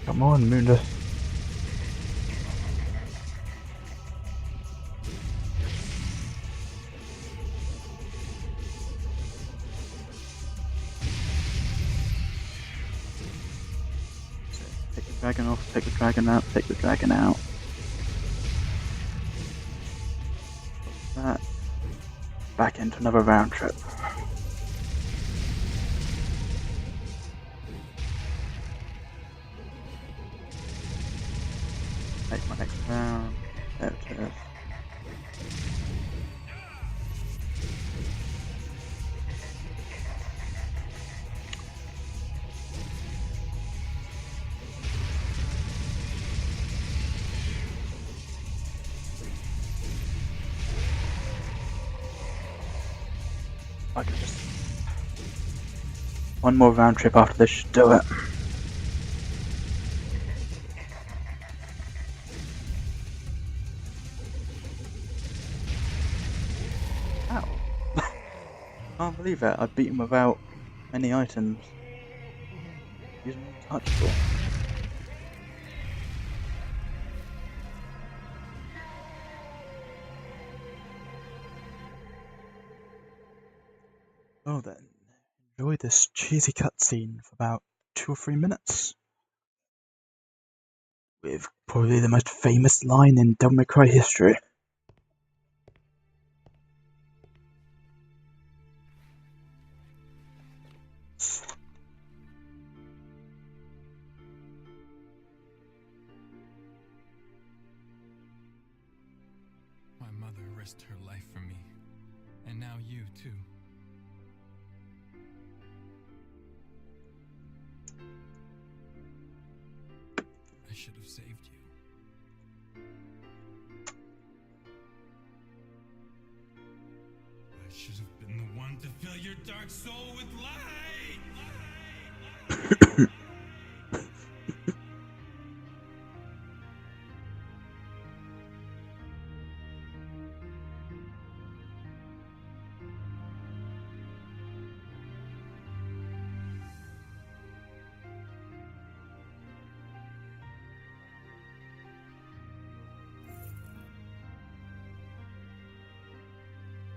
Come on, Munda. Take the dragon off, take the dragon out, take the dragon out. That. Back into another round trip. Take my next round. There it is. I can just... One more round trip after this should do it. Ow. Can't believe it, I beat him without any items. He's untouchable. Oh then, enjoy this cheesy cutscene for about 2 or 3 minutes. With probably the most famous line in Devil May Cry history. My mother risked her life for me, and now you too. I should have saved you. I should have been the one to fill your dark soul with light.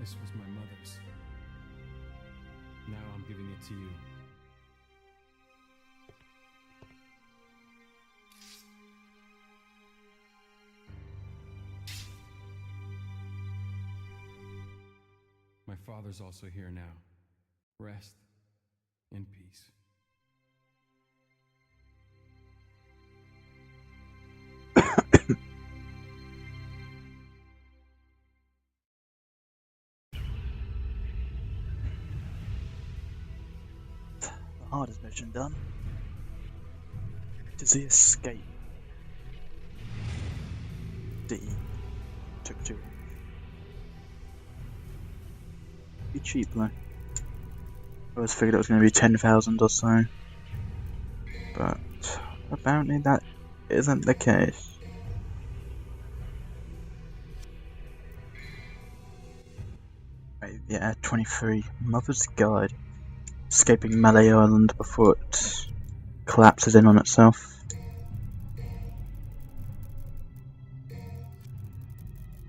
This was my mother's. Now I'm giving it to you. My father's also here now. Rest in peace. Hardest mission done. It is the escape. D. Took too long. Be cheap though. I always figured it was going to be 10,000 or so. But apparently that isn't the case. Right, yeah, 23. Mother's Guide. Escaping Malay Island before it collapses in on itself.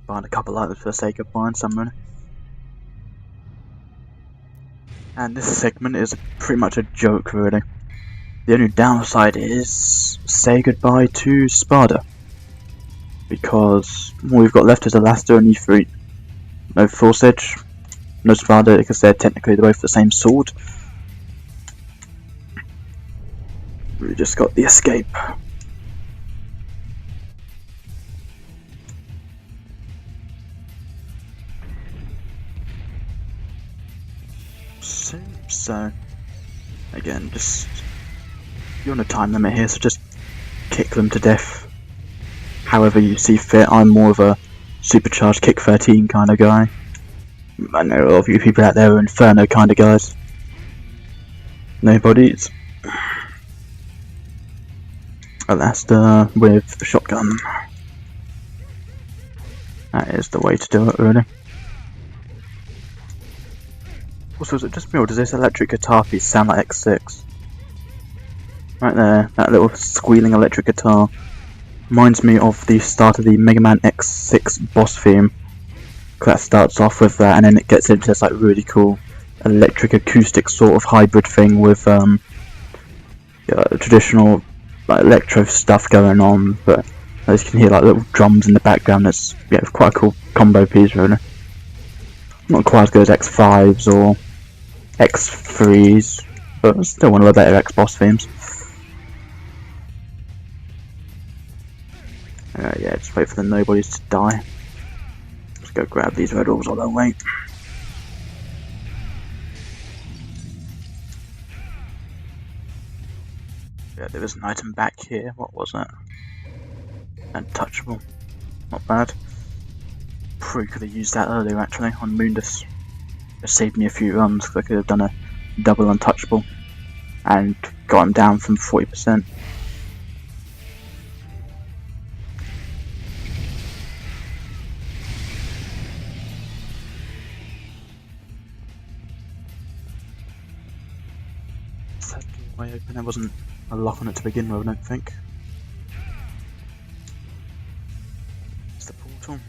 Buying a couple items for the sake of buying some money. And this segment is pretty much a joke really. The only downside is say goodbye to Spada. Because all we've got left is Alastair and Ifrit. No Force Edge, no Spada because they're both the same sword. We just got the escape. So again, just you're on a time limit here, so just kick them to death. However you see fit. I'm more of a supercharged kick 13 kind of guy. I know a lot of you people out there are Inferno kind of guys. No bodies. Alastair with the shotgun. That is the way to do it, really. Also, is it just me or does this electric guitar piece sound like X6? Right there, that little squealing electric guitar reminds me of the start of the Mega Man X6 boss theme. That starts off with that, and then it gets into this like really cool electric acoustic sort of hybrid thing with traditional like electro stuff going on, but as you can hear like little drums in the background. It's quite a cool combo piece really. Not quite as good as X5s or X3s, but still one of the better X-Boss themes. Yeah, just wait for the nobodies to die. Let's go grab these red orbs while they wait. Yeah, there is an item back here. What was it? Untouchable. Not bad. Probably could have used that earlier actually on Mundus. It saved me a few runs because I could have done a double untouchable and got him down from 40%. Is that doorway open? There wasn't a lock on it to begin with, I don't think. It's the portal.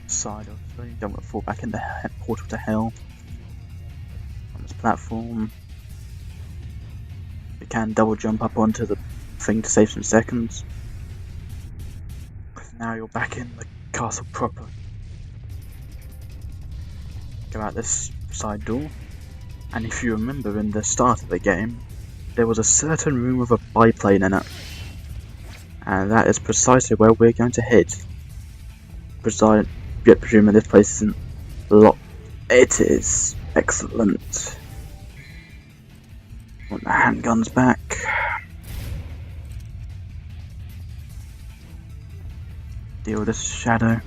Side obviously, don't want to fall back in the portal to hell. On this platform, you can double jump up onto the thing to save some seconds. Now you're back in the castle proper. Go out this side door, and if you remember in the start of the game, there was a certain room with a biplane in it, and that is precisely where we're going to head. Presuming this place isn't locked. It is. Excellent. Want the handguns back. Deal with this shadow.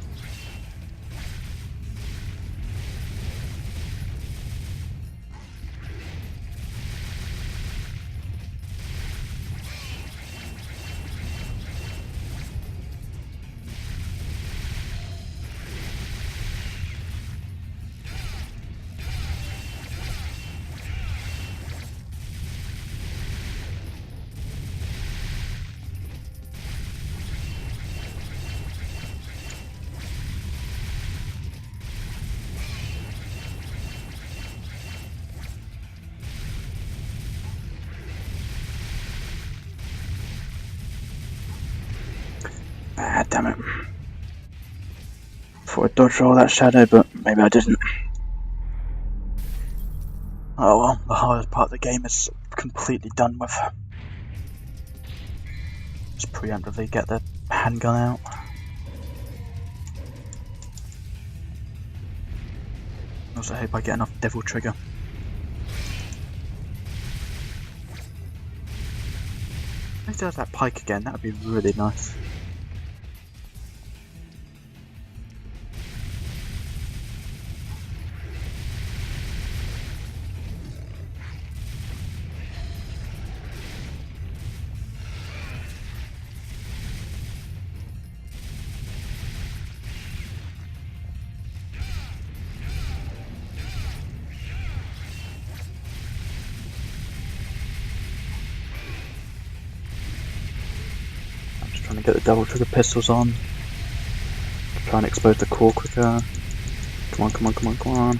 Ah, damn it. Thought I dodged all that shadow, but maybe I didn't. Oh well, the hardest part of the game is completely done with. Just preemptively get the handgun out. Also hope I get enough devil trigger. If he does that pike again, that would be really nice. Trying to get the double trigger pistols on. Try and expose the core quicker. Come on, come on, come on, come on.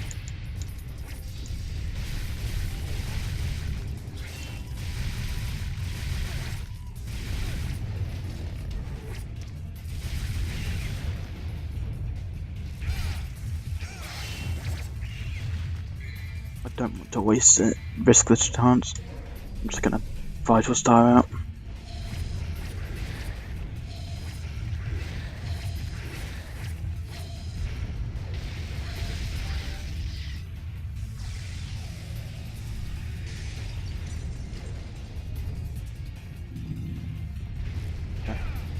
I don't want to waste it, risk this chance. I'm just gonna Vital Star out.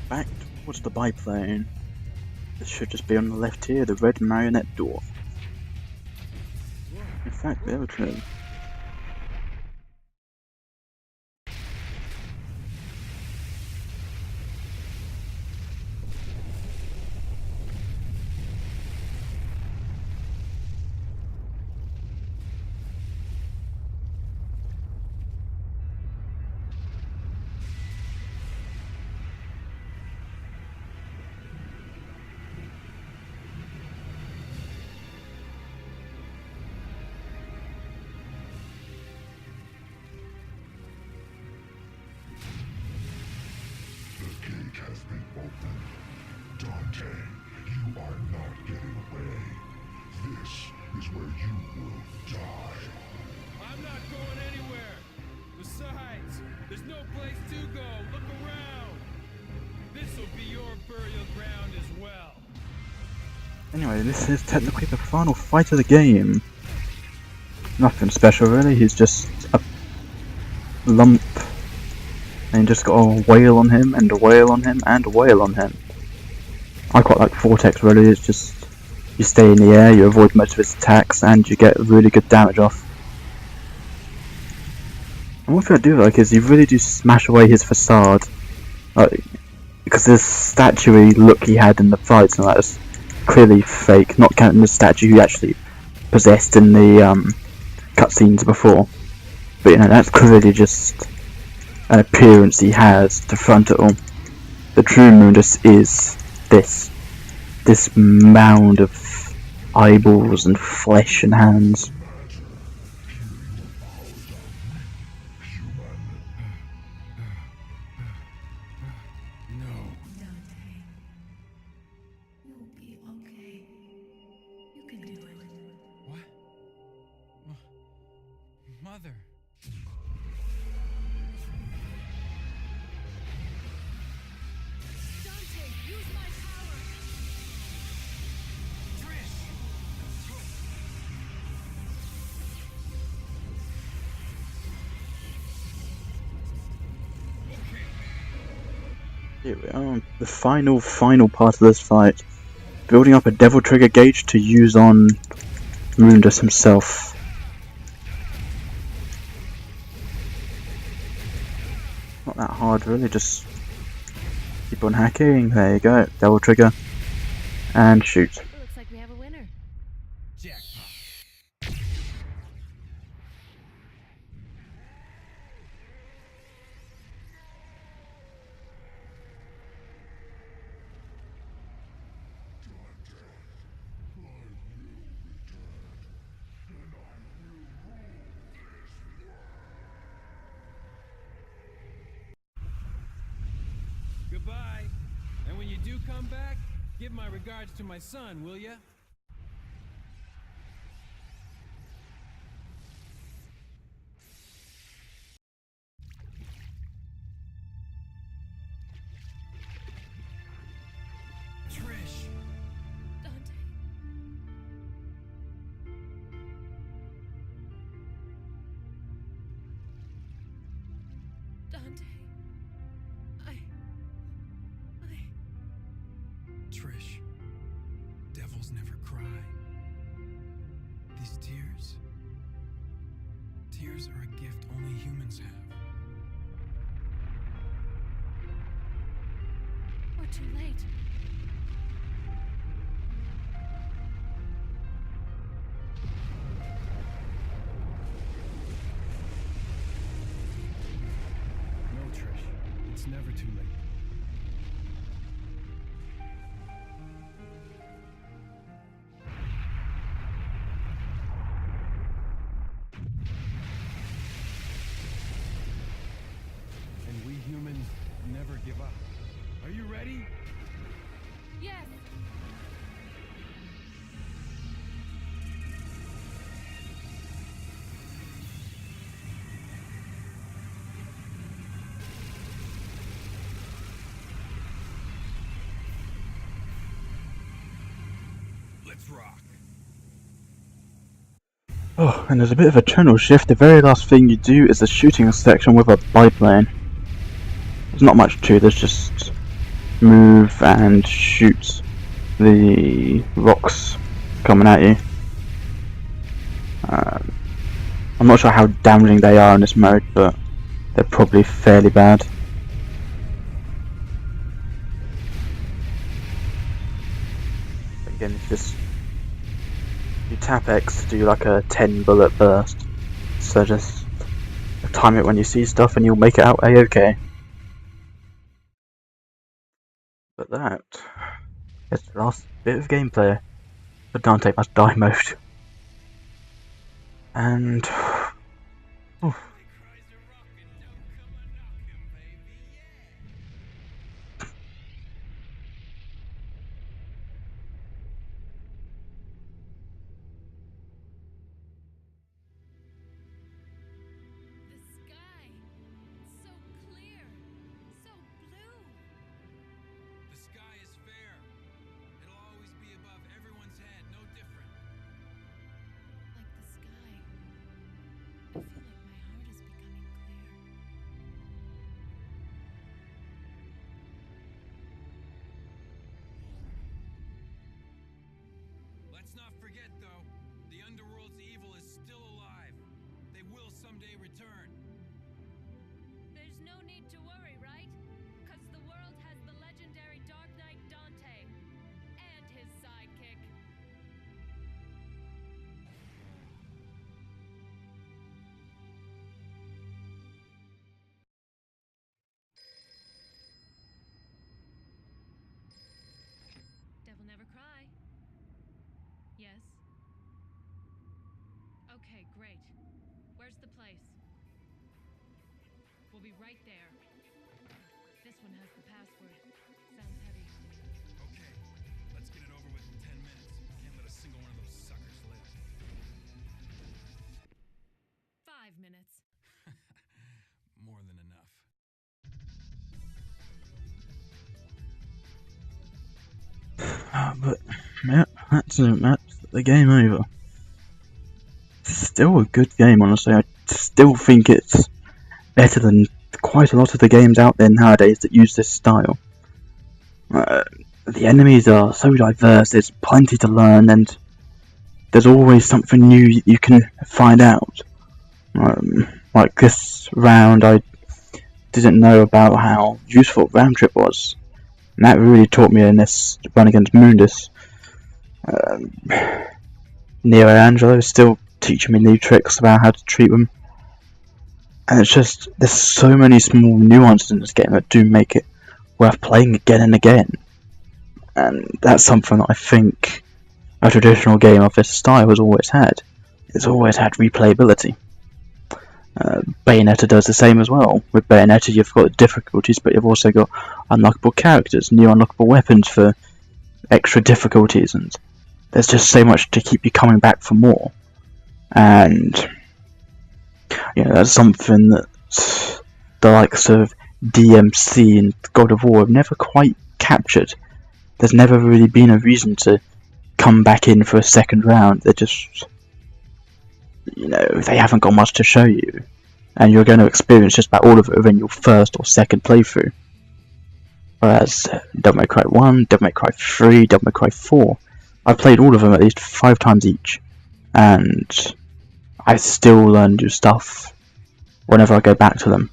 Back towards the biplane. This should just be on the left here, the red marionette door. In fact, there it is. has been opened. Dante, you are not getting away. This is where you will die. I'm not going anywhere. Besides, there's no place to go. Look around. This'll be your burial ground as well. Anyway, this is technically the final fight of the game. Nothing special really, he's just a lump. And you just got a wail on him, and a wail on him, and a wail on him. I quite like Vortex really, it's just you stay in the air, you avoid most of his attacks, and you get really good damage off. And one thing I do like is you really do smash away his facade. Like, because this statuey look he had in the fights and that is clearly fake, not counting the statue he actually possessed in the cutscenes before. But you know, that's clearly just an appearance he has to front it all. The true Mundus is this mound of eyeballs and flesh and hands. Dante, you'll be okay. You can do it. What? Mother. Dante, use my power! Here we are, the final part of this fight. Building up a Devil Trigger gauge to use on Mundus himself. Not that hard really, just keep on hacking, there you go, Devil Trigger, and shoot. Looks like we have a winner. Jackpot. Goodbye. And when you do come back, give my regards to my son, will ya? Trish. Dante. Dante. Trish. Devils never cry. These tears. Tears are a gift only humans have. We're too late. No, Trish. It's never too late. And we humans never give up. Are you ready? Yes! Let's rock. Oh, and there's a bit of a tonal shift. The very last thing you do is a shooting section with a biplane. There's not much to this, just move and shoot the rocks coming at you. I'm not sure how damaging they are in this mode, but they're probably fairly bad. Again, it's just you tap X to do like a 10 bullet burst, so just time it when you see stuff and you'll make it out A-OK. But that is the last bit of gameplay for Dante Must Die mode. And oh, forget, though, the Underworld's evil is still alive. They will someday return. There's no need to worry, right? Because the world has the legendary Dark Knight Dante and his sidekick. Devil never cry. Yes? Okay, great. Where's the place? We'll be right there. This one has the password. Sounds heavy. Okay, let's get it over with in 10 minutes. Can't let a single one of those suckers live. 5 minutes. More than enough. But yeah, that's the game over. Still a good game, honestly. I still think it's better than quite a lot of the games out there nowadays that use this style. The enemies are so diverse, there's plenty to learn, and there's always something new you can find out. Like this round, I didn't know about how useful round trip was. And that really taught me in this run against Mundus. Neo Angelo is still teaching me new tricks about how to treat them. And it's just, there's so many small nuances in this game that do make it worth playing again and again. And that's something that I think a traditional game of this style has always had. It's always had replayability. Bayonetta does the same as well. With Bayonetta you've got difficulties, but you've also got unlockable characters, new unlockable weapons for extra difficulties, and there's just so much to keep you coming back for more. And that's something that the likes of DMC and God of War have never quite captured. There's never really been a reason to come back in for a second round. They're just, they haven't got much to show you, and you're going to experience just about all of it within your first or second playthrough. Whereas Devil May Cry 1, Devil May Cry 3, Devil May Cry 4, I've played all of them at least 5 times each, and I still learn new stuff whenever I go back to them.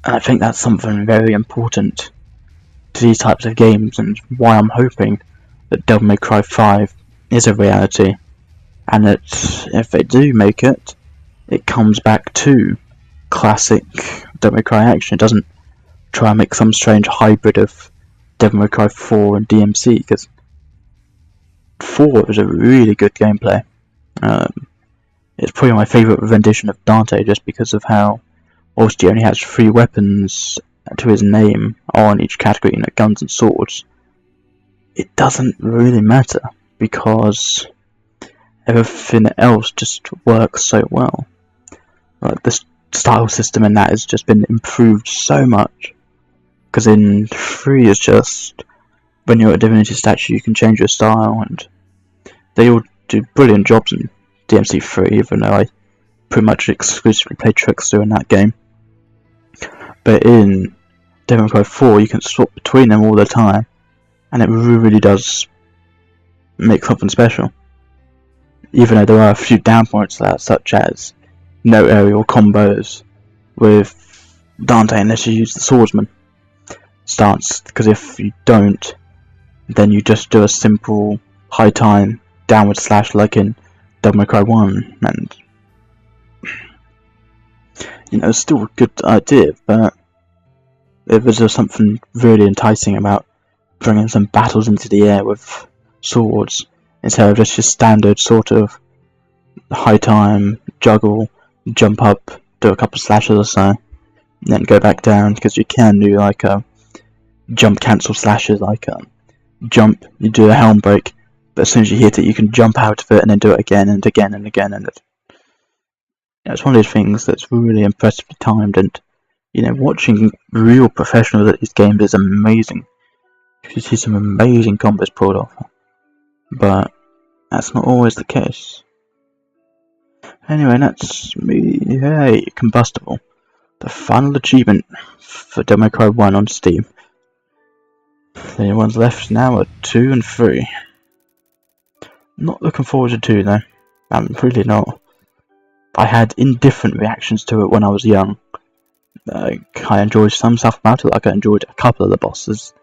And I think that's something very important to these types of games, and why I'm hoping that Devil May Cry 5 is a reality, and that if they do make it, it comes back to classic Devil May Cry action. It doesn't try and make some strange hybrid of Devil May Cry 4 and DMC, because 4 was a really good gameplay. It's probably my favourite rendition of Dante, just because of how, whilst he only has 3 weapons to his name on each category, guns and swords, it doesn't really matter, because everything else just works so well. Like, the style system in that has just been improved so much, because in 3 it's just, when you're a divinity statue you can change your style, and they all do brilliant jobs in DMC3, even though I pretty much exclusively play Trickster in that game. But in Devil May Cry 4 you can swap between them all the time, and it really does make something special. Even though there are a few down points there, such as no aerial combos with Dante unless you use the swordsman stance, because if you don't, then you just do a simple high time downward slash like in Devil May Cry 1, and it's still a good idea, but there was just something really enticing about bringing some battles into the air with swords instead of just your standard sort of high time, juggle, jump up, do a couple slashes or so, and then go back down, because you can do like jump cancel slashes, like jump, you do a helm break, but as soon as you hit it you can jump out of it and then do it again and again and again, and it's one of those things that's really impressively timed, and watching real professionals at these games is amazing. You see some amazing combos pulled off, but that's not always the case. Anyway, that's me. Hey, Combustible, the final achievement for Devil May Cry 1 on Steam. The only ones left now are 2 and 3. Not looking forward to 2 though. I'm really not. I had indifferent reactions to it when I was young. I enjoyed some stuff about it, like I enjoyed a couple of the bosses.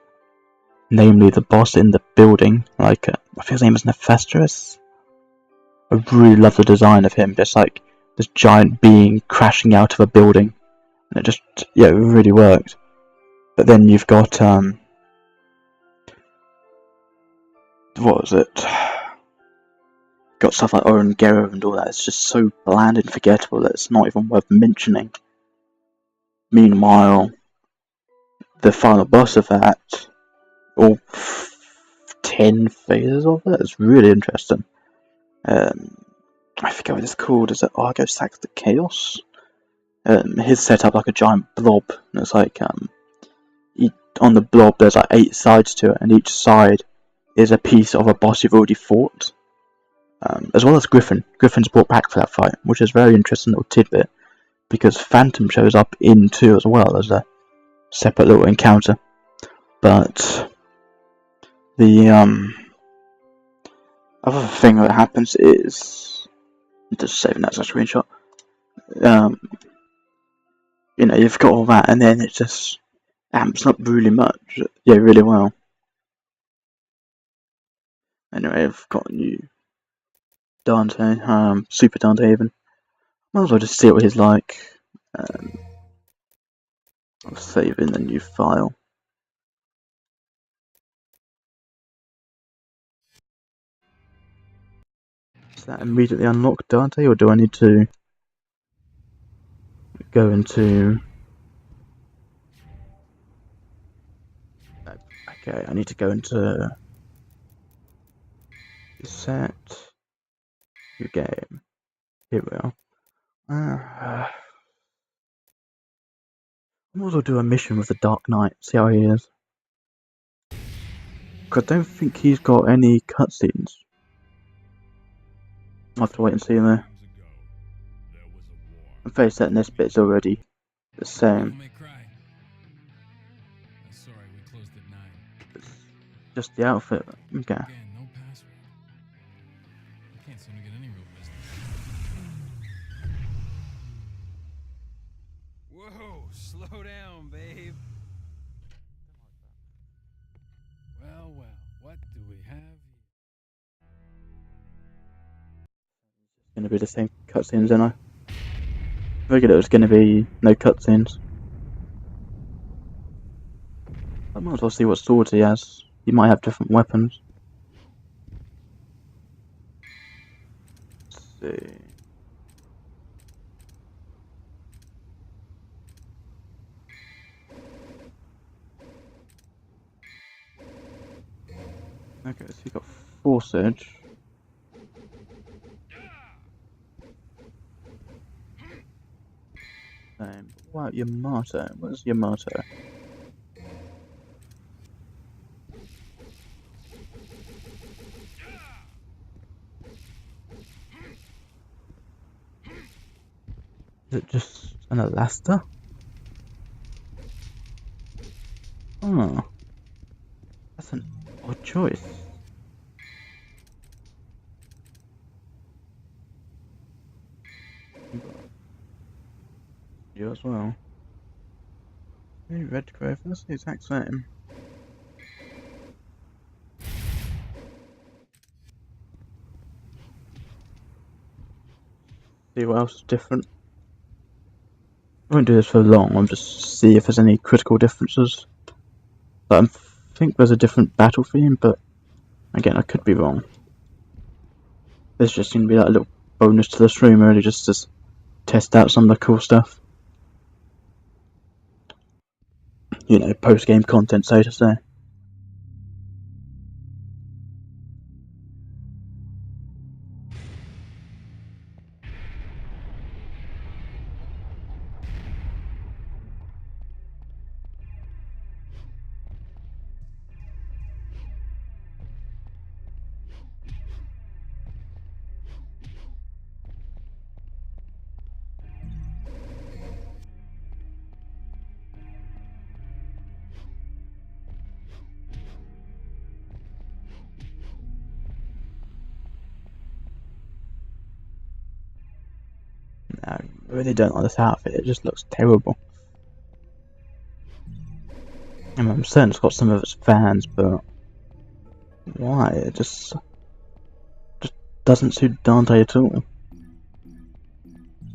Namely the boss in the building, I think his name is Nephestus. I really love the design of him, just like this giant being crashing out of a building. And it just, yeah, it really worked. But then you've got, what was it? Got stuff like Oren Gero and all that. It's just so bland and forgettable that it's not even worth mentioning. Meanwhile, the final boss of that, all 10 phases of it, is really interesting. I forget what it's called. Is it Argo Sax the Chaos? His set up like a giant blob, and it's like on the blob there's like 8 sides to it, and each side is a piece of a boss you've already fought. As well as Griffin. Griffin's brought back for that fight, which is a very interesting little tidbit, because Phantom shows up in 2 as well as a separate little encounter. But the other thing that happens is, just saving that as a screenshot. You know, you've got all that, and then it just amps up really much. Yeah, really well. Anyway, I've got new Dante, Super Dante even. Might as well just see what he's like. I'll save in the new file. Does that immediately unlock Dante, or do I need to go into... Okay, I need to go into... Set... New game. Here we are. I might as well do a mission with the Dark Knight, see how he is. Because I don't think he's got any cutscenes. I'll have to wait and see though. I'm very certain this bit's already the same. It's just the outfit. Okay. Whoa, slow down, babe. Well, what do we have here? It's gonna be the same cutscenes, isn't I? I figured it was gonna be no cutscenes. I might as well see what swords he has. He might have different weapons. Let's see. Okay, so you got Force Edge. Wow, Yamato. What's Yamato? Is it just an Elasta? Oh. That's an odd choice. You as well. Hey, Red Grove, that's the exact same. See what else is different. I won't do this for long, I'll just see if there's any critical differences. But I think there's a different battle theme, but again, I could be wrong. This just going to be like a little bonus to the stream, really, just to test out some of the cool stuff. You know, post-game content, so to say. really don't like this outfit, it just looks terrible. I mean, I'm certain it's got some of its fans, but why? It just doesn't suit Dante at all.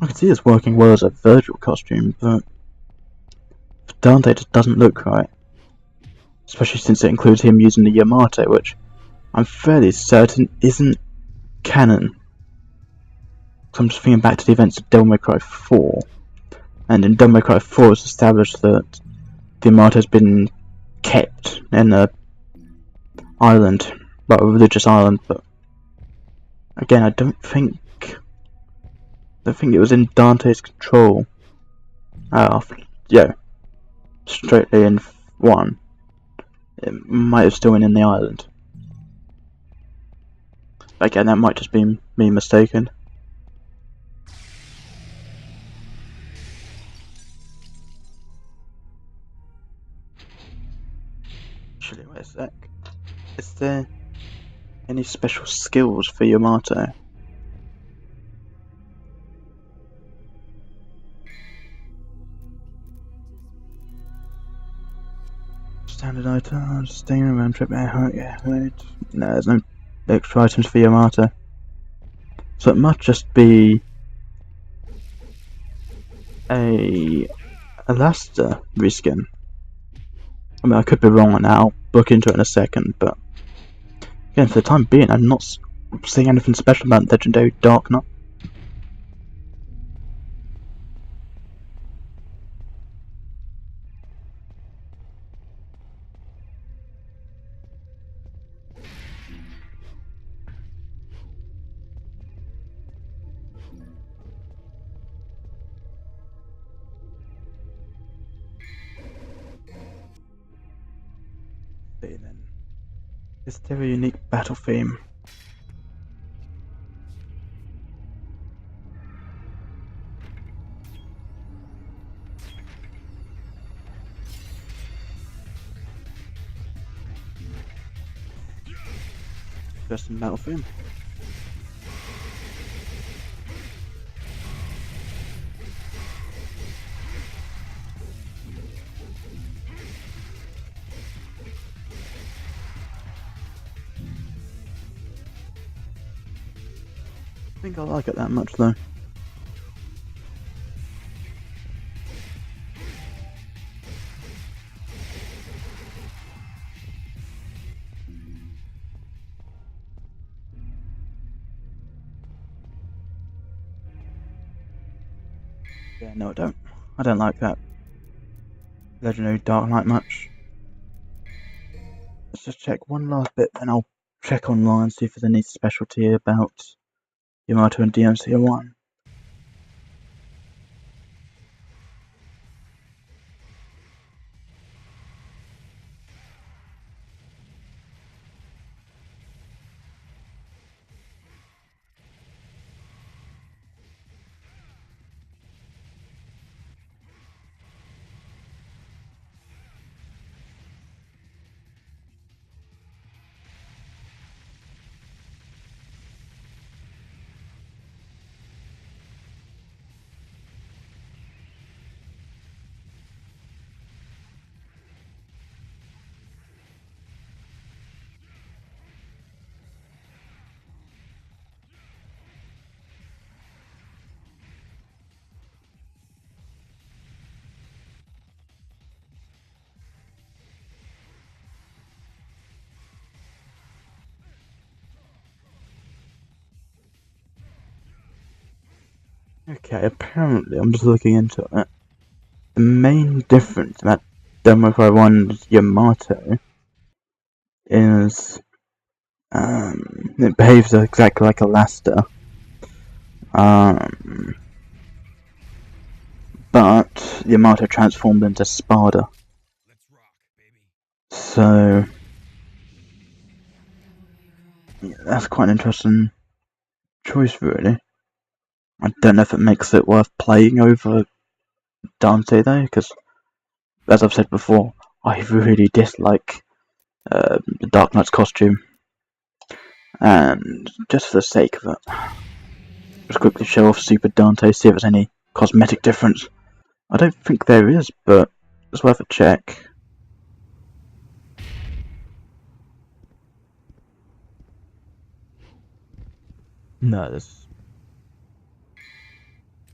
I can see this working well as a Virgil costume, but for Dante it just doesn't look right. Especially since it includes him using the Yamato, which I'm fairly certain isn't canon. So I'm just thinking back to the events of Devil May Cry 4, and in Devil May Cry 4 it's established that the Yamato has been kept in a island, well, a religious island, but again, I don't think it was in Dante's control. Yeah, straightly in 1. It might have still been in the island. Again, that might just be me mistaken. Actually, wait a sec. Is there any special skills for Yamato? Standard items, stinger, round trip, air height, no, there's no extra items for Yamato. So it must just be a Alaster reskin. I mean, I could be wrong on that, I'll look into it in a second, but again, for the time being, I'm not seeing anything special about Legendary Dark Knight. Then, is there a unique battle theme? Just in battle theme. I think I like it that much though. Yeah, no I don't. I don't like that Legendary Dark Knight much. Let's just check one last bit, then I'll check online, see if there's any specialty about Yamato and DMC1. Okay, apparently, I'm just looking into it. The main difference about Devil May Cry 1's Yamato is it behaves exactly like a Laster. But Yamato transformed into Spada. Let's rock, baby. So yeah, that's quite an interesting choice, really. I don't know if it makes it worth playing over Dante though, because as I've said before, I really dislike the Dark Knight's costume, and just for the sake of it, just quickly show off Super Dante, see if there's any cosmetic difference. I don't think there is, but it's worth a check. No, there's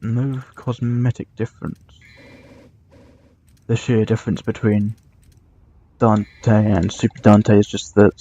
no cosmetic difference. The sheer difference between Dante and Super Dante is just that